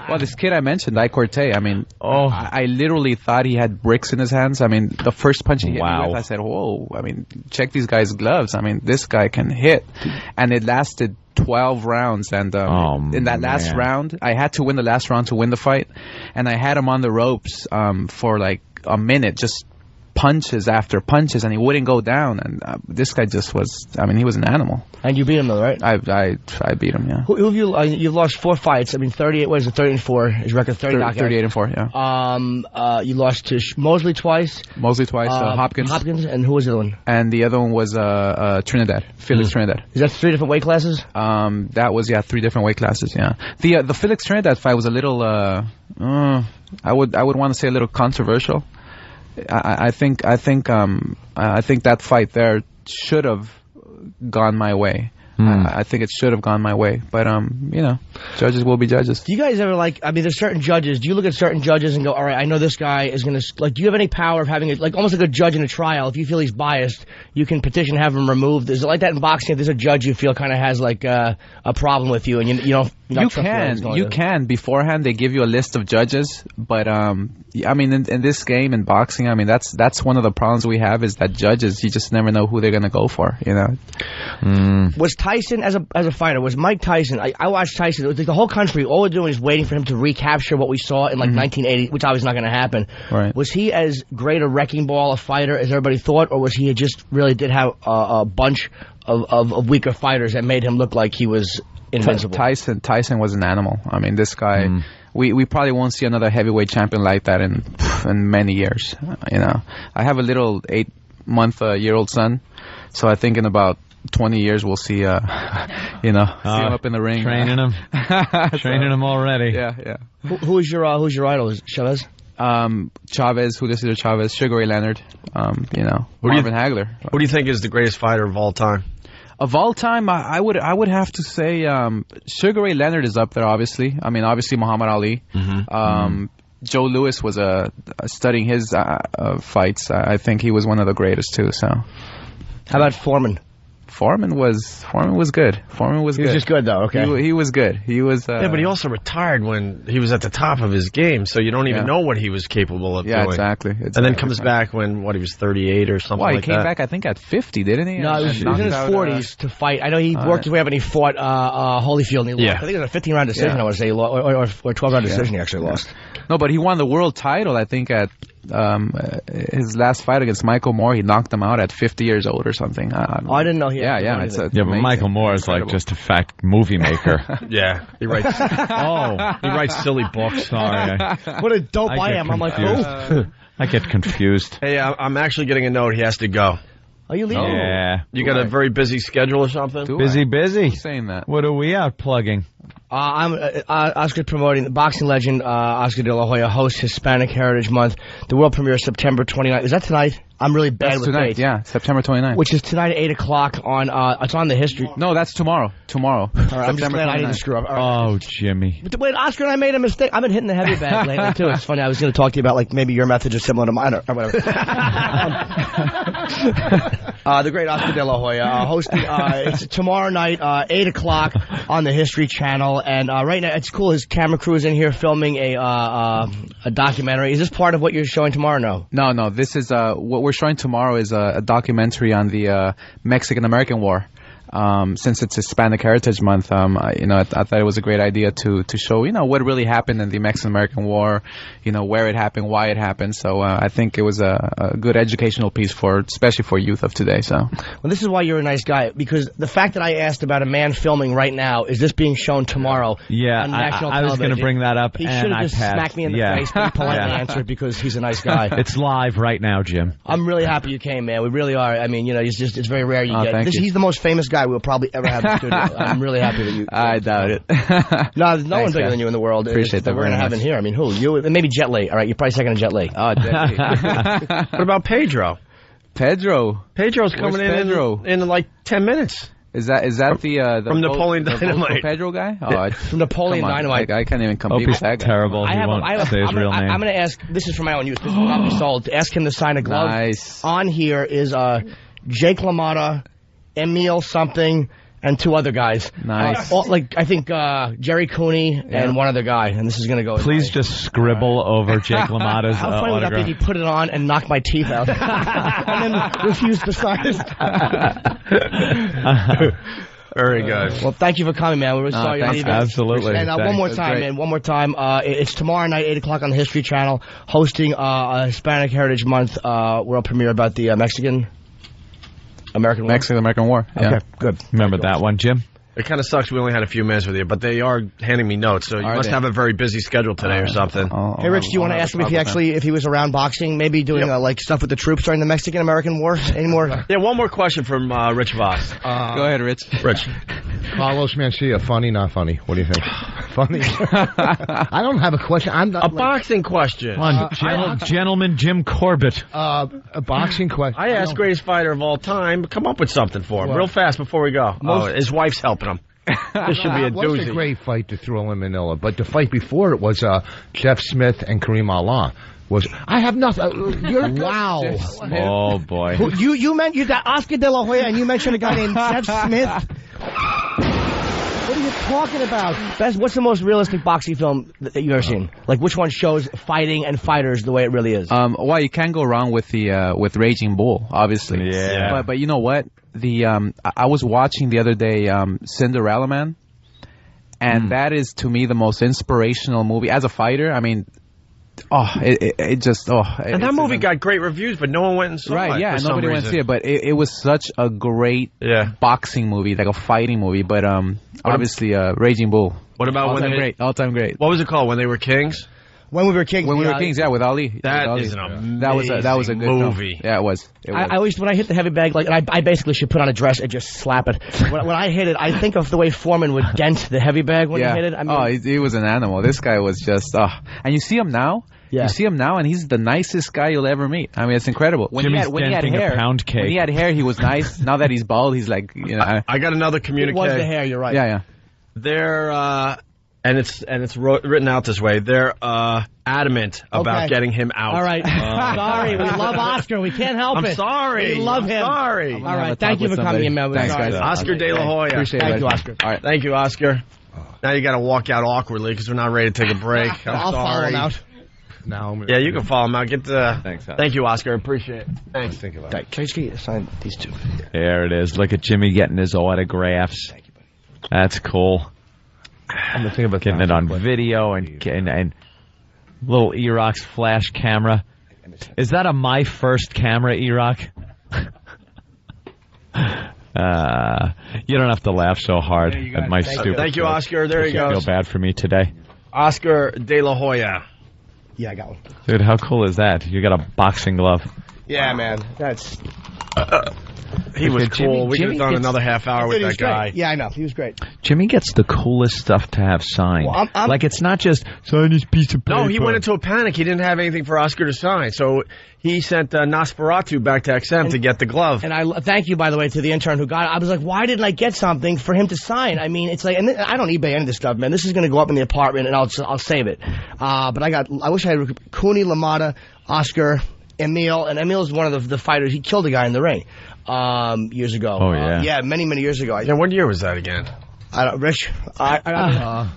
Well, this kid I mentioned, I Corte, I mean, I literally thought he had bricks in his hands. I mean, the first punch he hit me with, I said, whoa, I mean, check these guys' gloves. I mean, this guy can hit. And it lasted 12 rounds. And in that last round, I had to win the last round to win the fight. And I had him on the ropes for like a minute, just punches after punches, and he wouldn't go down. And this guy just was, I mean, he was an animal. And you beat him though, right? I beat him, yeah. Who have you, you've lost 4 fights. I mean, 38, what is it, 30-4, his record, 38-4, yeah. You lost to Mosley twice. Hopkins. And who was the other one? And the other one was Trinidad, Felix Trinidad. Is that 3 different weight classes? That was, 3 different weight classes, yeah. The Felix Trinidad fight was a little, I would want to say a little controversial. I think that fight there should have gone my way. I think it should have gone my way, but you know, judges will be judges. Do you guys ever there's certain judges. Do you look at certain judges and go, all right, I know this guy is going to, do you have any power of having almost like a judge in a trial? If you feel he's biased, you can petition to have him removed. Is it like that in boxing? If there's a judge you feel kind of has a problem with you and you don't. You can beforehand. They give you a list of judges, but I mean, in this game in boxing, I mean that's one of the problems we have is that judges, you just never know who they're gonna go for. You know. Was Tyson as a fighter? Was Mike Tyson? I watched Tyson. It was like the whole country. All we're doing is waiting for him to recapture what we saw in 1980, which obviously not going to happen. Right. Was he as great a wrecking ball a fighter as everybody thought, or was he just really did have a bunch of weaker fighters that made him look like he was invincible? Tyson was an animal. I mean, this guy, we probably won't see another heavyweight champion like that in many years. You know, I have a little 8-month-year-old son, so I think in about 20 years we'll see, see him up in the ring, training him, training him already. Yeah. Who's your idol? Is it Chavez? Chavez, Julio Chavez, Sugar Ray Leonard, Marvin Hagler. Who do you think is the greatest fighter of all time? Of all time, I would have to say Sugar Ray Leonard is up there. Obviously, I mean, Muhammad Ali. Joe Louis was studying his fights. I think he was one of the greatest too. So, how about Foreman? Foreman was good. Foreman was He good. was just good, though. Okay. He was good. He was. Yeah, but he also retired when he was at the top of his game, so you don't even know what he was capable of doing. Exactly. And then comes back when he was 38 or something. Well, he like came that. back, I think, at 50, didn't he? No, he was in his 40s to fight. I know he worked his way up and he fought Holyfield and he lost. I think it was a 15-round decision. I want to say, he lost, or 12-round decision. He actually lost. No, but he won the world title. I think at his last fight against Michael Moore, he knocked him out at 50 years old or something. I didn't know he. It's but Michael Moore is like just a fact movie maker. Yeah, he writes. He writes silly books. Sorry, what a dope I am. I'm like, who? I get confused. Hey, I'm actually getting a note. He has to go. Are you leaving? Yeah. You got a very busy schedule or something? Busy. Saying that. What are we out plugging? I'm Oscar promoting the boxing legend Oscar De La Hoya hosts Hispanic Heritage Month. The world premiere is September 29th. Is that tonight? I'm really bad That's with tonight, dates. yeah, September 29th. Which is tonight at 8 o'clock on, it's on the history. No, that's tomorrow. All right, I'm just glad I didn't screw up. Oh, Jimmy. But wait, Oscar and I made a mistake. I've been hitting the heavy bag lately, too. It's funny. I was going to talk to you about, like, maybe your methods are similar to mine or whatever. The great Oscar De La Hoya hosting, it's tomorrow night, 8 o'clock on the History Channel. And right now, it's cool. His camera crew is in here filming a documentary. Is this part of what you're showing tomorrow? No. This is what we're showing tomorrow is a documentary on the Mexican-American War. Since it's Hispanic Heritage Month, I thought it was a great idea to show, what really happened in the Mexican-American War, where it happened, why it happened. So I think it was a good educational piece especially for youth of today. So, well, this is why you're a nice guy, because the fact that I asked about a man filming right now, is this being shown tomorrow? Yeah, on national I was going to bring that up. He should have just smacked me in the face, but he politely answered because he's a nice guy. It's live right now, Jim. I'm really happy you came, man. We really are. I mean, it's very rare you get. Thank you. He's the most famous guy we'll probably ever have in the studio. I'm really happy that you. I doubt it. No, there's no one bigger than you in the world. Appreciate that. We're going to have in here. I mean, who? You? Maybe Jet Li. All right, you're probably second to Jet Li. Oh, Jet Li. What about Pedro's coming in like 10 minutes. Is that the from Napoleon Dynamite? Pedro guy? Oh, from Napoleon Dynamite. I can't even compete with that guy. Terrible. He won't say his real name. I'm going to ask. This is for my own use. This will not be sold. To ask him to sign a glove. Nice. On here is Jake LaMotta, Emil something, and two other guys. Nice. I think Jerry Cooney and one other guy. And this is going to go. Please just scribble over Jake LaMotta's How funny would that be if he put it on and knocked my teeth out, and then refused to sign it? Very good. Well, thank you for coming, man. We're really sorry you're leaving. Absolutely. And one more time, man. One more time. It's tomorrow night, 8 o'clock on the History Channel, hosting a Hispanic Heritage Month world premiere about the Mexican-American War. Yeah. Okay, good. Remember that one, Jim? It kind of sucks we only had a few minutes with you, but they are handing me notes, so you must have a very busy schedule today or something. Hey, Rich, do you want to ask him if he was around boxing, maybe doing like stuff with the troops during the Mexican-American War anymore? Yeah, one more question from Rich Voss. Go ahead, Rich. Carlos Mencia, funny, not funny? What do you think? Funny. I don't have a question. I'm not, boxing question. Come on, gentleman Jim Corbett. A boxing question. I asked greatest fighter of all time. Come up with something for him real fast before we go. His wife's helping him. This should be a doozy. It was a great fight to throw in Manila, but the fight before it was Jeff Smith and Kareem Allah. I have nothing. Wow. Oh, boy. You meant that Oscar De La Hoya, and you mentioned a guy named Jeff Smith? What are you talking about? What's the most realistic boxing film that you've ever seen? Like, which one shows fighting and fighters the way it really is? Well, you can't go wrong with with Raging Bull, obviously. Yeah. But you know what? I was watching the other day Cinderella Man, and that is to me the most inspirational movie as a fighter. I mean, and that movie got great reviews, but no one went and saw it. Right, yeah, nobody went to see it, but it was such a great boxing movie, like a fighting movie. But obviously, Raging Bull. What about all-time great? What was it called? When They Were Kings? When We Were Kings. When We Were Kings, with Ali. That is an amazing that was a good movie. Film. Yeah, it was. I always, when I hit the heavy bag, I basically should put on a dress and just slap it. when I hit it, I think of the way Foreman would dent the heavy bag when he hit it. I mean, he was an animal. This guy was just, and you see him now. Yeah. You see him now, and he's the nicest guy you'll ever meet. I mean, it's incredible. When he had hair, when he had hair, he was nice. Now that he's bald, he's like, I got another communique. It was the hair. You're right. Yeah. They're And it's written out this way. They're adamant about getting him out. All right. Sorry, we love Oscar. We can't help it. I'm sorry. We love him. Sorry. All right. Thank you for coming in, man. Thanks, guys. Oscar De La Hoya. Appreciate it. Thank you, Oscar. All right. Thank you, Oscar. Now you got to walk out awkwardly because we're not ready to take a break. I'll follow him out. Yeah, you can follow him out. Thanks, Oscar. Thank you, Oscar. Appreciate it. Thanks. Can I just get you to sign these two? There it is. Look at Jimmy getting his autographs. Thank you, buddy. That's cool. I'm thinking about getting it on video and little Iraq's flash camera. Is that a my first camera, Iraq? You don't have to laugh so hard at my stupid. Thank you, Oscar. There you go. Feel bad for me today. Oscar De La Hoya. Yeah, I got one. Dude, how cool is that? You got a boxing glove. Yeah, man. That's. He was cool. We could have done another half hour with that guy. Great. Yeah, I know. He was great. Jimmy gets the coolest stuff to have signed. Well, like, it's not just sign this piece of paper. No, he went into a panic. He didn't have anything for Oscar to sign. So he sent Nosferatu back to XM to get the glove. And I thank you, by the way, to the intern who got it. I was like, why didn't I get something for him to sign? I mean, it's like, and I don't eBay any of this stuff, man. This is going to go up in the apartment, and I'll save it. But I wish I had Cooney, LaMotta, Oscar, Emil, and Emil is one of the fighters. He killed a guy in the ring years ago. Oh, yeah. Yeah, many years ago. Yeah, what year was that again? I don't, Rich. I don't know.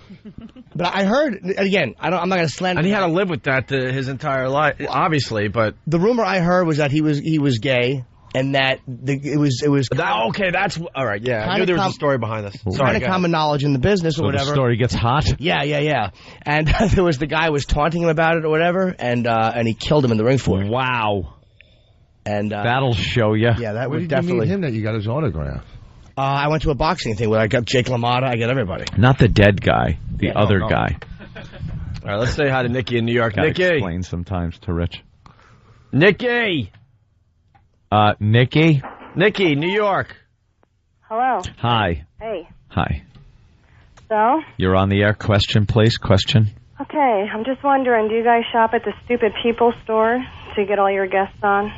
But I heard, again, I'm not going to slander. And he had to live with that his entire life, obviously, but... The rumor I heard was that he was gay, and that it was okay, that's... All right, yeah. I knew there was a story behind this. Kind of common knowledge in the business or whatever. The story gets hot? Yeah. And there was the guy was taunting him about it or whatever, and he killed him in the ring for it. Wow. And that'll show you. Yeah, that would definitely... Where did you meet him that you got his autograph? I went to a boxing thing where I got Jake LaMotta. I got everybody. Not the dead guy. The other guy. All right, let's say hi to Nikki in New York. Nikki. Explain sometimes to Rich. Nikki. Nikki? Nikki, New York. Hello. Hi. Hey. Hi. So? You're on the air. Question, please. Question. Okay, I'm just wondering, do you guys shop at the Stupid People store to get all your guests on?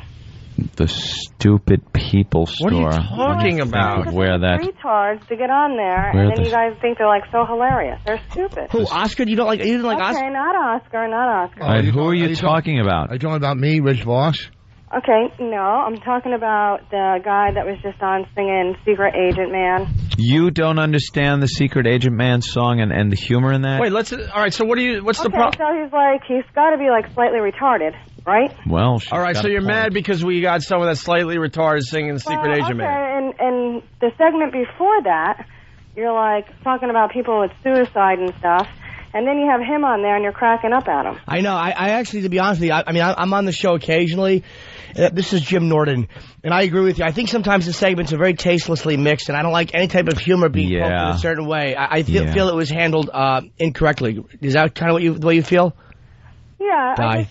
The Stupid People store. What are you talking about? Where that? Retards to get on there, and then you guys think they're like so hilarious. They're stupid. Who? Oscar? You didn't like Oscar? Okay, not Oscar. All right, who are you talking about? Are you talking about me, Rich Voss? Okay, no, I'm talking about the guy that was just on singing Secret Agent Man. You don't understand the Secret Agent Man song and the humor in that? Wait, all right, so what's the problem? So he's got to be like slightly retarded, right? Well, all right, so you're mad because we got someone that's slightly retarded singing Secret Agent Man. And the segment before that, you're like talking about people with suicide and stuff. And then you have him on there, and you're cracking up at him. I know. I actually, to be honest with you, I'm on the show occasionally. This is Jim Norton, and I agree with you. I think sometimes the segments are very tastelessly mixed, and I don't like any type of humor being poked in a certain way. I feel it was handled incorrectly. Is that kind of the way you feel? Yeah,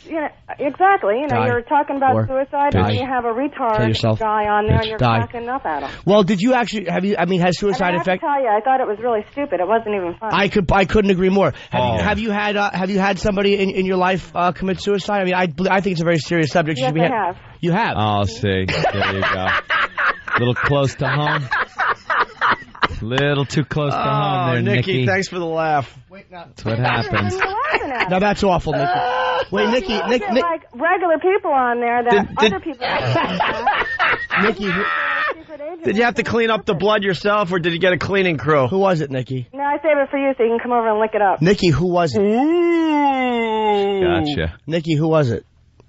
exactly. You're talking about suicide, and then you have a retard guy on there, and you're cracking up at him. Well, did you actually has suicide affect? I have to tell you, I thought it was really stupid. It wasn't even fun. I couldn't agree more. Have you had somebody in your life commit suicide? I mean, I think it's a very serious subject. Yes, I have. You have. Oh, see, there you go. A little close to home. Little too close to home there, Nikki. Thanks for the laugh. That's what happens. Now that's awful, Nikki. Wait, Nikki. Like regular people on there that other people. Nikki, did you have to clean up the blood yourself, or did you get a cleaning crew? Who was it, Nikki? No, I save it for you so you can come over and lick it up. Nikki, who was it? Ooh. Gotcha. Nikki, who was it?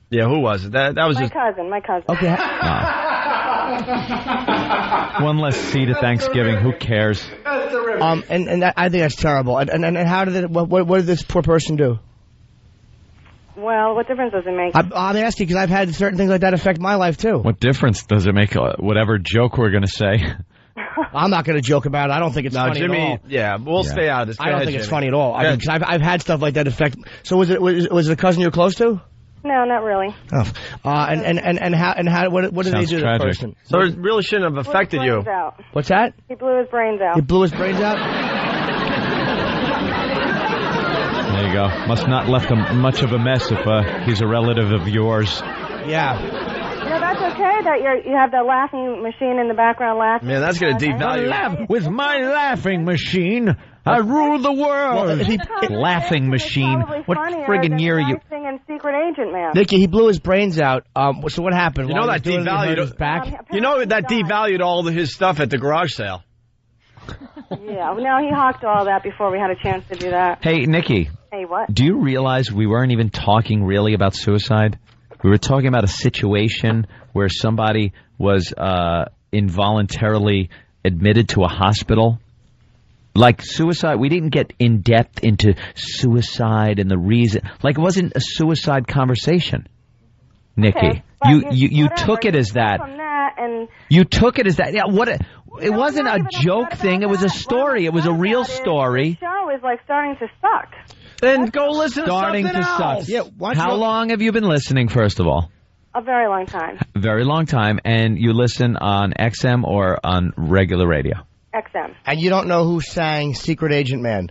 Yeah, who was it? That was my cousin. Okay. One less seat at Thanksgiving. Who cares? And I think that's terrible. And how did what did this poor person do? Well, what difference does it make? I'm asking because I've had certain things like that affect my life too. What difference does it make? Whatever joke we're going to say. I'm not going to joke about it. I don't think it's funny Jimmy, at all. Yeah, we'll stay out of this. I don't think it's funny at all. I mean, because I've had stuff like that affect. So was it a cousin you're close to? No, not really. Oh. And how what did they do to the person? So it really shouldn't have affected you. Out. What's that? He blew his brains out. He blew his brains out? There you go. Must not left him much of a mess if he's a relative of yours. Yeah. No, that's okay that you have the laughing machine in the background laughing. Man, that's going to deep value. With my laughing machine, I rule the world. Laughing machine. What friggin' year are you? Singing Secret Agent Man. Nikki, he blew his brains out. So what happened? You know that devalued his back. You know that devalued all of his stuff at the garage sale. Yeah, no, he hawked all that before we had a chance to do that. Hey, Nikki. Hey, what? Do you realize we weren't even talking really about suicide? We were talking about a situation where somebody was involuntarily admitted to a hospital. Like suicide, we didn't get in depth into suicide and the reason. Like it wasn't a suicide conversation, Nikki. Okay, you took it as that. From that and you took it as that. Yeah, what? It wasn't a joke thing. It was a story. It was a real story. The show is like starting to suck. Then go listen to starting something to else. suck. Yeah. How long have you been listening? First of all. A very long time. Very long time, and you listen on XM or on regular radio. XM. And you don't know who sang Secret Agent Man.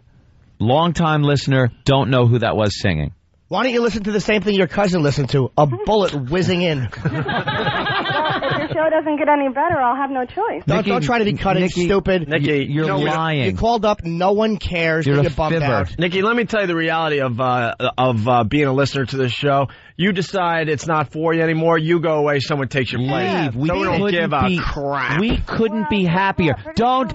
Long-time listener, don't know who that was singing. Why don't you listen to the same thing your cousin listened to? A bullet whizzing in. Well, if your show doesn't get any better, I'll have no choice. Don't try to be cutting, Nikki, stupid. Nikki, you're lying. You called up, no one cares. You're you a bumped fibber. out. Nikki, let me tell you the reality of being a listener to this show. You decide it's not for you anymore. You go away. Someone takes your place. We don't give a crap. We couldn't be happier. Don't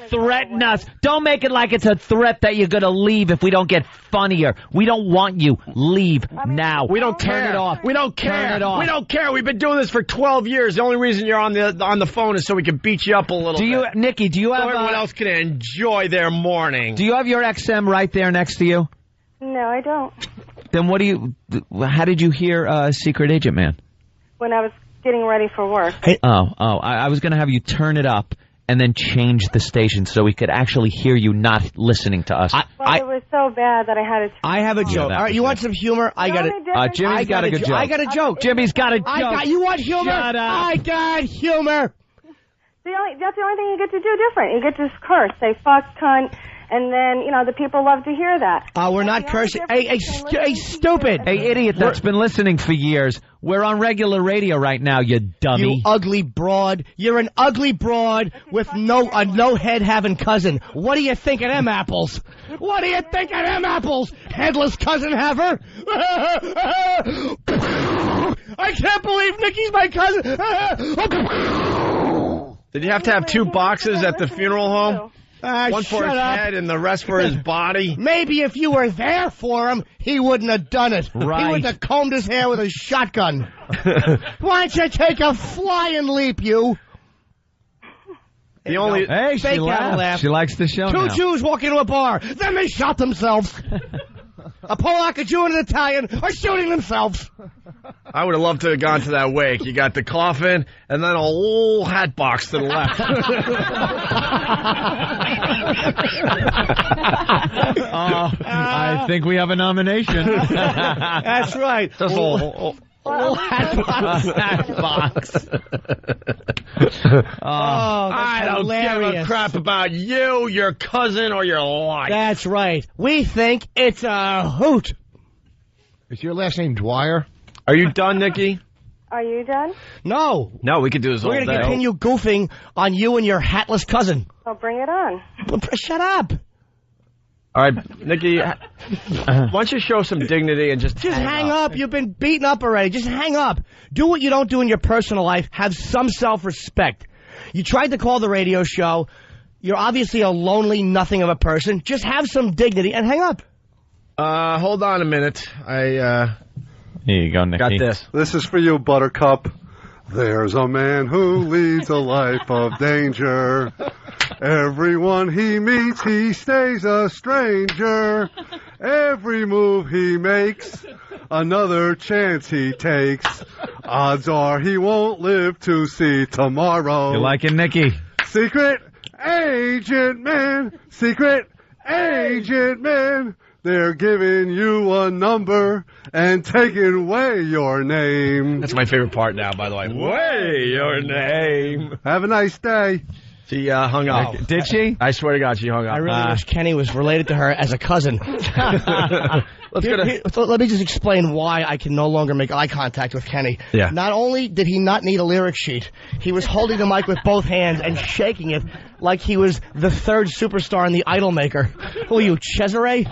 threaten us. Don't make it like it's a threat that you're going to leave if we don't get funnier. We don't want you. Leave now. We don't care. Turn it off. We don't care. Turn it off. We don't care. We've been doing this for 12 years. The only reason you're on the phone is so we can beat you up a little bit. Nikki, do you have... So everyone else can enjoy their morning. Do you have your XM right there next to you? No, I don't. Then how did you hear Secret Agent Man? When I was getting ready for work. I was going to have you turn it up and then change the station so we could actually hear you not listening to us. It was so bad that I had to... I have a joke. All right, you want some humor? I got it. Jimmy's got a good joke. I got a joke. Jimmy's got a joke. You want humor? Shut up. I got humor. That's the only thing you get to do different. You get to curse, say fuck, cunt, and then, the people love to hear that. We're not cursing. Hey, stupid. Hey, idiot that's been listening for years. We're on regular radio right now, you dummy. You ugly broad. You're an ugly broad with no head having cousin. What do you think of them apples? What do you think of them apples? Headless cousin haver? I can't believe Nikki's my cousin. Did you have to have two boxes at the funeral home? One for his head and the rest for his body? Maybe if you were there for him, he wouldn't have done it. Right. He wouldn't have combed his hair with a shotgun. Why don't you take a flying leap, you? Hey, she laughed. She likes the show now. Two Jews walk into a bar. Then they shot themselves. A Polak, a Jew, and an Italian are shooting themselves. I would have loved to have gone to that wake. You got the coffin and then a whole hat box to the left. I think we have a nomination. That's right. Just a whole hat box. I don't give a crap about you, your cousin, or your life. That's right. We think it's a hoot. Is your last name Dwyer? Are you done, Nikki? Are you done? No. No, we could do this all day. We're going to continue goofing on you and your hatless cousin. Well, bring it on. Shut up. All right, Nikki, why don't you show some dignity and just hang up. You've been beaten up already. Just hang up. Do what you don't do in your personal life. Have some self-respect. You tried to call the radio show. You're obviously a lonely nothing of a person. Just have some dignity and hang up. Hold on a minute. Here you go, Nikki. Got this. This is for you, Buttercup. There's a man who leads a life of danger. Everyone he meets, he stays a stranger. Every move he makes, another chance he takes. Odds are he won't live to see tomorrow. You like it, Nikki? Secret Agent Man, Secret Agent Man. They're giving you a number and taking away your name. That's my favorite part now, by the way. Way your name. Have a nice day. She hung up. Did she? I swear to God, she hung up. I really wish Kenny was related to her as a cousin. Let me just explain why I can no longer make eye contact with Kenny. Yeah. Not only did he not need a lyric sheet, he was holding the mic with both hands and shaking it like he was the third superstar in the Idol Maker. Who are you, Cesare?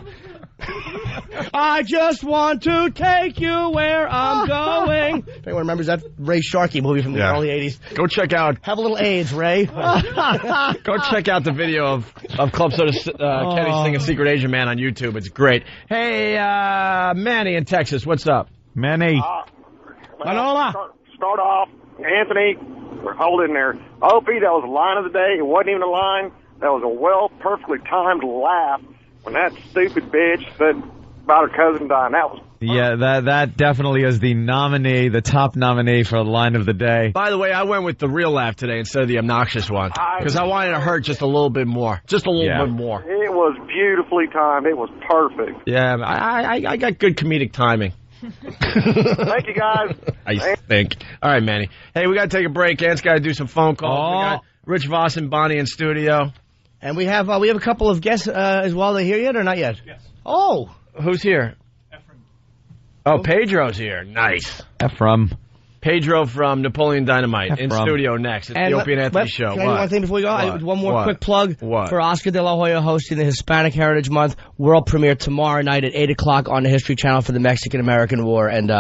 I just want to take you where I'm going. If anyone remembers that Ray Sharkey movie from the early 80s. Go check out. Have a little AIDS, Ray. Go check out the video of Club Soda Kenny singing Secret Asian Man on YouTube. It's great. Hey, Manny in Texas, what's up? Manny. Manola. Start off, Anthony, we're holding there. Opie, that was the line of the day. It wasn't even a line. That was a perfectly timed laugh when that stupid bitch said about her cousin dying. That was that definitely is the top nominee for line of the day. By the way, I went with the real laugh today instead of the obnoxious one because I wanted to hurt just a little bit more. Just a little bit more. It was beautifully timed. It was perfect. Yeah, I got good comedic timing. Thank you, guys. I think. All right, Manny. Hey, we got to take a break. Ant's got to do some phone calls. We got Rich Voss and Bonnie in studio. And we have a couple of guests as well. Are they here yet or not yet? Yes. Oh. Who's here? Oh, Pedro's here. Nice. Ephraim. Pedro from Napoleon Dynamite in studio next. It's the Opie and Anthony Show. Can I do one thing before we go? One more quick plug for Oscar De La Hoya hosting the Hispanic Heritage Month world premiere tomorrow night at 8 o'clock on the History Channel for the Mexican-American War. And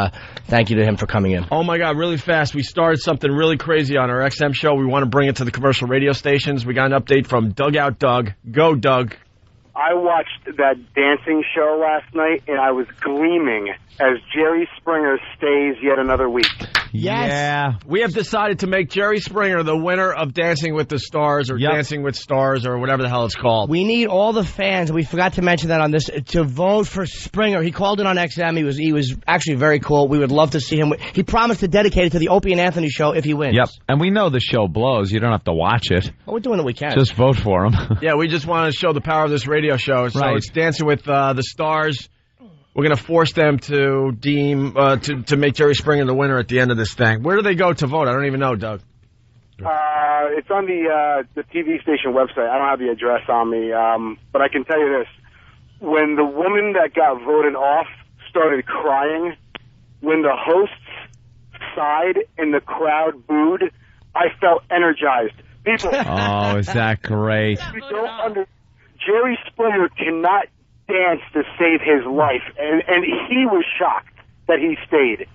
thank you to him for coming in. Oh, my God, really fast. We started something really crazy on our XM show. We want to bring it to the commercial radio stations. We got an update from Dugout Doug. Go, Doug. I watched that dancing show last night, and I was gleaming as Jerry Springer stays yet another week. Yes. Yeah. We have decided to make Jerry Springer the winner of Dancing with the Stars or Dancing with Stars or whatever the hell it's called. We need all the fans, we forgot to mention that on this, to vote for Springer. He called in on XM. He was actually very cool. We would love to see him. He promised to dedicate it to the Opie and Anthony Show if he wins. Yep. And we know the show blows. You don't have to watch it. Well, we're doing what we can. Just vote for him. Yeah, we just want to show the power of this radio show. So it's Dancing with the Stars. We're going to force them to deem to make Jerry Springer the winner at the end of this thing. Where do they go to vote? I don't even know, Doug. It's on the TV station website. I don't have the address on me, but I can tell you this. When the woman that got voted off started crying, when the hosts sighed and the crowd booed, I felt energized. People, oh, is that great? Jerry Springer cannot dance to save his life, and he was shocked that he stayed.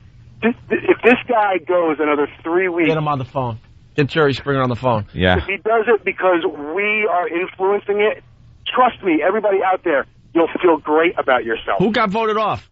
If this guy goes another 3 weeks... Get him on the phone. Get Jerry Springer on the phone. Yeah. If he does it because we are influencing it, trust me, everybody out there, you'll feel great about yourself. Who got voted off?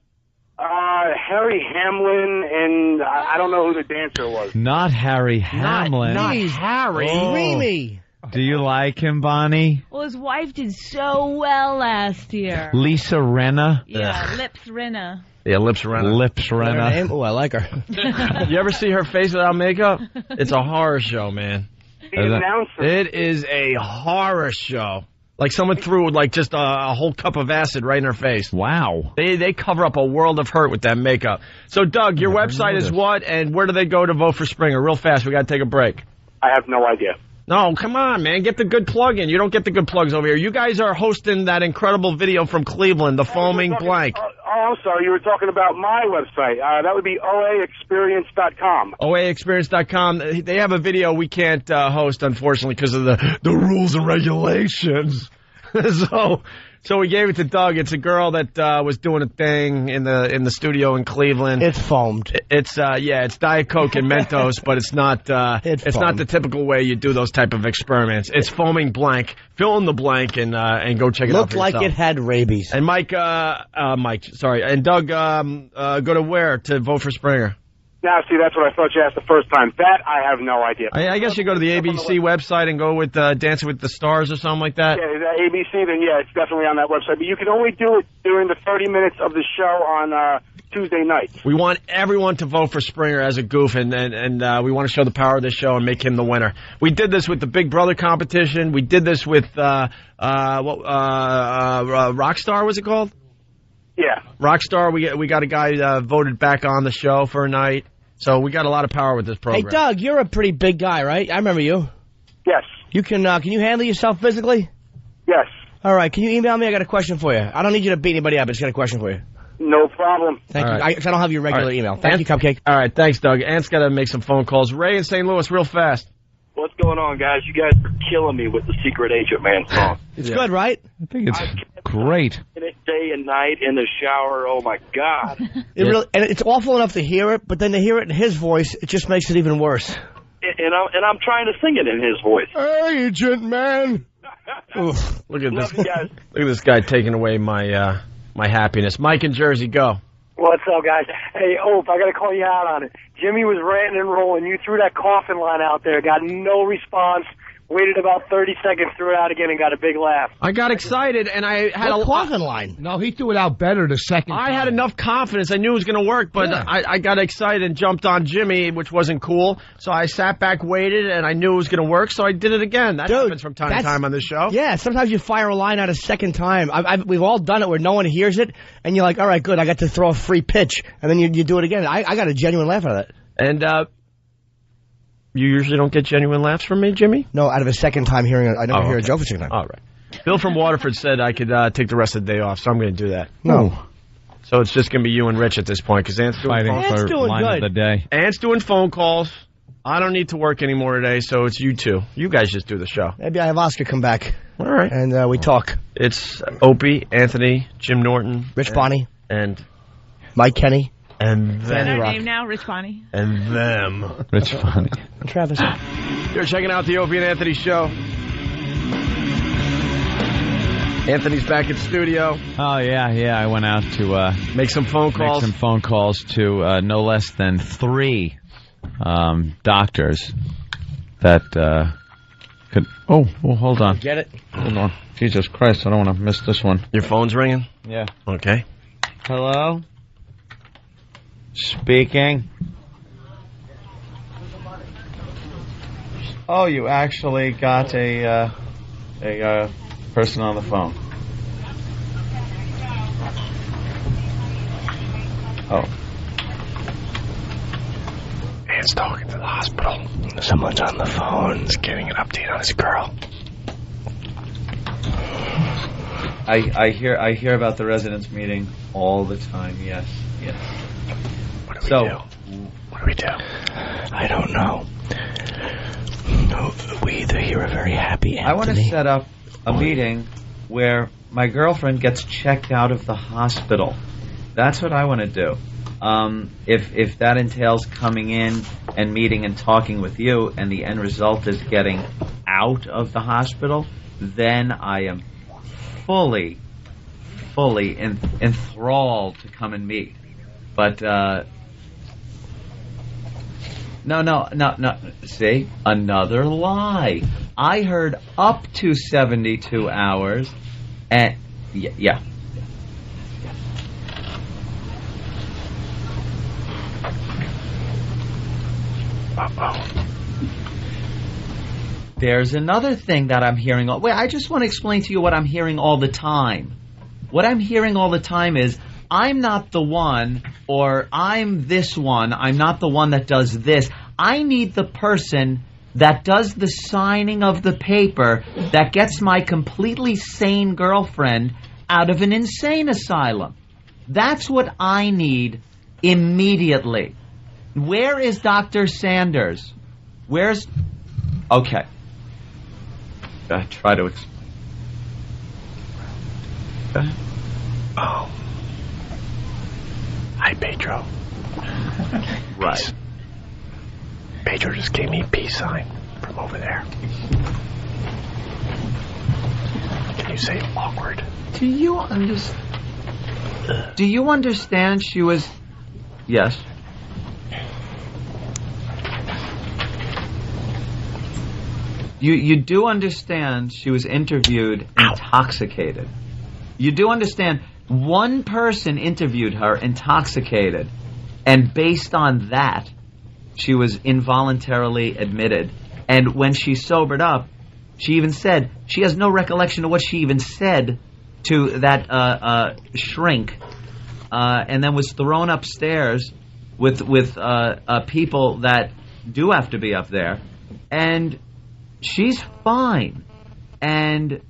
Harry Hamlin, and I don't know who the dancer was. Not Harry Hamlin. Not Harry. Creamy. Do you like him, Bonnie? Well, his wife did so well last year. Lisa Rinna? Yeah, Lips Rinna. Yeah, Lips Rinna. Lips Rinna. Oh, I like her. You ever see her face without makeup? It's a horror show, man. The announcer. It is a horror show. Like someone threw like just a whole cup of acid right in her face. Wow. They cover up a world of hurt with that makeup. So, Doug, your website is what, and where do they go to vote for Springer? Real fast, we got to take a break. I have no idea. No, come on, man. Get the good plug in. You don't get the good plugs over here. You guys are hosting that incredible video from Cleveland, the foaming blank. I'm sorry. You were talking about my website. That would be oaexperience.com. oaexperience.com. They have a video we can't host, unfortunately, because of the rules and regulations. So we gave it to Doug. It's a girl that was doing a thing in the studio in Cleveland. It's foamed. It's Diet Coke and Mentos, but it's not not the typical way you do those type of experiments. It's foaming blank. Fill in the blank and go check it out. Looked like it had rabies. And Mike, and Doug, go to where to vote for Springer? Now, see, that's what I thought you asked the first time. That I have no idea. I guess you go to the ABC website and go with Dancing with the Stars or something like that. Yeah, the ABC, then yeah, it's definitely on that website. But you can only do it during the 30 minutes of the show on Tuesday nights. We want everyone to vote for Springer as a goof, and we want to show the power of this show and make him the winner. We did this with the Big Brother competition. We did this with Rockstar, was it called? Yeah. Rockstar, we got a guy voted back on the show for a night. So we got a lot of power with this program. Hey, Doug, you're a pretty big guy, right? I remember you. Yes. You can you handle yourself physically? Yes. All right, can you email me? I got a question for you. I don't need you to beat anybody up. I just got a question for you. No problem. Thank you. right. I don't have your regular email. Thank you, Cupcake. All right, thanks, Doug. Ant's got to make some phone calls. Ray in St. Louis, real fast. What's going on, guys? You guys are killing me with the Secret Agent Man song. It's good, right? I think it's great. In it day and night in the shower. Oh my God! Really, and it's awful enough to hear it, but then to hear it in his voice, it just makes it even worse. And I'm trying to sing it in his voice. Agent Man. Look at this. Look at this guy taking away my my happiness. Mike in Jersey, go. What's up, guys? Hey, Ope, I got to call you out on it. Jimmy was ranting and rolling. You threw that coffin line out there, got no response, waited about 30 seconds, threw it out again, and got a big laugh. I got excited, and I had a coffin line. No, he threw it out better the second time. I had enough confidence. I knew it was going to work, but I got excited and jumped on Jimmy, which wasn't cool. So I sat back, waited, and I knew it was going to work, so I did it again. That happens from time to time on this show. Yeah, sometimes you fire a line out a second time. We've all done it where no one hears it, and you're like, all right, good, I got to throw a free pitch, and then you do it again. I got a genuine laugh out of it. And you usually don't get genuine laughs from me, Jimmy? No, out of a second time hearing it, I never hear a joke for a second time. All right. Bill from Waterford said I could take the rest of the day off, so I'm going to do that. No. So it's just going to be you and Rich at this point, because Ant's doing Fighting for line of the day. Ant's doing phone calls. I don't need to work anymore today, so it's you two. You guys just do the show. Maybe I have Oscar come back. All right. And we talk. It's Opie, Anthony, Jim Norton. Rich Bonney. And Mike Kenny. And Is that our name now, Rich Bonney? And them. Rich Bonney. And Travis. You're checking out the Opie and Anthony show. Anthony's back at studio. Oh, yeah. I went out to make some phone calls. Make some phone calls to no less than 3 doctors that could... Oh, hold on. Get it? Hold on. Jesus Christ, I don't want to miss this one. Your phone's ringing? Yeah. Okay. Hello? Speaking. Oh, you actually got a person on the phone. Oh. Man's talking to the hospital. Someone's on the phone. He's getting an update on his girl. I hear about the residents meeting all the time. Yes. What do we do? I don't know. We either hear a very happy Anthony. I want to set up a meeting where my girlfriend gets checked out of the hospital. That's what I want to do. If that entails coming in and meeting and talking with you, and the end result is getting out of the hospital, then I am fully enthralled to come and meet. But no. See, another lie. I heard up to 72 hours, and yeah. Uh-oh. There's another thing that I'm hearing. Wait, I just want to explain to you what I'm hearing all the time. What I'm hearing all the time is, I'm not the one, or I'm this one. I'm not the one that does this. I need the person that does the signing of the paper that gets my completely sane girlfriend out of an insane asylum. That's what I need immediately. Where is Dr. Sanders? Where's... Okay. I try to explain. Okay. Oh. Hi, Pedro. Right. Pedro just gave me a peace sign from over there. Can you say awkward? Do you understand she was... Yes. You do understand she was interviewed intoxicated. You do understand one person interviewed her intoxicated, and based on that, she was involuntarily admitted. And when she sobered up, she even said she has no recollection of what she even said to that shrink, and then was thrown upstairs with people that do have to be up there. And she's fine. And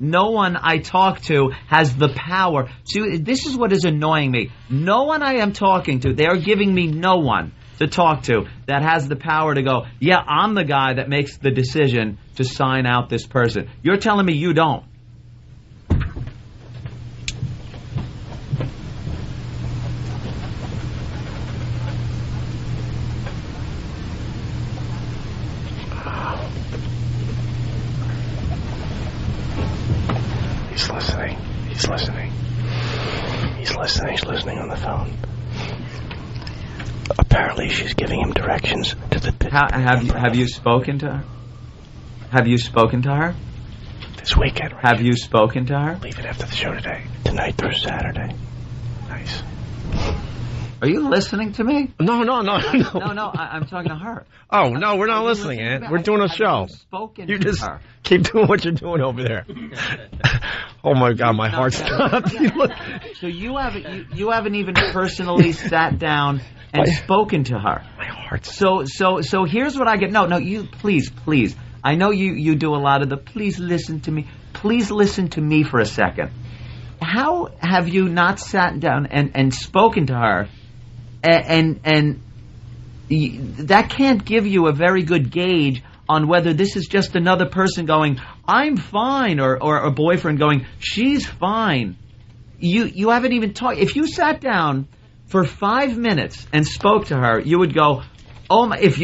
no one I talk to has the power. See, this is what is annoying me. No one I am talking to, they are giving me no one to talk to that has the power to go, yeah, I'm the guy that makes the decision to sign out this person. You're telling me you don't. He's listening. He's listening. He's listening. He's listening on the phone. Apparently, she's giving him directions to the pit. Have you spoken to her? Have you spoken to her? This weekend. Right? Have you spoken to her? Leaving after the show today. Tonight through Saturday. Nice. Are you listening to me? No. No, I'm talking to her. Oh, no, we're not listening, Ant. We're doing a show. You just keep doing what you're doing over there. Oh, my God, my heart stopped. So you haven't even personally sat down and spoken to her. My heart. So here's what I get. No, you please. I know you do a lot of the please listen to me. Please listen to me for a second. How have you not sat down and spoken to her? And that can't give you a very good gauge on whether this is just another person going, I'm fine, or a boyfriend going, she's fine. You haven't even talked. If you sat down for 5 minutes and spoke to her, you would go, oh my, if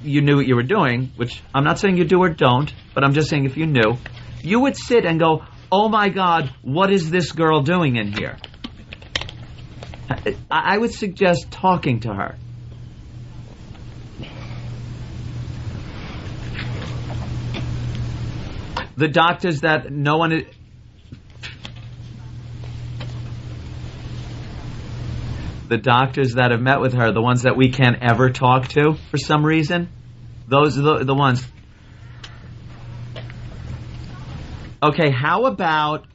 you knew what you were doing, which I'm not saying you do or don't, but I'm just saying if you knew, you would sit and go, oh my God, what is this girl doing in here? I would suggest talking to her. The doctors that no one... The doctors that have met with her, the ones that we can't ever talk to for some reason, those are the ones... Okay, how about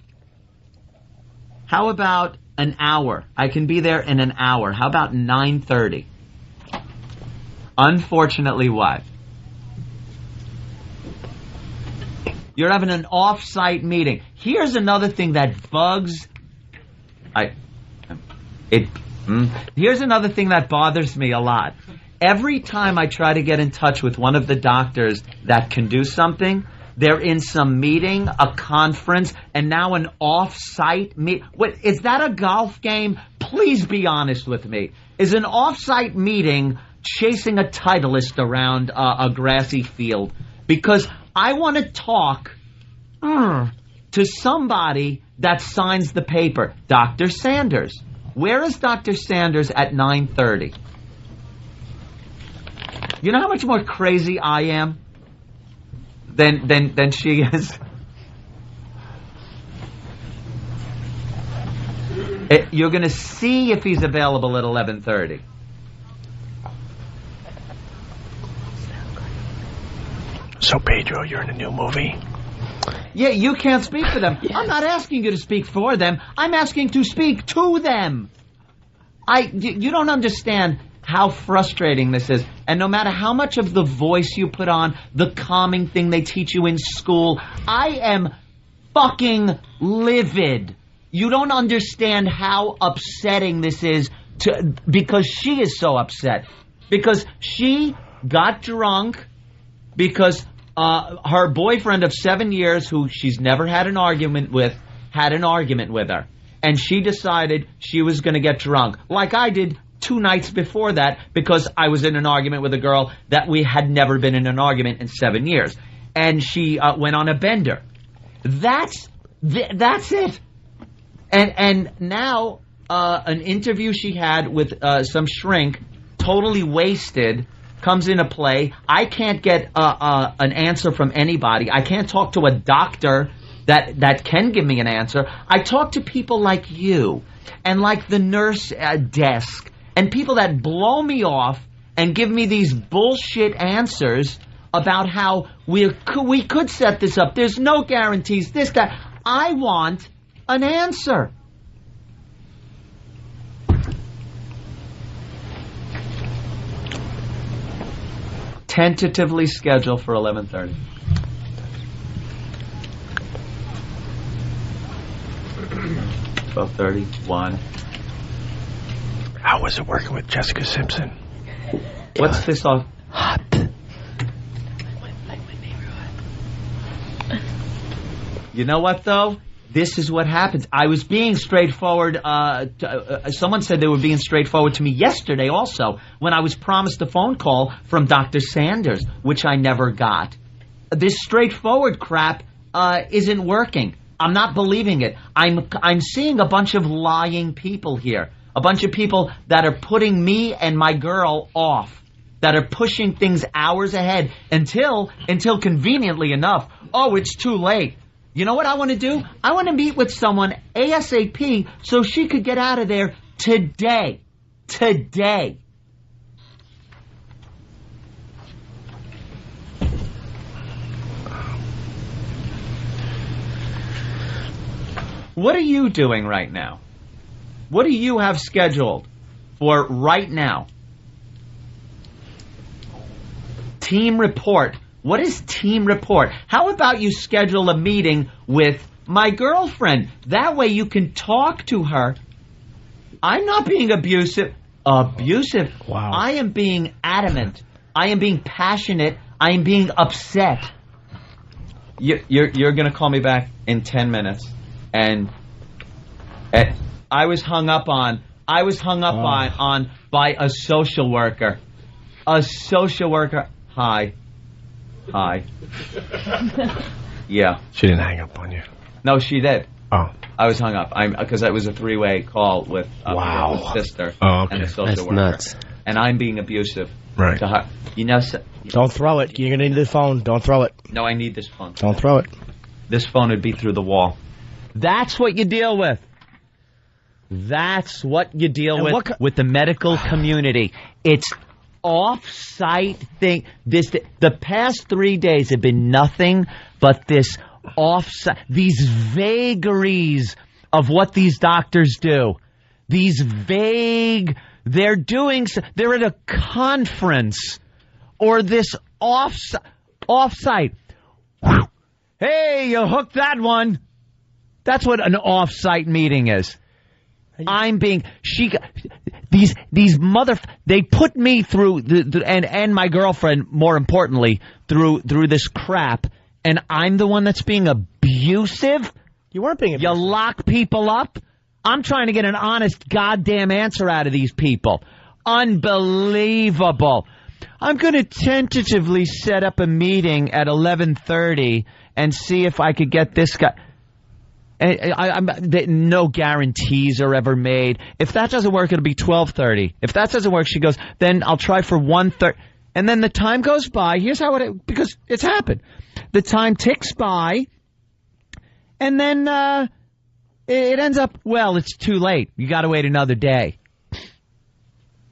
an hour? I can be there in an hour. How about 9:30? Unfortunately, what? You're having an off-site meeting. Here's another thing that bugs... Here's another thing that bothers me a lot. Every time I try to get in touch with one of the doctors that can do something... They're in some meeting, a conference, and now an off-site meet. What, is that a golf game? Please be honest with me. Is an off-site meeting chasing a Titleist around a grassy field? Because I want to talk to somebody that signs the paper. Dr. Sanders. Where is Dr. Sanders at 9:30? You know how much more crazy I am than she is? You're going to see if he's available at 11:30. So, Pedro, you're in a new movie? Yeah, you can't speak for them. Yes. I'm not asking you to speak for them. I'm asking to speak to them. You don't understand how frustrating this is. And no matter how much of the voice you put on, the calming thing they teach you in school, I am fucking livid. You don't understand how upsetting this is because she is so upset. Because she got drunk because her boyfriend of 7 years, who she's never had an argument with, had an argument with her. And she decided she was going to get drunk, like I did 2 nights before that, because I was in an argument with a girl that we had never been in an argument in 7 years. And she went on a bender. That's it. And now an interview she had with some shrink, totally wasted, comes into play. I can't get an answer from anybody. I can't talk to a doctor that can give me an answer. I talk to people like you and like the nurse desk and people that blow me off and give me these bullshit answers about how we could set this up. There's no guarantees. This, that. I want an answer. Tentatively scheduled for 11:30. $12:31. How was it working with Jessica Simpson? What's this off? Hot. You know what, though? This is what happens. I was being straightforward. Someone said they were being straightforward to me yesterday also when I was promised a phone call from Dr. Sanders, which I never got. This straightforward crap isn't working. I'm not believing it. I'm seeing a bunch of lying people here. A bunch of people that are putting me and my girl off. That are pushing things hours ahead until conveniently enough, oh, it's too late. You know what I want to do? I want to meet with someone ASAP so she could get out of there today. Today. What are you doing right now? What do you have scheduled for right now? Team report. What is team report? How about you schedule a meeting with my girlfriend? That way you can talk to her. I'm not being abusive. Abusive? Wow. I am being adamant. I am being passionate. I am being upset. You're going to call me back in 10 minutes. And I was hung up on by a social worker. A social worker. Hi. Yeah. She didn't hang up on you. No, she did. Oh. I was hung up. Because it was a three-way call with my sister and a social worker. Nuts. And I'm being abusive right. to her. You know, don't throw it. You're gonna need the phone. Don't throw it. No, I need this phone. Don't throw it. This phone would be through the wall. That's what you deal with. That's what you deal with the medical community. It's off-site thing. The past 3 days have been nothing but this off-site, these vagaries of what these doctors do. These vague, they're at a conference or this off-site. Hey, you hooked that one. That's what an off-site meeting is. They put me through and my girlfriend, more importantly, through this crap, and I'm the one that's being abusive. You weren't being abusive. You lock people up. I'm trying to get an honest goddamn answer out of these people. Unbelievable. I'm going to tentatively set up a meeting at 11:30 and see if I could get this guy. No guarantees are ever made. If that doesn't work, it'll be 12:30. If that doesn't work, she goes, then I'll try for 1:30. And then the time goes by. Here's how because it's happened. The time ticks by, and then it ends up, well, it's too late. You got to wait another day.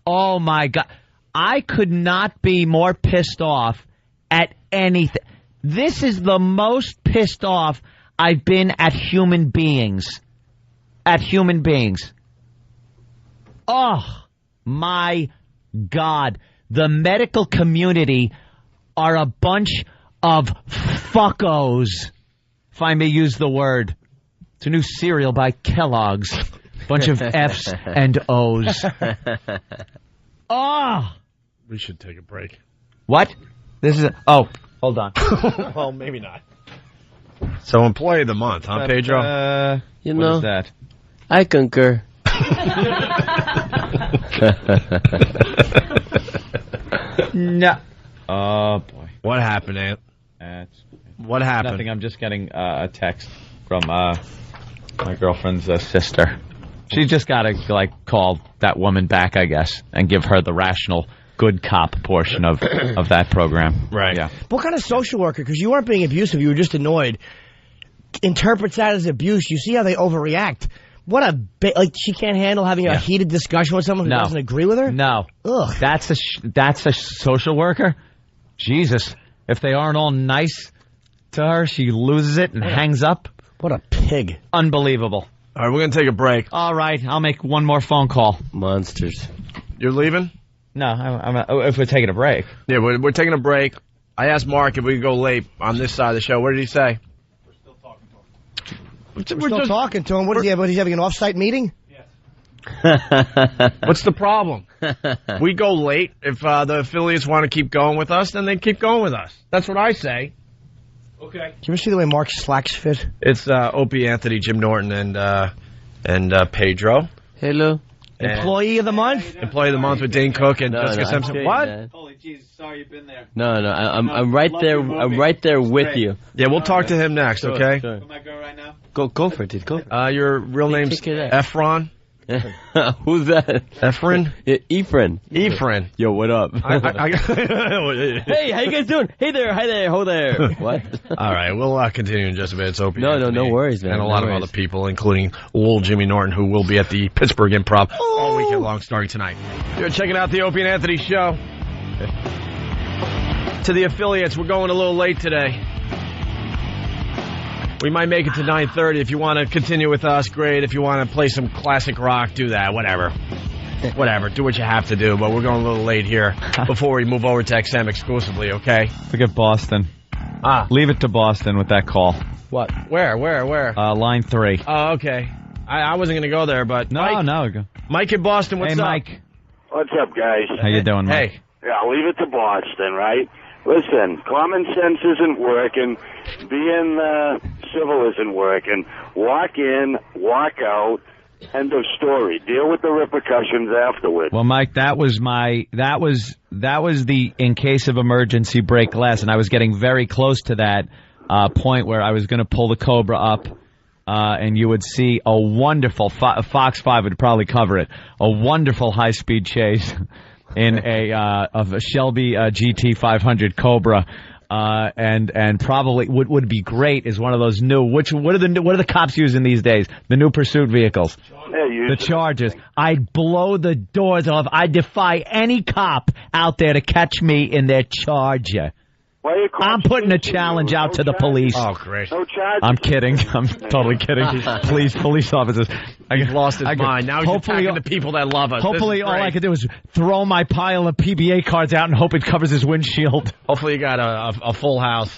Oh, my God. I could not be more pissed off at anything. This is the most pissed off I've been at human beings. Oh, my God. The medical community are a bunch of fuckos, if I may use the word. It's a new cereal by Kellogg's. Bunch of F's and O's. Oh. We should take a break. What? Hold on. Well, maybe not. So employee of the month, huh, Pedro? What is that? I concur. No. Oh, boy. What happened, Ant? What happened? Nothing. I'm just getting a text from my girlfriend's sister. She just got to, call that woman back, I guess, and give her the rational good cop portion of that program. Right. Yeah. What kind of social worker, because you weren't being abusive, you were just annoyed, interprets that as abuse? You see how they overreact. What she can't handle having a heated discussion with someone who doesn't agree with her? No. Ugh. That's a social worker? Jesus. If they aren't all nice to her, she loses it and hangs up. What a pig. Unbelievable. All right, we're going to take a break. All right, I'll make one more phone call. Monsters. You're leaving? No, if we're taking a break. Yeah, we're taking a break. I asked Mark if we could go late on this side of the show. What did he say? We're still talking to him. What is he? He's having an off-site meeting? What's the problem? We go late. If the affiliates want to keep going with us, then they keep going with us. That's what I say. Okay. Do you ever see the way Mark's slacks fit? It's Opie, Anthony, Jim Norton, and Pedro. Hello. Employee of the month? Employee of the month with Dane Cook and Jessica Simpson. kidding, What? man. Holy Jesus, sorry you've been there. No, I'm right there. I'm right there with you. Yeah, we'll talk to him next, Sure, okay? sure. Can I go right now? Go for it, dude. Go. Your real name's Kick it out. Efron? Who's that? Efren? Yeah, Efren. Efren. Yo, what up? Hey, how you guys doing? Hey there, hi there, ho there. What? All right, we'll continue in just a bit. It's Opie. No Anthony, worries, man. And a No lot of worries. other people, including old Jimmy Norton, who will be at the Pittsburgh Improv all weekend long, starting tonight. You're checking out the Opie and Anthony show. To the affiliates, we're going a little late today. We might make it to 9:30. If you want to continue with us, great. If you want to play some classic rock, do that. Whatever. Do what you have to do. But we're going a little late here before we move over to XM exclusively, okay? Look at Boston. Leave it to Boston with that call. What? Where? Line 3. Oh, okay. I wasn't going to go there, but Mike in Boston, what's hey, up? Mike. What's up, guys? How you doing, Mike? Hey. Yeah, I'll leave it to Boston, right? Listen, common sense isn't working. Being civil isn't working. Walk in, walk out. End of story. Deal with the repercussions afterwards. Well, Mike, that was the in case of emergency break glass, and I was getting very close to that point where I was going to pull the Cobra up, and you would see a wonderful Fox 5 would probably cover it. A wonderful high-speed chase in of a Shelby GT 500 Cobra. And probably would be great is one of those new. What are the cops using these days? The new pursuit vehicles, the Chargers. I'd blow the doors off. I defy any cop out there to catch me in their Charger. I'm putting a challenge out to the police. Oh, great. No charges. I'm kidding. I'm totally kidding. Please, police officers. He's lost his mind. Now he's attacking the people that love us. Hopefully, all I could do is throw my pile of PBA cards out and hope it covers his windshield. Hopefully, you got a full house.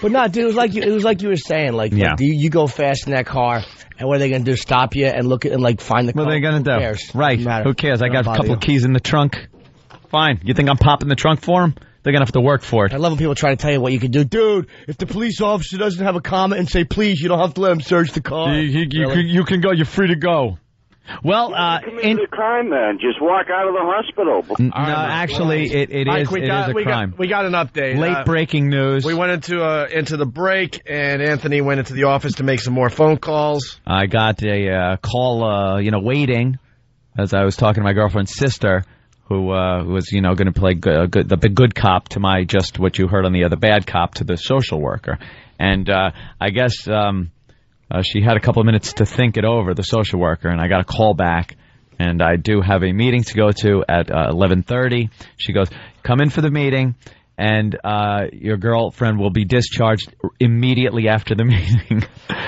But no, dude, it was like you were saying. Like, you go fast in that car, and what are they going to do? Stop you and look at and like find the car? What are they going to do? Cares? Right? Who cares? I got a couple of keys in the trunk. Fine. You think I'm popping the trunk for him? They're going to have to work for it. I love when people try to tell you what you can do. Dude, if the police officer doesn't have a comment and say, please, you don't have to let him search the car. You can go. You're free to go. Well, in the crime, man. Just walk out of the hospital. No, actually, it is a crime. We got an update. Late breaking news. We went into the break, and Anthony went into the office to make some more phone calls. I got a call, waiting, as I was talking to my girlfriend's sister, who was, going to play the good cop to my just what you heard on the other bad cop to the social worker. And I guess she had a couple of minutes to think it over, the social worker, and I got a call back. And I do have a meeting to go to at 11:30. She goes, come in for the meeting, and your girlfriend will be discharged immediately after the meeting.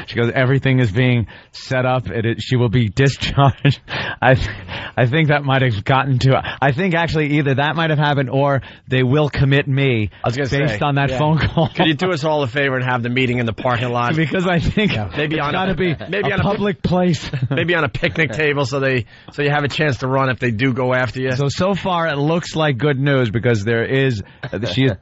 She goes, everything is being set up. She will be discharged. I think that might have gotten to. I think actually either that might have happened or they will commit me based on that phone call. Could you do us all a favor and have the meeting in the parking lot? Because I think maybe it's on got to be maybe a on public place. Maybe on a picnic table so you have a chance to run if they do go after you. So far it looks like good news because there is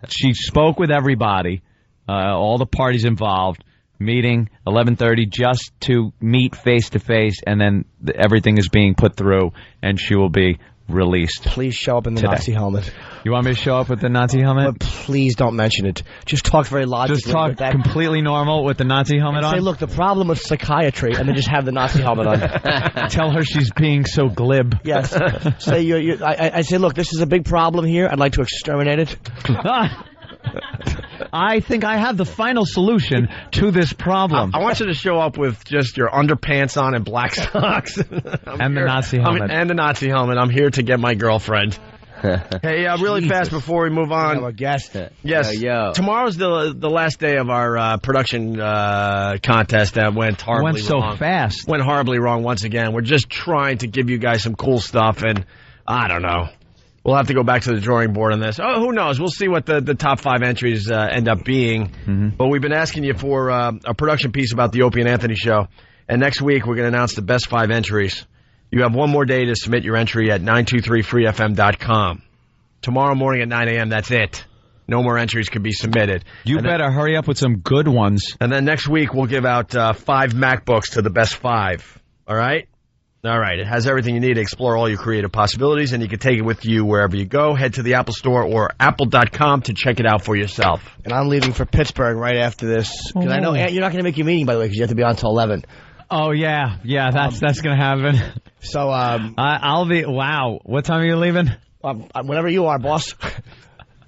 she spoke with everybody, all the parties involved. Meeting 11:30 just to meet face to face, and then everything is being put through, and she will be released. Please show up in the today. Nazi helmet. You want me to show up with the Nazi helmet? But please don't mention it. Just talk very logically. Just talk completely normal with the Nazi helmet on? Say, look, the problem with psychiatry, and then just have the Nazi helmet on. Tell her she's being so glib. Yes. Say, I say, look, this is a big problem here. I'd like to exterminate it. I think I have the final solution to this problem. I want you to show up with just your underpants on and black socks. And the Nazi helmet. And the Nazi helmet. I'm here to get my girlfriend. Hey, really fast before we move on. We have a guest. Yes. Tomorrow's the last day of our production contest that went horribly wrong. Went so fast. Went horribly wrong once again. We're just trying to give you guys some cool stuff, and I don't know. We'll have to go back to the drawing board on this. Oh, who knows? We'll see what the top 5 entries end up being. But we've been asking you for a production piece about the Opie and Anthony show. And next week, we're going to announce the best 5 entries. You have one more day to submit your entry at 923freefm.com. Tomorrow morning at 9 a.m., that's it. No more entries can be submitted. You better hurry up with some good ones. And then next week, we'll give out 5 MacBooks to the best 5. All right? All right. It has everything you need to explore all your creative possibilities, and you can take it with you wherever you go. Head to the Apple Store or apple.com to check it out for yourself. And I'm leaving for Pittsburgh right after this. Because I know you're not going to make your meeting, by the way, because you have to be on until 11. Oh, yeah. Yeah, that's going to happen. So, I'll be... Wow. What time are you leaving? Whenever you are, boss.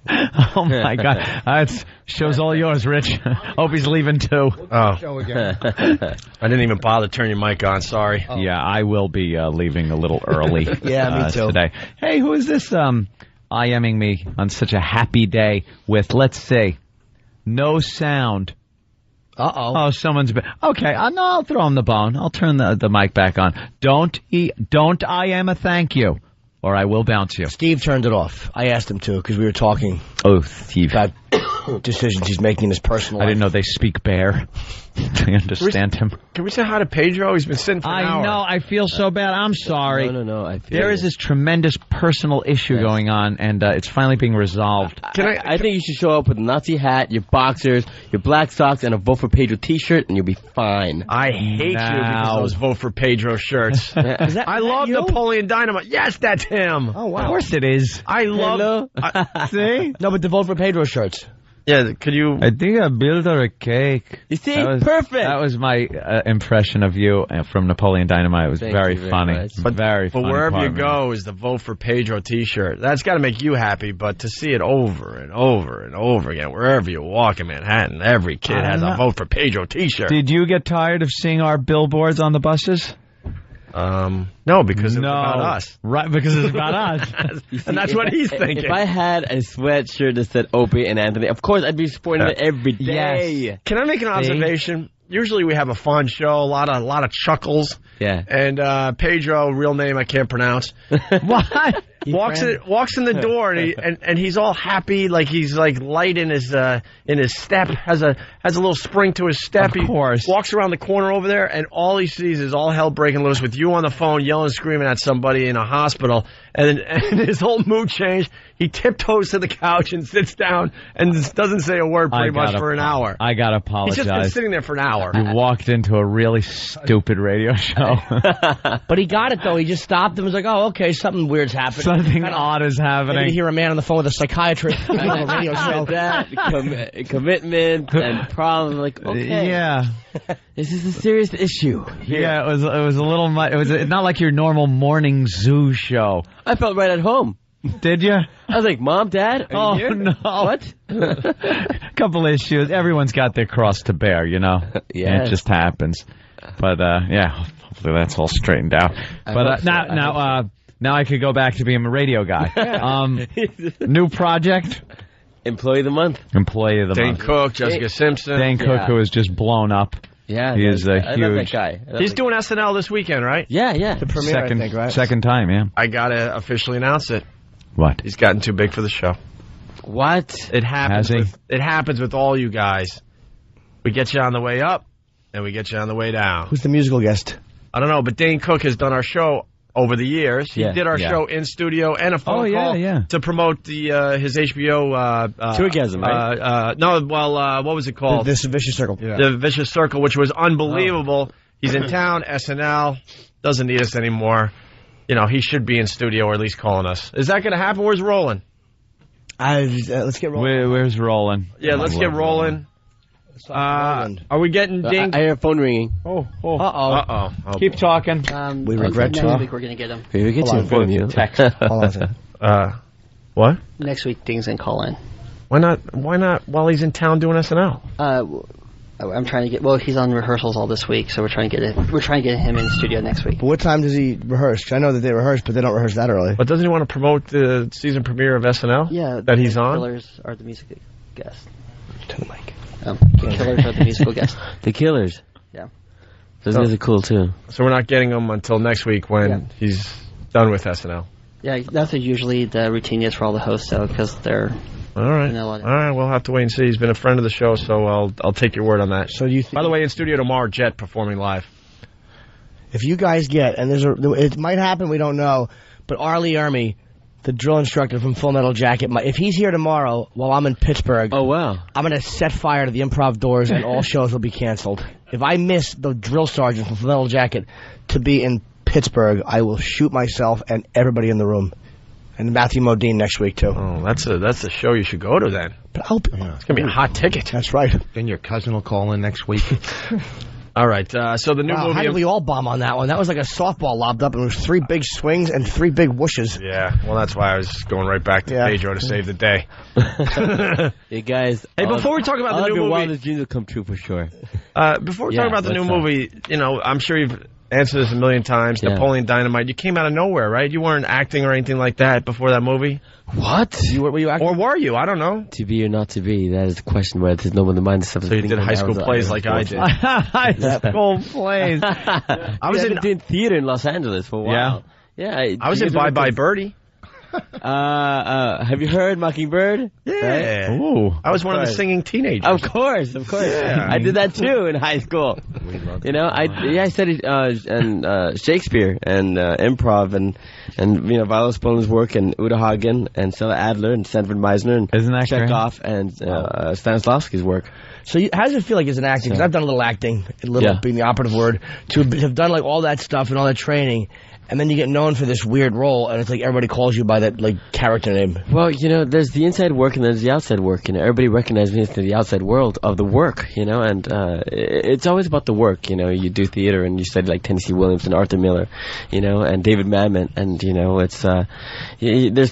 Oh, my God. That show's all yours, Rich. Opie's leaving, too. Oh. I didn't even bother turning your mic on. Sorry. Oh. Yeah, I will be leaving a little early yeah, me too. Today. Hey, who is this IMing me on such a happy day with, let's see, no sound? Uh-oh. Oh, someone's been... Okay, no, I'll throw him the bone. I'll turn the mic back on. Don't I am a thank you, or I will bounce you. Steve turned it off. I asked him to, because we were talking. Oh, Steve. About decisions he's making in his personal life. I didn't know they speak bear. I understand him. Can we say hi to Pedro? He's been sitting for an hour. I know. I feel so bad. I'm sorry. No. There is this tremendous personal issue going on, and it's finally being resolved. I think you should show up with a Nazi hat, your boxers, your black socks, and a Vote for Pedro T-shirt, and you'll be fine. I hate you because of those Vote for Pedro shirts. I love Napoleon Dynamite. Yes, that's him. Oh, wow. Of course it is. I love... See? No, but the Vote for Pedro shirts. Yeah, could you... I think I built her a cake. You see? Perfect! That was my impression of you from Napoleon Dynamite. It was very funny. But very funny. But wherever you go is the Vote for Pedro T-shirt. That's got to make you happy, but to see it over and over and over again, wherever you walk in Manhattan, every kid has a Vote for Pedro T-shirt. Did you get tired of seeing our billboards on the buses? No, because it's about us. Right, because it's about us. And that's what he's thinking. If I had a sweatshirt that said Opie and Anthony, of course I'd be supporting it every day. Yes. Can I make an observation? Usually we have a fun show, a lot of chuckles. Yeah. And Pedro, real name I can't pronounce. What? Walks in the door and he's all happy, like he's like light in his step, has a little spring to his step. Of course. He walks around the corner over there, and all he sees is all hell breaking loose with you on the phone, yelling and screaming at somebody in a hospital, and his whole mood changed. He tiptoes to the couch and sits down and doesn't say a word pretty much for an hour. I gotta apologize. He's just been sitting there for an hour. You walked into a really stupid radio show. But he got it, though. He just stopped and was like, oh, okay, something weird's happening. Something odd is happening. You hear a man on the phone with a psychiatrist on a radio show. Commitment and problem. Like, okay. Yeah. This is a serious issue. Yeah, it was a little much. It was not like your normal morning zoo show. I felt right at home. Did you? I was like, Mom, Dad, are you here? No. What? Couple issues. Everyone's got their cross to bear, you know? Yeah. It just happens. But, yeah, hopefully that's all straightened out. But now I could go back to being a radio guy. New project? Employee of the Month. Employee of the Dane Month. Cook, Jessica Simpson. Dane Cook, who is just blown up. Yeah. He is a I huge... love that guy. He's doing SNL this weekend, right? Yeah. The premiere, I think, right? Second time, yeah. I gotta officially announce it. What? He's gotten too big for the show. What? It happens. Has he? It happens with all you guys. We get you on the way up, and we get you on the way down. Who's the musical guest? I don't know, but Dane Cook has done our show over the years. He Yeah, did our yeah. show in studio and a phone call to promote his HBO... Tourgasm, right? what was it called? This Vicious Circle. Yeah. The Vicious Circle, which was unbelievable. He's in town, SNL, doesn't need us anymore. You know, he should be in studio or at least calling us. Is that going to happen? Where's Roland? Let's get rolling. Where's Roland? Yeah, let's get rolling. Are we getting dinged? I hear a phone ringing. Uh-oh. Keep talking. We regret next week we're going to get him. We get to inform you. Text. Hold on a second. What? Next week, Ding's going to call in. Why not while he's in town doing SNL? I'm trying to get. Well, he's on rehearsals all this week, so we're trying to get him in the studio next week. But what time does he rehearse? 'Cause I know that they rehearse, but they don't rehearse that early. But doesn't he want to promote the season premiere of SNL? Yeah, that he's on. The Killers are the music guest. To the mic. The Killers are the musical guest. The Killers. Yeah. Those guys are cool too. So we're not getting him until next week when he's done with SNL. Yeah, that's usually the routine is for all the hosts, though, because they're... All right. All right, we'll have to wait and see. He's been a friend of the show, so I'll take your word on that. So you By the way, in studio tomorrow, Jet performing live. If you guys get, and it might happen, we don't know, but Arlie Ermy, the drill instructor from Full Metal Jacket, if he's here tomorrow while I'm in Pittsburgh, oh wow, I'm going to set fire to the Improv doors and all shows will be canceled. If I miss the drill sergeant from Full Metal Jacket to be in Pittsburgh, I will shoot myself and everybody in the room. And Matthew Modine next week, too. Oh, that's a show you should go to then. But it's going to be a hot ticket. That's right. Then your cousin will call in next week. All right, so the new movie... How did we all bomb on that one? That was like a softball lobbed up, and it was 3 big swings and 3 big whooshes. Yeah, well, that's why I was going right back to Pedro to save the day. Hey, guys. Hey, before we talk about the new movie... All of your wildest dreams will come true for sure. Before we talk about the new movie, I'm sure you've answered this a million times. Yeah. Napoleon Dynamite. You came out of nowhere, right? You weren't acting or anything like that before that movie? What? Were you acting? Or were you? I don't know. To be or not to be, that is the question where there's no one in the mind. So you did high school plays like I did. High school plays. I was in theater in Los Angeles for a while. Yeah. I was in Bye Bye Birdie. Have you heard Mockingbird? Yeah. Right? Ooh. I was one of the singing teenagers. Of course. Yeah. I did that too in high school. I studied Shakespeare and improv and Viola Spolina's work and Uta Hagen and Stella Adler and Sanford Meisner and Isn't that Chekhov and Stanislavski's work. So how does it feel like as an acting? Because I've done a little acting, being the operative word, to have done like all that stuff and all that training. And then you get known for this weird role, and it's like everybody calls you by that character name. Well, there's the inside work and there's the outside work. Everybody recognizes me as the outside world of the work. And it's always about the work. You do theater and you study like Tennessee Williams and Arthur Miller, and David Mamet, and it's there's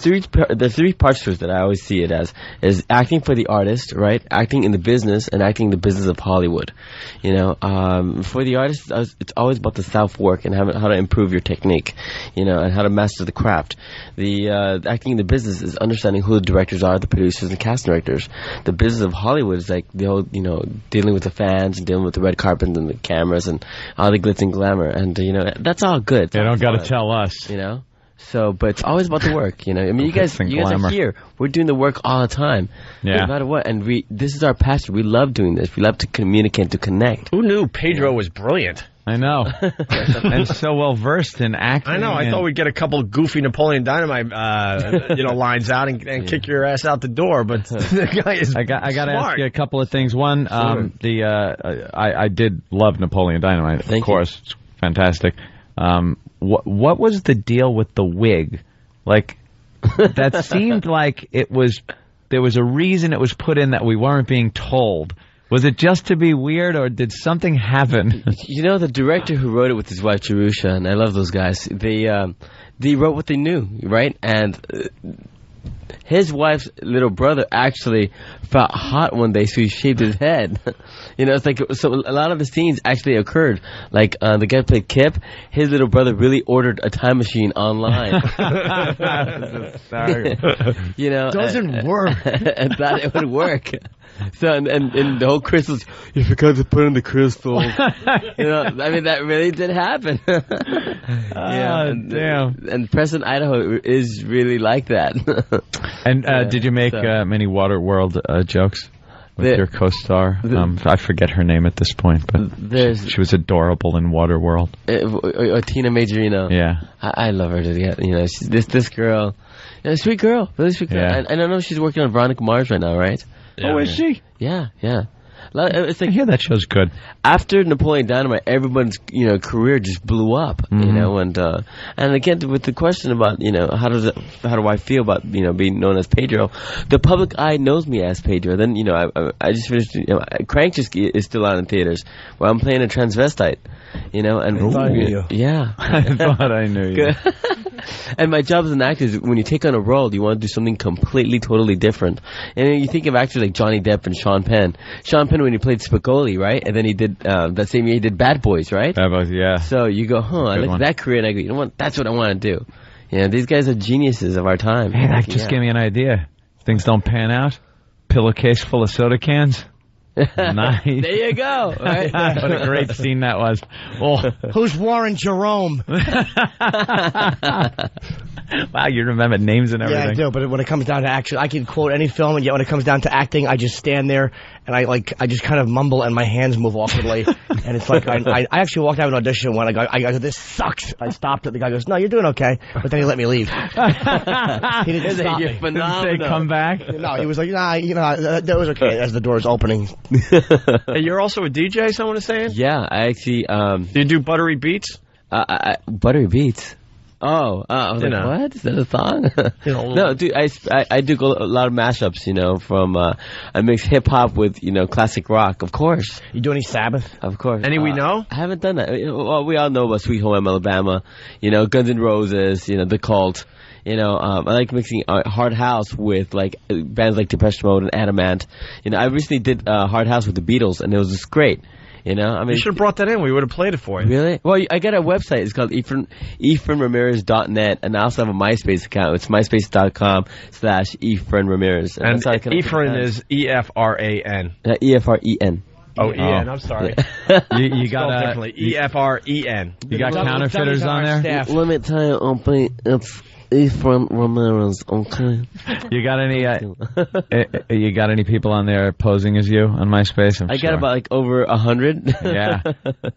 three parts to it that I always see it as is acting for the artist, right? Acting in the business and acting in the business of Hollywood. For the artist, it's always about the self work and how to improve your technique. And how to master the craft. The acting in the business is understanding who the directors are, the producers, and cast directors. The business of Hollywood is like the whole, dealing with the fans and dealing with the red carpet and the cameras and all the glitz and glamour. And that's all good. They don't got to tell us. So, but it's always about the work, you guys are here. We're doing the work all the time. Yeah. No matter what. And this is our passion. We love doing this. We love to communicate, to connect. Who knew Pedro was brilliant? I know. And so well versed in acting. I know. I thought we'd get a couple of goofy Napoleon Dynamite, lines out and kick your ass out the door. But the guy is I got to smart. ask you a couple of things. One, I did love Napoleon Dynamite. Of course, it's fantastic. What was the deal with the wig? Like, that seemed like there was a reason it was put in that we weren't being told. Was it just to be weird, or did something happen? The director who wrote it with his wife Jerusha, and I love those guys. They wrote what they knew, right? And his wife's little brother actually felt hot one day, so he shaved his head. It's like, so a lot of the scenes actually occurred. Like, the guy who played Kip, his little brother really ordered a time machine online. Doesn't work. And thought it would work. So, and the whole crystals, you forgot to put in the crystals. That really did happen. Damn. And Preston, Idaho is really like that. And did you make many Waterworld jokes with your co-star? I forget her name at this point, but she was adorable in Waterworld. Tina Majorino. Yeah. I love her to get. This girl, sweet girl, really sweet girl. Yeah. And I know she's working on Veronica Mars right now, right? Oh, is she? Yeah. It's like, I hear that show's good. After Napoleon Dynamite, everyone's career just blew up, and again with the question about how do I feel about being known as Pedro, the public eye knows me as Pedro. Then I just finished Crank just is still out in theaters where I'm playing a transvestite, and I thought I knew you. Yeah, I thought I knew you. And my job as an actor is when you take on a role, you want to do something completely, totally different. And then you think of actors like Johnny Depp and Sean Penn. Sean Penn when he played Spicoli, right? And then he did, that same year he did Bad Boys, right? Bad Boys, yeah. So you go, I look at that career and I go, you know what, that's what I want to do. These guys are geniuses of our time. Hey, that just gave me an idea. Things don't pan out. Pillowcase full of soda cans. Nice. There you go. Right? What a great scene that was. Oh. Who's Warren Jerome? Wow, you remember names and everything. Yeah, I do. But when it comes down to action, I can quote any film, and yet when it comes down to acting, I just stand there and I just kind of mumble, and my hands move awkwardly. And it's like I actually walked out of an audition when I go, this sucks. I stopped it. The guy goes, no, you're doing okay. But then he let me leave. He didn't stop me. Did they come back? No, he was like, nah, that was okay. As the door's opening. Hey, you're also a DJ, someone is saying? Yeah, I actually... Do you do buttery beats? Buttery beats? Oh, I was like, what? Is that a song? No, dude, I do a lot of mashups, from, I mix hip-hop with, classic rock, of course. You do any Sabbath? Of course. Any we know? I haven't done that. Well, we all know about Sweet Home Alabama, Guns N' Roses, The Cult. I like mixing Hard House with, bands like Depeche Mode and Adamant. I recently did Hard House with the Beatles, and it was just great. I mean, you should have brought that in. We would have played it for you. Really? Well, I got a website. It's called EphraimRamirez.net, and I also have a MySpace account. It's myspace.com/EphraimRamirez. And Ephraim is E-F-R-A-N. E-F-R-E-N. Oh, E-N. I'm sorry. You got differently. E-F-R-E-N. You got counterfeiters on there? Let me tell you, it's Ephraim Ramirez, okay? You got any people on there posing as you on MySpace? I got about over 100. Yeah.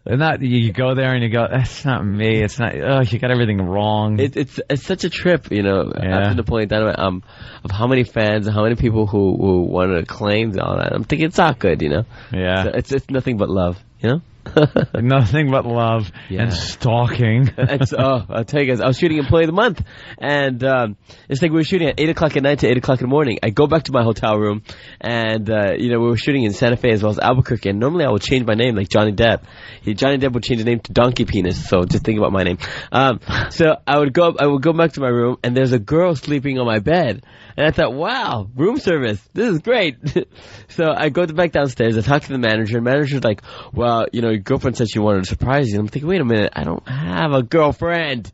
And you go there and you go, that's not me. It's not. Oh, you got everything wrong. It's such a trip, up to the point that of how many fans and how many people who want to claim all that. I'm thinking it's not good, Yeah. So it's nothing but love, Nothing but love and stalking. I'll tell you guys, I was shooting Employee of the Month, and it's like we were shooting at 8 o'clock at night to 8 o'clock in the morning. I go back to my hotel room, and we were shooting in Santa Fe as well as Albuquerque, and normally I would change my name like Johnny Depp. Johnny Depp would change his name to Donkey Penis, so just think about my name. So I would go back to my room, and there's a girl sleeping on my bed. And I thought, wow, room service, this is great. So I go back downstairs, I talk to the manager, and the manager's like, well, your girlfriend said she wanted to surprise you. And I'm thinking, wait a minute, I don't have a girlfriend.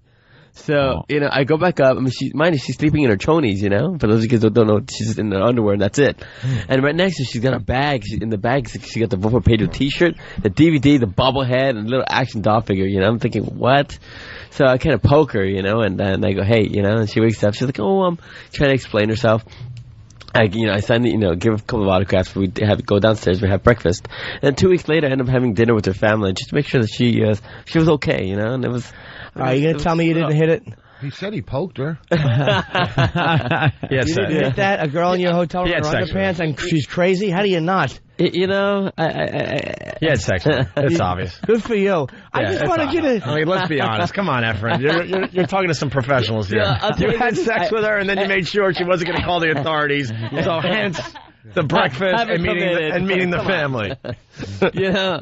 So, I go back up. I mean, she's sleeping in her chonies, For those of you guys who don't know, she's just in her underwear and that's it. And right next to her, she's got a bag. In the bag, she got the Vocal Pedro t-shirt, the DVD, the bobblehead, and a little action doll figure, I'm thinking, what? So I kind of poke her, and I go, hey, and she wakes up. She's like, oh, I'm trying to explain herself. I signed, give a couple of autographs. We go downstairs. We have breakfast, and 2 weeks later, I end up having dinner with her family just to make sure that she was okay, And it was. Are you gonna tell me you didn't hit it? He said he poked her. You didn't hit that? A girl in your hotel room in her underpants, and she's crazy? How do you not? He had sex with her. It's obvious. Good for you. I just wanted you to... I mean, let's be honest. Come on, Efren. You're talking to some professionals here. You had sex with her, and then you made sure she wasn't going to call the authorities. So hence... the breakfast and meeting the family.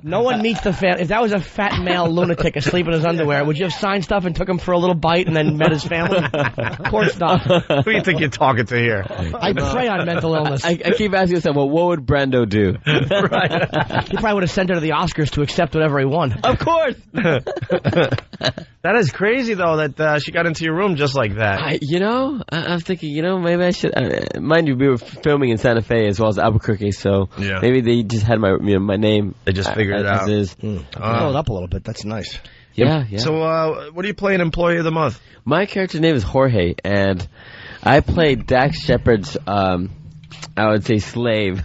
No one meets the family. If that was a fat male lunatic asleep in his underwear, would you have signed stuff and took him for a little bite and then met his family? Of course not. Who do you think you're talking to here? I prey on mental illness. I keep asking myself, well, what would Brando do? Right. He probably would have sent her to the Oscars to accept whatever he won. Of course. That is crazy, though, that she got into your room just like that. I'm thinking, maybe I should... mind you, we were filming in Santa Fe as well as Albuquerque, so maybe they just had my name. They just figured it out. Blow it up a little bit. That's nice. Yeah. So, what do you play in Employee of the Month? My character's name is Jorge, and I played Dax Shepard's... I would say slave.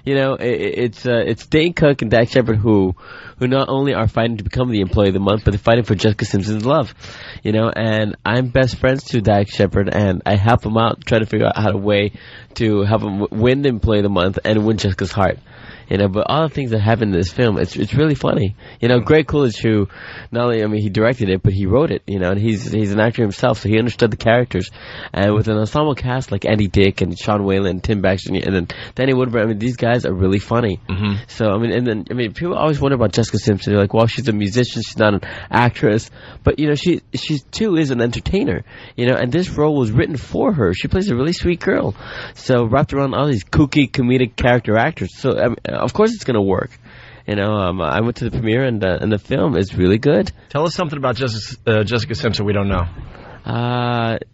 It's Dane Cook and Dax Shepard who not only are fighting to become the Employee of the Month, but they're fighting for Jessica Simpson's love. And I'm best friends to Dax Shepard, and I help him out, try to figure out how to help him win the Employee of the Month and win Jessica's heart. But all the things that happen in this film, it's really funny. Greg Coolidge, who not only, he directed it, but he wrote it, and he's an actor himself, so he understood the characters. And with an ensemble cast like Andy Dick and Sean Whalen, Tim Baxter, and then Danny Woodburn, these guys are really funny. Mm-hmm. So, people always wonder about Jessica Simpson. They're like, well, she's a musician, she's not an actress. But, she too is an entertainer, and this role was written for her. She plays a really sweet girl. So, wrapped around all these kooky, comedic character actors. So, of course it's going to work. I went to the premiere, and the film is really good. Tell us something about Jessica Simpson we don't know.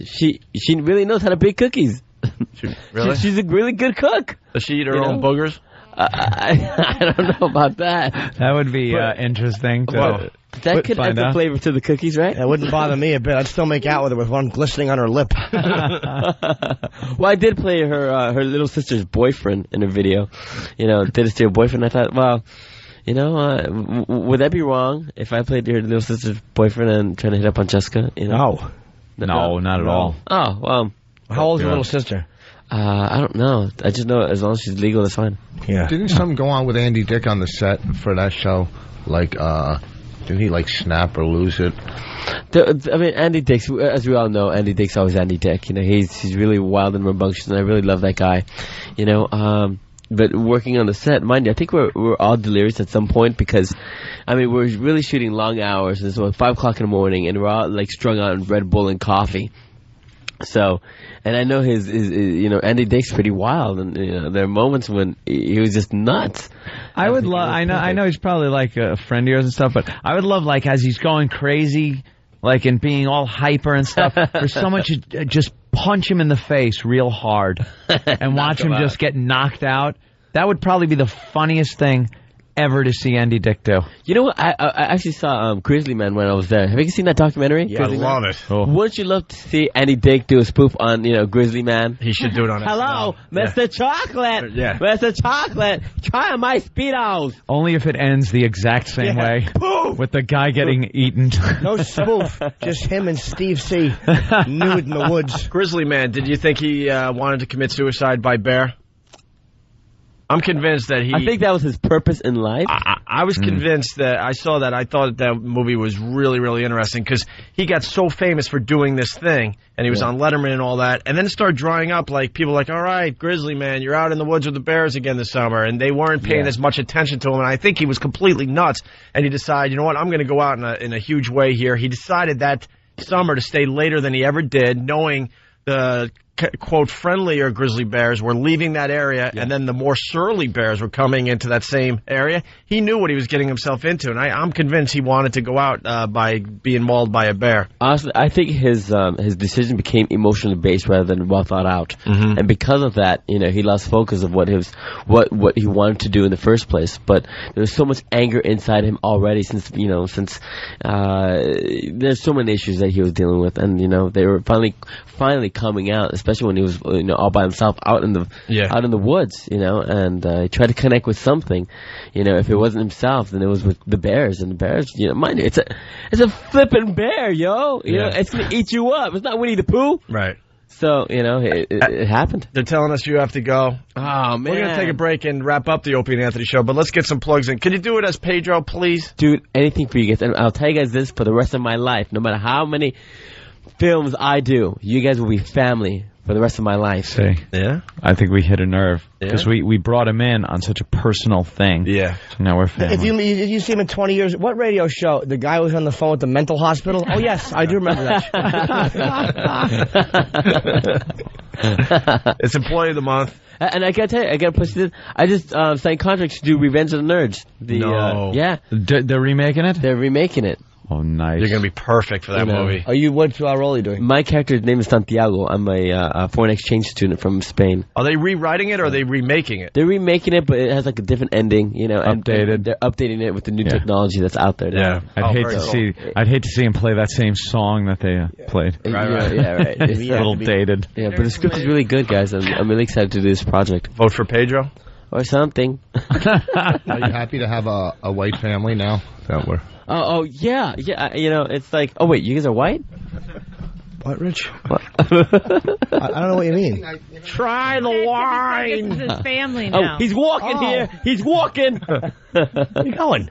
She really knows how to bake cookies. Really? She's a really good cook. Does she eat her own boogers? I don't know about that. That would be interesting to that could add the flavor to the cookies, right? That wouldn't bother me a bit. I'd still make out with her with one glistening on her lip. Well, I did play her little sister's boyfriend in a video. You know, did it to her boyfriend. I thought, well, you know, would that be wrong if I played your little sister's boyfriend and trying to hit up on Jessica? You know? No, not at all. Oh, well. How old is your little sister? I don't know. I just know as long as she's legal, that's fine. Yeah. Didn't something go on with Andy Dick on the set for that show? Like, didn't he, like, snap or lose it? I mean, Andy Dick's, as we all know, Andy Dick's always Andy Dick. You know, he's really wild and rambunctious, and I really love that guy. You know, but working on the set, mind you, I think we're all delirious at some point because, I mean, we're really shooting long hours. It's about 5 o'clock in the morning, and we're all, like, strung out on Red Bull and coffee. So, and I know his you know, Andy Dick's pretty wild, and you know, there are moments when he was just nuts. I would love. I know he's probably like a friend of yours and stuff, but I would love, like, as he's going crazy, like, and being all hyper and stuff, for someone to just punch him in the face real hard and watch him just get knocked out. That would probably be the funniest thing ever to see Andy Dick do. You know what? I actually saw Grizzly Man when I was there. Have you seen that documentary? Yeah, I love it. Oh. Wouldn't you love to see Andy Dick do a spoof on, you know, Grizzly Man? He should do it on Hello, Mr. Chocolate. Yeah. Mr. Chocolate, try my Speedos. Only if it ends the exact same way, with the guy getting eaten. No spoof, just him and Steve C. nude in the woods. Grizzly Man, did you think he wanted to commit suicide by bear? I'm convinced that I think that was his purpose in life. I was convinced that I saw that. I thought that movie was really, really interesting because he got so famous for doing this thing, and he was on Letterman and all that, and then it started drying up. Like, people were like, all right, Grizzly Man, you're out in the woods with the bears again this summer, and they weren't paying as much attention to him, and I think he was completely nuts, and he decided, you know what, I'm going to go out in a huge way here. He decided that summer to stay later than he ever did, knowing the quote friendlier grizzly bears were leaving that area, and then the more surly bears were coming into that same area. He knew what he was getting himself into, and I'm convinced he wanted to go out by being mauled by a bear. Honestly, I think his decision became emotionally based rather than well thought out, and because of that, you know, he lost focus of what he wanted to do in the first place. But there was so much anger inside him already since there's so many issues that he was dealing with, and you know, they were finally coming out, especially when he was, you know, all by himself out in the woods, you know, and he tried to connect with something. You know, if it wasn't himself, then it was with the bears, and the bears, you know, mind you, it's a flipping bear, yo. You know, it's gonna eat you up. It's not Winnie the Pooh. Right. So, you know, it happened. They're telling us you have to go. Oh, man. We're going to take a break and wrap up the Opie and Anthony show, but let's get some plugs in. Can you do it as Pedro, please? Dude, anything for you guys. And I'll tell you guys this for the rest of my life. No matter how many films I do, you guys will be family for the rest of my life. See, I think we hit a nerve because we brought him in on such a personal thing. Yeah. So now we're family. If you see him in 20 years, what radio show? The guy was on the phone with the mental hospital? Oh, yes, I do remember that. It's Employee of the Month. And I gotta tell you, I gotta push this. I just signed contracts to do Revenge of the Nerds. Yeah. They're remaking it? They're remaking it. Oh, nice. You're going to be perfect for that movie. What role are you doing? My character's name is Santiago. I'm a foreign exchange student from Spain. Are they rewriting it or are they remaking it? They're remaking it, but it has like a different ending, you know. Updated. And they're updating it with the new technology that's out there now. Yeah. I'd hate to see him play that same song that they played. Right. It's a little dated. Yeah, but the script is really good, guys. I'm really excited to do this project. Vote for Pedro? Or something. Are you happy to have a white family now? That we're... Oh, yeah. You know, it's like, oh, wait, you guys are white? What, Rich? What? I don't know what you mean. Try the wine. This is his family now. Oh, he's walking here. He's walking. Where are you going?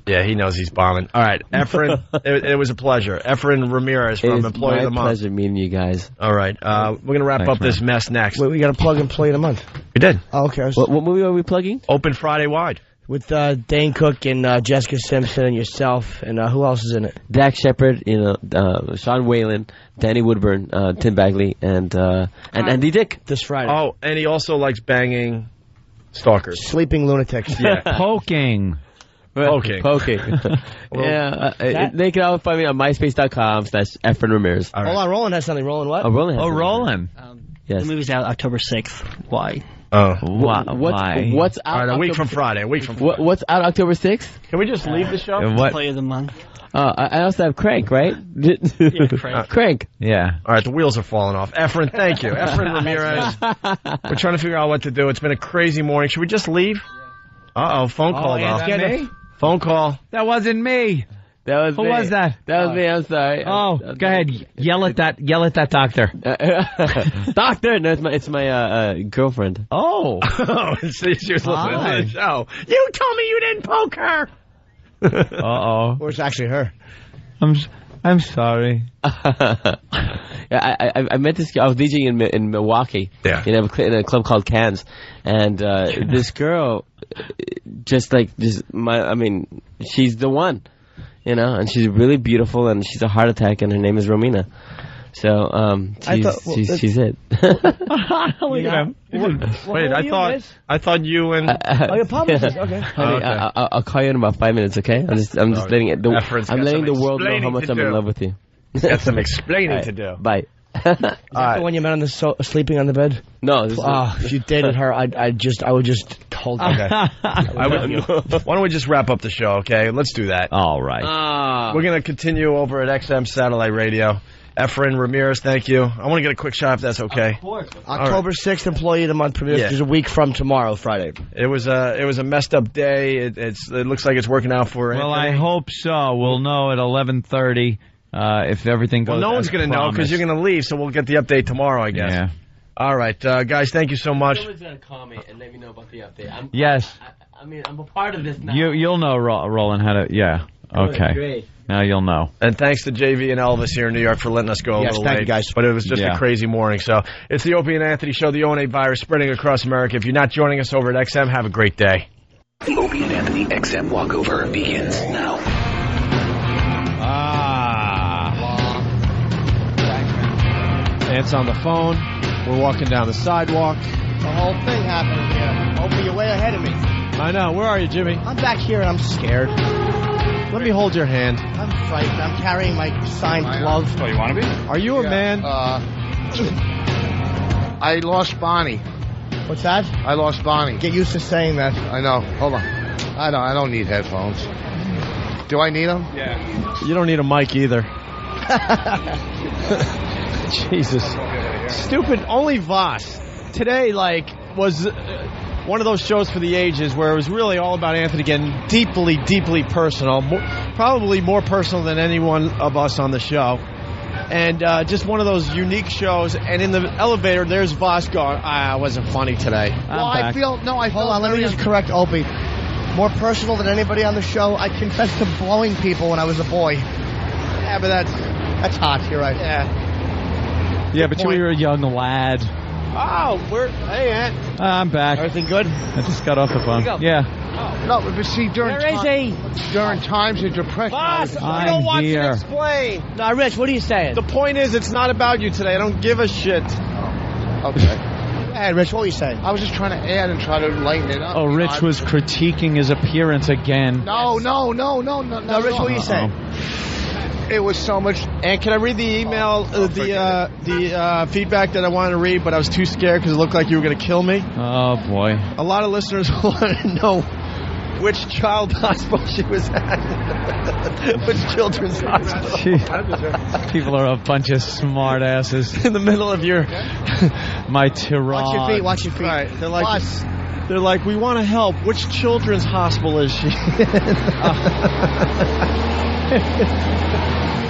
Yeah, he knows he's bombing. All right, Efren, it was a pleasure. Efren Ramirez from Employee of the Month. It's my pleasure meeting you guys. All right, we're going to wrap up this mess next. Wait, we got to plug Employee of the Month. We did. Oh, okay. What movie are we plugging? Open Friday Wide. With Dane Cook and Jessica Simpson and yourself, and who else is in it? Dak Shepard, you know, Sean Whalen, Danny Woodburn, Tim Bagley, and Andy Dick. This Friday. Oh, and he also likes banging stalkers. Sleeping lunatics. Yeah. Poking. Poking. They can all find me on myspace.com/Efren Ramirez. Hold on, Roland has something. Roland what? Oh, Roland has Roland. Yes. The movie's out October 6th. Why? Oh. What's out? All right, a week from Friday. What's out October 6th? Can we just leave the show? Play of the month. I also have Crank, right? Crank. Yeah. All right, the wheels are falling off. Efren, thank you. Efren Ramirez. We're trying to figure out what to do. It's been a crazy morning. Should we just leave? Uh-oh, phone call, though. Phone call. That wasn't me. That was Who me. was that? That was me. I'm sorry. Oh, go ahead. Yell at that doctor. Doctor? No, it's my girlfriend. Oh. See, she was listening to the show. You told me you didn't poke her. Uh-oh. Or it's actually her. I'm sorry. I met this girl. I was DJing in Milwaukee. Yeah. In a club called Cannes, and this girl, she's the one, and she's really beautiful, and she's a heart attack, and her name is Romina. So, she's it. Look at him. Wait, I thought you and your publicist. Okay. I'll call you in about 5 minutes. Okay. I'm just letting it. I'm letting the world know how much I'm in love with you. He's got some explaining to do. Bye. Is that the one you met on the sleeping on the bed? No. If you dated her, I would just hold you. Okay. Why don't we just wrap up the show? Okay, let's do that. All right. We're gonna continue over at XM Satellite Radio. Efren Ramirez, thank you. I want to get a quick shot if that's okay. Of course. October 6th, Employee of the Month premiere. Yeah. Which is a week from tomorrow, Friday. It was a messed up day. It looks like it's working out for Anthony. Well, I hope so. We'll know at 11:30 if everything goes. Well, no one's going to know because you're going to leave, so we'll get the update tomorrow, I guess. Yeah. All right, guys, thank you so much. Someone's going to call me and let me know about the update. Yes. I'm a part of this now. You'll know, Roland, how to. Yeah. Okay. Great. Now you'll know. And thanks to JV and Elvis here in New York for letting us go a little late. Thank you, guys. But it was just a crazy morning. So it's the Opie and Anthony Show, the O&A virus spreading across America. If you're not joining us over at XM, have a great day. The Opie and Anthony XM walkover begins now. Ant's on the phone. We're walking down the sidewalk. The whole thing happened here. Opie, you're way ahead of me. I know. Where are you, Jimmy? I'm back here and I'm scared. Let me hold your hand. I'm frightened. I'm carrying my signed glove. Oh, you want to be? Are you a man? I lost Bonnie. What's that? I lost Bonnie. Get used to saying that. I know. Hold on. I don't need headphones. Do I need them? Yeah. You don't need a mic either. Jesus. Stupid. Only Voss. Today, was one of those shows for the ages where it was really all about Anthony getting deeply, deeply personal. Probably more personal than any one of us on the show. And just one of those unique shows. And in the elevator, there's Voss going, it wasn't funny today. I feel... Hold on, let me just correct Opie. More personal than anybody on the show, I confessed to blowing people when I was a boy. Yeah, but that's hot. You're right. Yeah, but you were a young lad. Oh, hey, Ant. I'm back. Everything good? I just got off the phone. Yeah. No, but see, during times of depression... Boss, we don't want you to explain. No, Rich, what are you saying? The point is, it's not about you today. I don't give a shit. Okay. Hey, Rich, what were you saying? I was just trying to add and try to lighten it up. Oh, Rich was critiquing his appearance again. No. No, Rich, what were you saying? It was so much. And can I read the email, the feedback that I wanted to read, but I was too scared because it looked like you were going to kill me? Oh, boy. A lot of listeners want to know which child hospital she was at. Which children's hospital. People are a bunch of smart asses. In the middle of my tirade. Watch your feet. Right. They're like, we want to help. Which children's hospital is she in?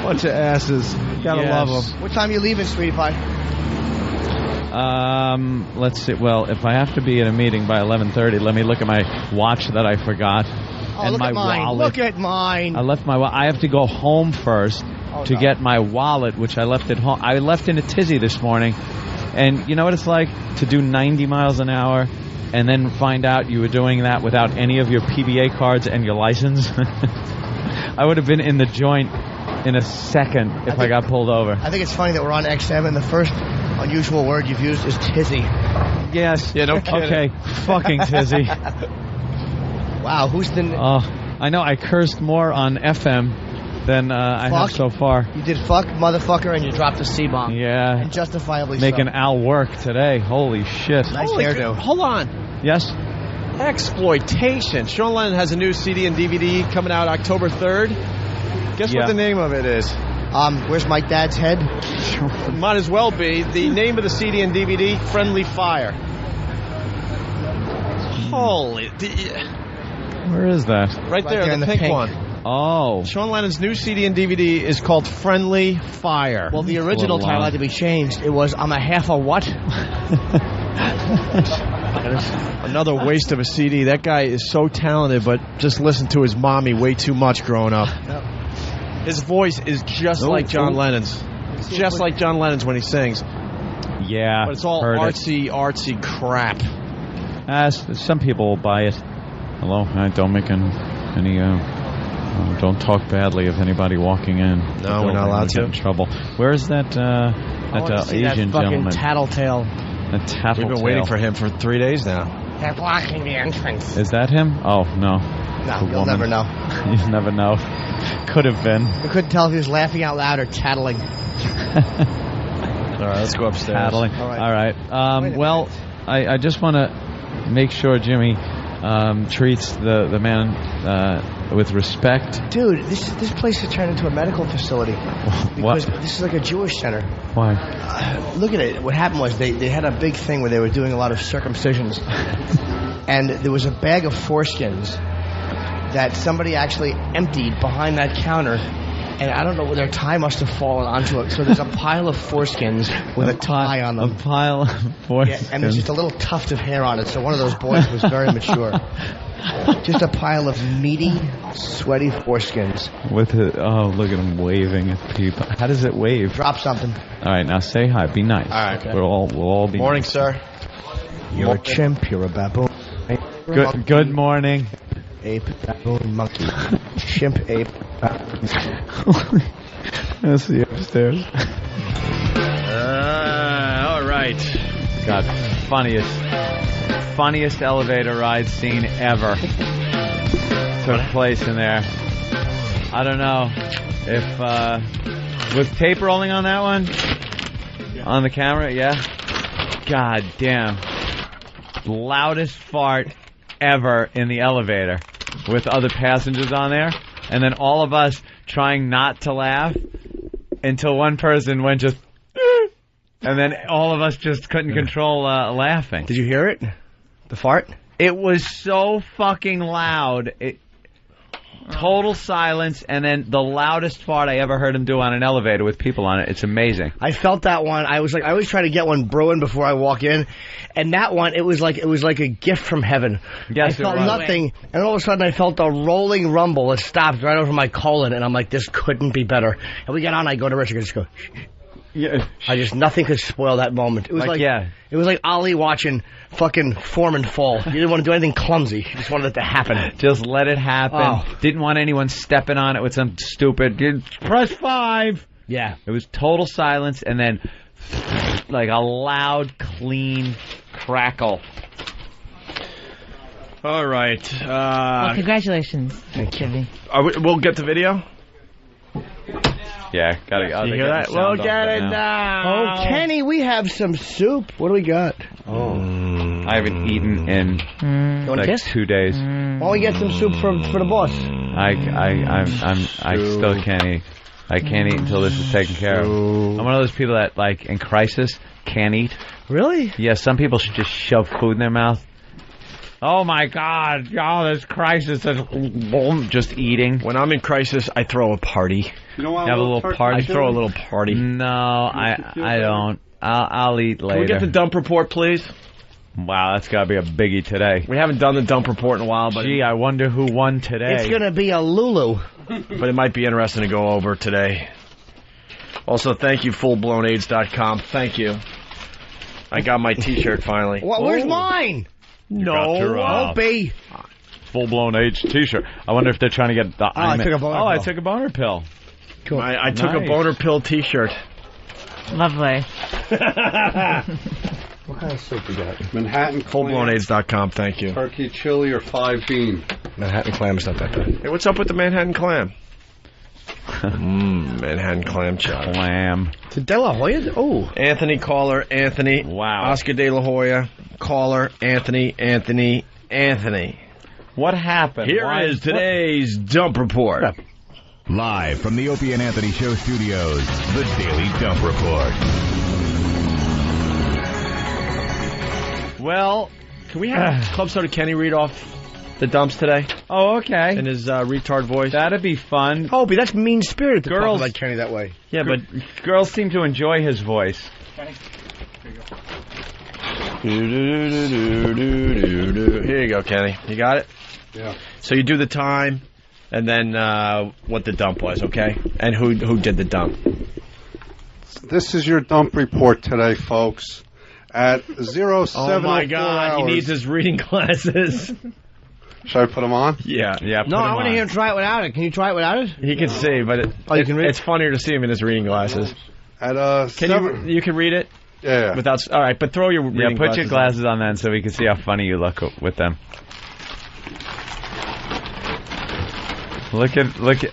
Bunch of asses. Gotta love them. What time are you leaving, sweetie pie? Let's see. Well, if I have to be in a meeting by 11:30, let me look at my watch that I forgot. And look my at mine. wallet. Look at mine. I left my wallet. I have to go home first to get my wallet, which I left at home. I left in a tizzy this morning. And you know what it's like to do 90 miles an hour and then find out you were doing that without any of your PBA cards and your license? I would have been in the joint in a second if I got pulled over. I think it's funny that we're on XM and the first unusual word you've used is tizzy. Yes. Yeah, no kidding. Okay, fucking tizzy. Wow, who's the... I know, I cursed more on FM than I have so far. You did fuck, motherfucker, and you dropped a C-bomb. Yeah. And justifiably Making so. Al work today. Holy shit. Nice hairdo. Hold on. Yes? Exploitation. Sean Lennon has a new CD and DVD coming out October 3rd. Guess what the name of it is? Where's my dad's head? Might as well be. The name of the CD and DVD, Friendly Fire. Holy... Where is that? Right there, the pink one. Oh. Sean Lennon's new CD and DVD is called Friendly Fire. Well, the original title had to be changed. It was, I'm a half a what? Another waste of a CD. That guy is so talented, but just listened to his mommy way too much growing up. His voice is just like John Lennon's. Just like John Lennon's when he sings. Yeah. But it's all artsy crap. Some people will buy it. Hello? Don't make any don't talk badly of anybody walking in. No, we're not allowed to. Get in trouble. Where is that Asian gentleman? Tattletale. That tattletale. We've been waiting for him for 3 days now. They're blocking the entrance. Is that him? Oh, no. No, you'll never know. You'll never know. Could have been. We couldn't tell if he was laughing out loud or tattling. All right, let's go upstairs. Tattling. All right. Well, I just want to make sure Jimmy treats the man with respect. Dude, this place has turned into a medical facility. Because this is like a Jewish center. Why? Look at it. What happened was they had a big thing where they were doing a lot of circumcisions. And there was a bag of foreskins that somebody actually emptied behind that counter. And I don't know, their tie must have fallen onto it. So there's a pile of foreskins with a tie on them. A pile of foreskins. Yeah, and there's just a little tuft of hair on it. So one of those boys was very mature. Just a pile of meaty, sweaty foreskins. Look at him waving at people. How does it wave? Drop something. All right, now say hi. Be nice. All right. Okay. We'll all be Morning, nice. sir. You're a chimp. You're a baboon. Good morning. Ape, baboon, monkey. Chimp, ape, baboon. I'll see you upstairs. All right. God, funniest elevator ride scene ever took place in there. I don't know if was tape rolling on that one on the camera. Yeah. God damn. Loudest fart ever in the elevator with other passengers on there, and then all of us trying not to laugh until one person went just and then all of us just couldn't control laughing. Did you hear it? The fart? It was so fucking loud. Total silence, and then the loudest fart I ever heard him do on an elevator with people on it. It's amazing. I felt that one. I always try to get one brewing before I walk in, and that one, it was like a gift from heaven. Yes, I felt nothing, and all of a sudden I felt a rolling rumble that stopped right over my colon, and I'm like, this couldn't be better. And we get on, I go to Richard, and just go, shh. Yeah. Nothing could spoil that moment. It was it was like Ali watching fucking Foreman fall. You didn't want to do anything clumsy. You just wanted it to happen. Just let it happen. Oh. Didn't want anyone stepping on it with some stupid, press 5. Yeah. It was total silence, and then like a loud, clean crackle. All right. Well, congratulations, Jimmy. We'll get the video? Yeah, gotta go. You hear that? We'll get it now. Oh, Kenny, we have some soup. What do we got? Oh, I haven't eaten in like 2 days. Why don't we get some soup for the boss? I still can't eat. I can't eat until this is taken care of. I'm one of those people that, like, in crisis, can't eat. Really? Yeah, some people should just shove food in their mouth. Oh my God! Oh, this crisis is just eating. When I'm in crisis, I throw a party. You don't want a little party? I throw a little party. No, I don't. I'll eat later. Can we get the dump report, please? Wow, that's got to be a biggie today. We haven't done the dump report in a while, but gee, I wonder who won today. It's gonna be a Lulu. But it might be interesting to go over today. Also, thank you, fullblownaids.com. Thank you. I got my T-shirt finally. Where's mine? No, Opie. Full-blown age T-shirt. I wonder if they're trying to get the. I took a boner pill. I took a boner pill. Cool. I took a boner pill T-shirt. Lovely. What kind of soup you got? Manhattan Fullblownaids.com, thank you. Turkey chili or 5 bean? Manhattan clam is not that bad. Hey, what's up with the Manhattan clam? Manhattan clam chowder. Clam. To De La Hoya? Oh. Anthony, caller, Anthony. Wow. Oscar De La Hoya, caller, Anthony. What happened? Here is today's dump report. Live from the Opie and Anthony Show studios, the Daily Dump Report. Well, can we have Club Soda Kenny read off the dumps today? Oh, okay. In his retard voice. That'd be fun. Opie, that's mean-spirited to Girls talk about Kenny that way. Yeah, but girls seem to enjoy his voice. Here you go, Kenny. You got it? Yeah. So you do the time, and then what the dump was, okay? And who did the dump? This is your dump report today, folks. At 07:04 Oh my God, hours. he needs his reading glasses. Should I put them on? Yeah. No, I want to hear him try it without it. Can you try it without it? He can see, but you can read? it's funnier to see him in his reading glasses. At you can read it? Yeah. Without, all right, but throw your reading put your glasses glasses on then so we can see how funny you look with them. Look at look,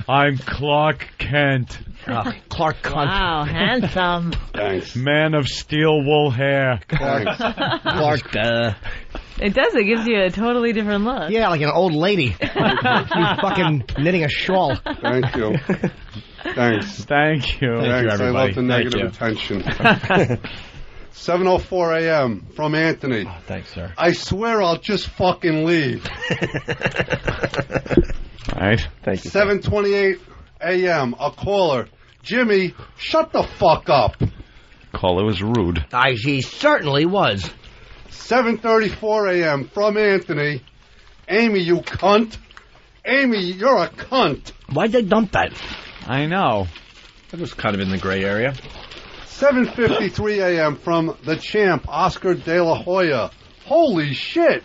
I'm Clark Kent. Clark Kent. Wow, handsome. Thanks. Man of steel wool hair. Thanks. Clark. It does. It gives you a totally different look. Yeah, like an old lady. You fucking knitting a shawl. Thank you. Thanks. Thank you. Thanks. I love the negative attention. 7:04 a.m. from Anthony. Oh, thanks, sir. I swear I'll just fucking leave. All right. Thank you. 7:28 a.m. A caller. Jimmy, shut the fuck up. Caller was rude. He certainly was. 7:34 a.m. from Anthony. Amy, you cunt. Amy, you're a cunt. Why'd they dump that? I know. That was kind of in the gray area. 7:53 a.m. from the champ, Oscar De La Hoya. Holy shit.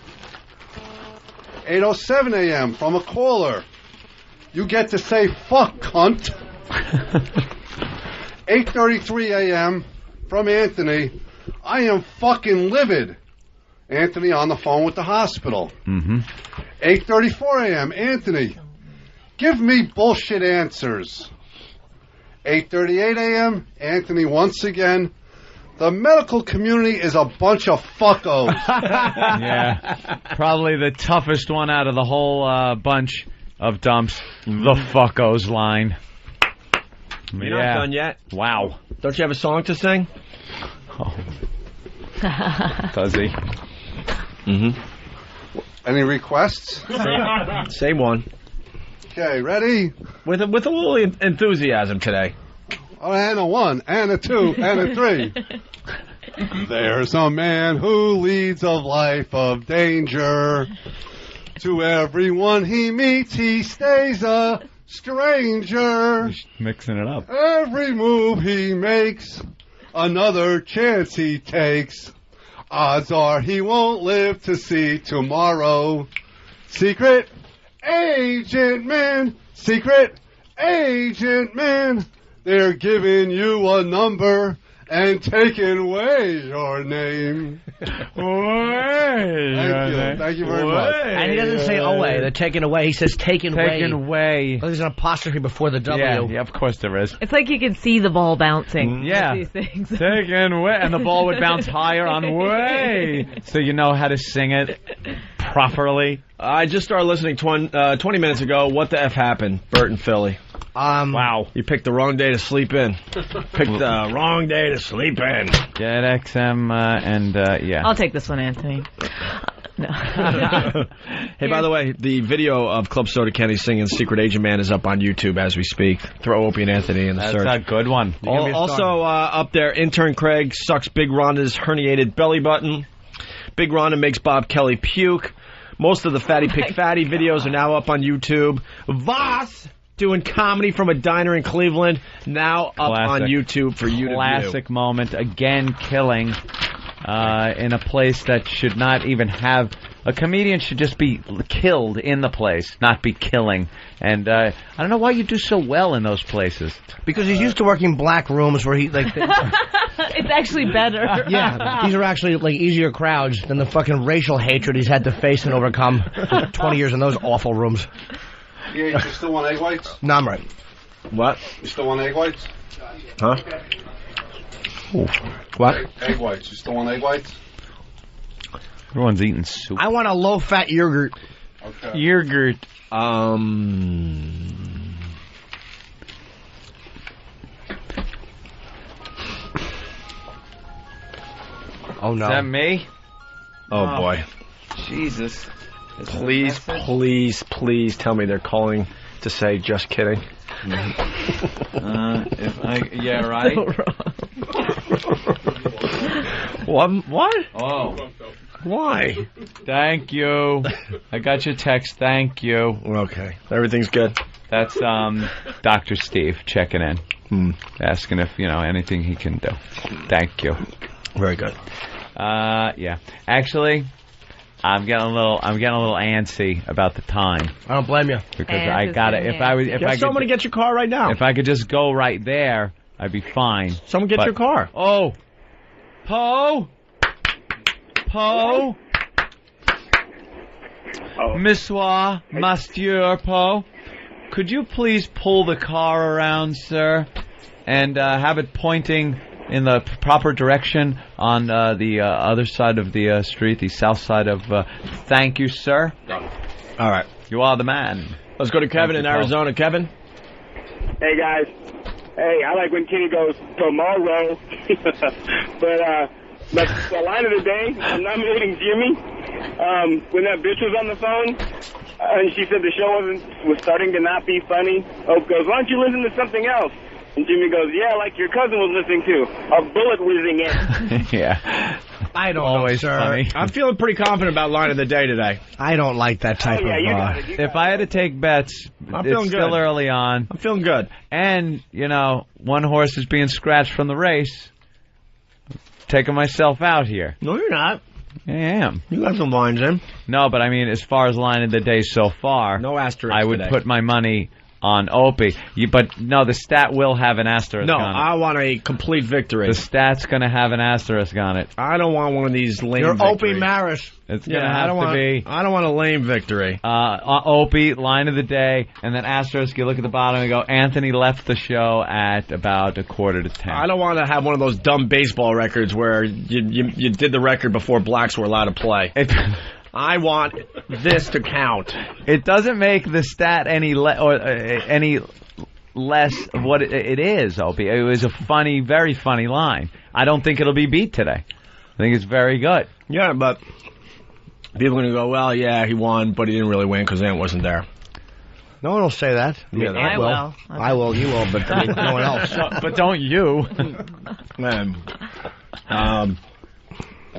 8:07 a.m. from a caller. You get to say fuck, cunt. 8:33 a.m. from Anthony. I am fucking livid. Anthony on the phone with the hospital. 8:34 a.m. Anthony. Give me bullshit answers. 8:38 a.m. Anthony once again. The medical community is a bunch of fuckos. Yeah. Probably the toughest one out of the whole bunch of dumps. The fuckos line. You're not done yet? Wow. Don't you have a song to sing? Oh. Does he? Any requests? Say one. Okay, ready? With a little enthusiasm today. Oh, and a 1, and a 2, and a 3. There's a man who leads a life of danger. To everyone he meets, he stays a stranger. Mixing it up. Every move he makes, another chance he takes. Odds are he won't live to see tomorrow. Secret agent man, secret agent man. They're giving you a number and taking away your name. Thank you very much. And he doesn't say away. They're taken away. He says taken away. Taken away. Well, there's an apostrophe before the W. Yeah, of course there is. It's like you can see the ball bouncing. Yeah. These things. Taken away. And the ball would bounce higher on way. So you know how to sing it properly. I just started listening 20 minutes ago. What the F happened? Bert and Philly. Wow. You picked the wrong day to sleep in. Picked the wrong day to sleep in. Get XM and yeah. I'll take this one, Anthony. No. Hey, by the way, the video of Club Soda Kenny singing Secret Agent Man is up on YouTube as we speak. Throw Opie and Anthony in the search. That's a good one. Also up there, intern Craig sucks Big Rhonda's herniated belly button. Big Rhonda makes Bob Kelly puke. Most of the Fatty Pig Fatty videos are now up on YouTube. Voss doing comedy from a diner in Cleveland, now up on YouTube for you to view. Classic moment, again killing in a place that should not even have... A comedian should just be killed in the place, not be killing. And I don't know why you do so well in those places. Because he's used to working black rooms where he... It's actually better. Yeah, these are actually like easier crowds than the fucking racial hatred he's had to face and overcome for 20 years in those awful rooms. Yeah, you still want egg whites? No, I'm right. What? You still want egg whites? Huh? Ooh. What? Egg whites. You still want egg whites? Everyone's eating soup. I want a low-fat yogurt. Okay. Yogurt. Oh, no. Is that me? Oh, boy. Jesus. Please tell me they're calling to say just kidding. Yeah, right? What? Oh. Why? Thank you. I got your text. Thank you. Okay. Everything's good. That's Dr. Steve checking in. Asking if, anything he can do. Thank you. Very good. Yeah. Actually, I'm getting a little antsy about the time. I don't blame you. Because I got it. Get someone to get your car right now. If I could just go right there, I'd be fine. Someone get your car. Oh. Poe? Monsieur Poe, could you please pull the car around, sir, and have it pointing in the proper direction on the other side of the street, the south side of... thank you, sir. All right. You are the man. Let's go to Kevin in Arizona. Kevin? Hey, guys. Hey, I like when Kenny goes, tomorrow. But the line of the day, I'm nominating Jimmy. When that bitch was on the phone, and she said the show was starting to not be funny, Hope goes, why don't you listen to something else? And Jimmy goes, yeah, like your cousin was listening to, a bullet whizzing in. Yeah. I don't Always know, sir. funny. I'm feeling pretty confident about line of the day today. I don't like that type of... you got it. If I had to take bets, I'm it's feeling still good. early on. I'm feeling good. And, one horse is being scratched from the race. Taking myself out here. No, you're not. I am. You got some lines in. No, but I mean, as far as line of the day so far, no asterisk I would today. put my money on Opie. But no, the stat will have an asterisk No, on it. I want a complete victory. The stat's going to have an asterisk on it. I don't want one of these lame You're victories. Opie Maris. It's going to have to be... I don't want a lame victory. Opie, line of the day, and then asterisk, you look at the bottom and go, Anthony left the show at about 9:45. I don't want to have one of those dumb baseball records where you did the record before blacks were allowed to play. I want this to count. It doesn't make the stat any less of what it is, Opie. It was a funny, very funny line. I don't think it'll be beat today. I think it's very good. Yeah, but people are going to go, well, yeah, he won, but he didn't really win because Ant wasn't there. No one will say that. Yeah, I will. I will. You will, but I mean, no one else. But don't you? Man.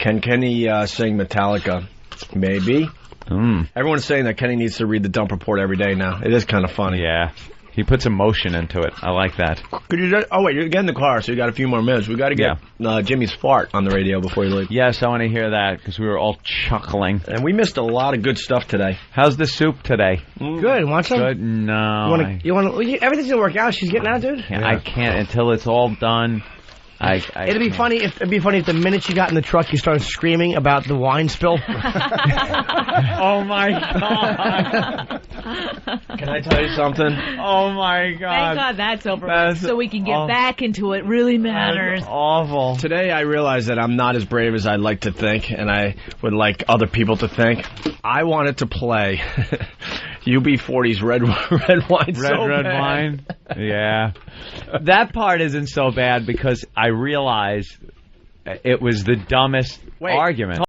Can Kenny sing Metallica? Maybe. Everyone's saying that Kenny needs to read the dump report every day now. It is kind of funny. Yeah. He puts emotion into it. I like that. Could you? Oh wait, you're getting in the car, so you got a few more minutes. We got to get Jimmy's fart on the radio before you leave. Yes, I want to hear that because we were all chuckling. And we missed a lot of good stuff today. How's the soup today? Good. Want some? Good. No. You want to? Everything's gonna work out. She's getting out, dude. I can't until it's all done. It'd be funny if the minute you got in the truck you started screaming about the wine spill. Oh my God! Can I tell you something? Oh my God! Thank God that's over, so we can get back into it. Really matters. That's awful. Today I realized that I'm not as brave as I'd like to think, and I would like other people to think. I wanted to play UB40's red wine. Red wine. Yeah, that part isn't so bad because I realized it was the dumbest argument.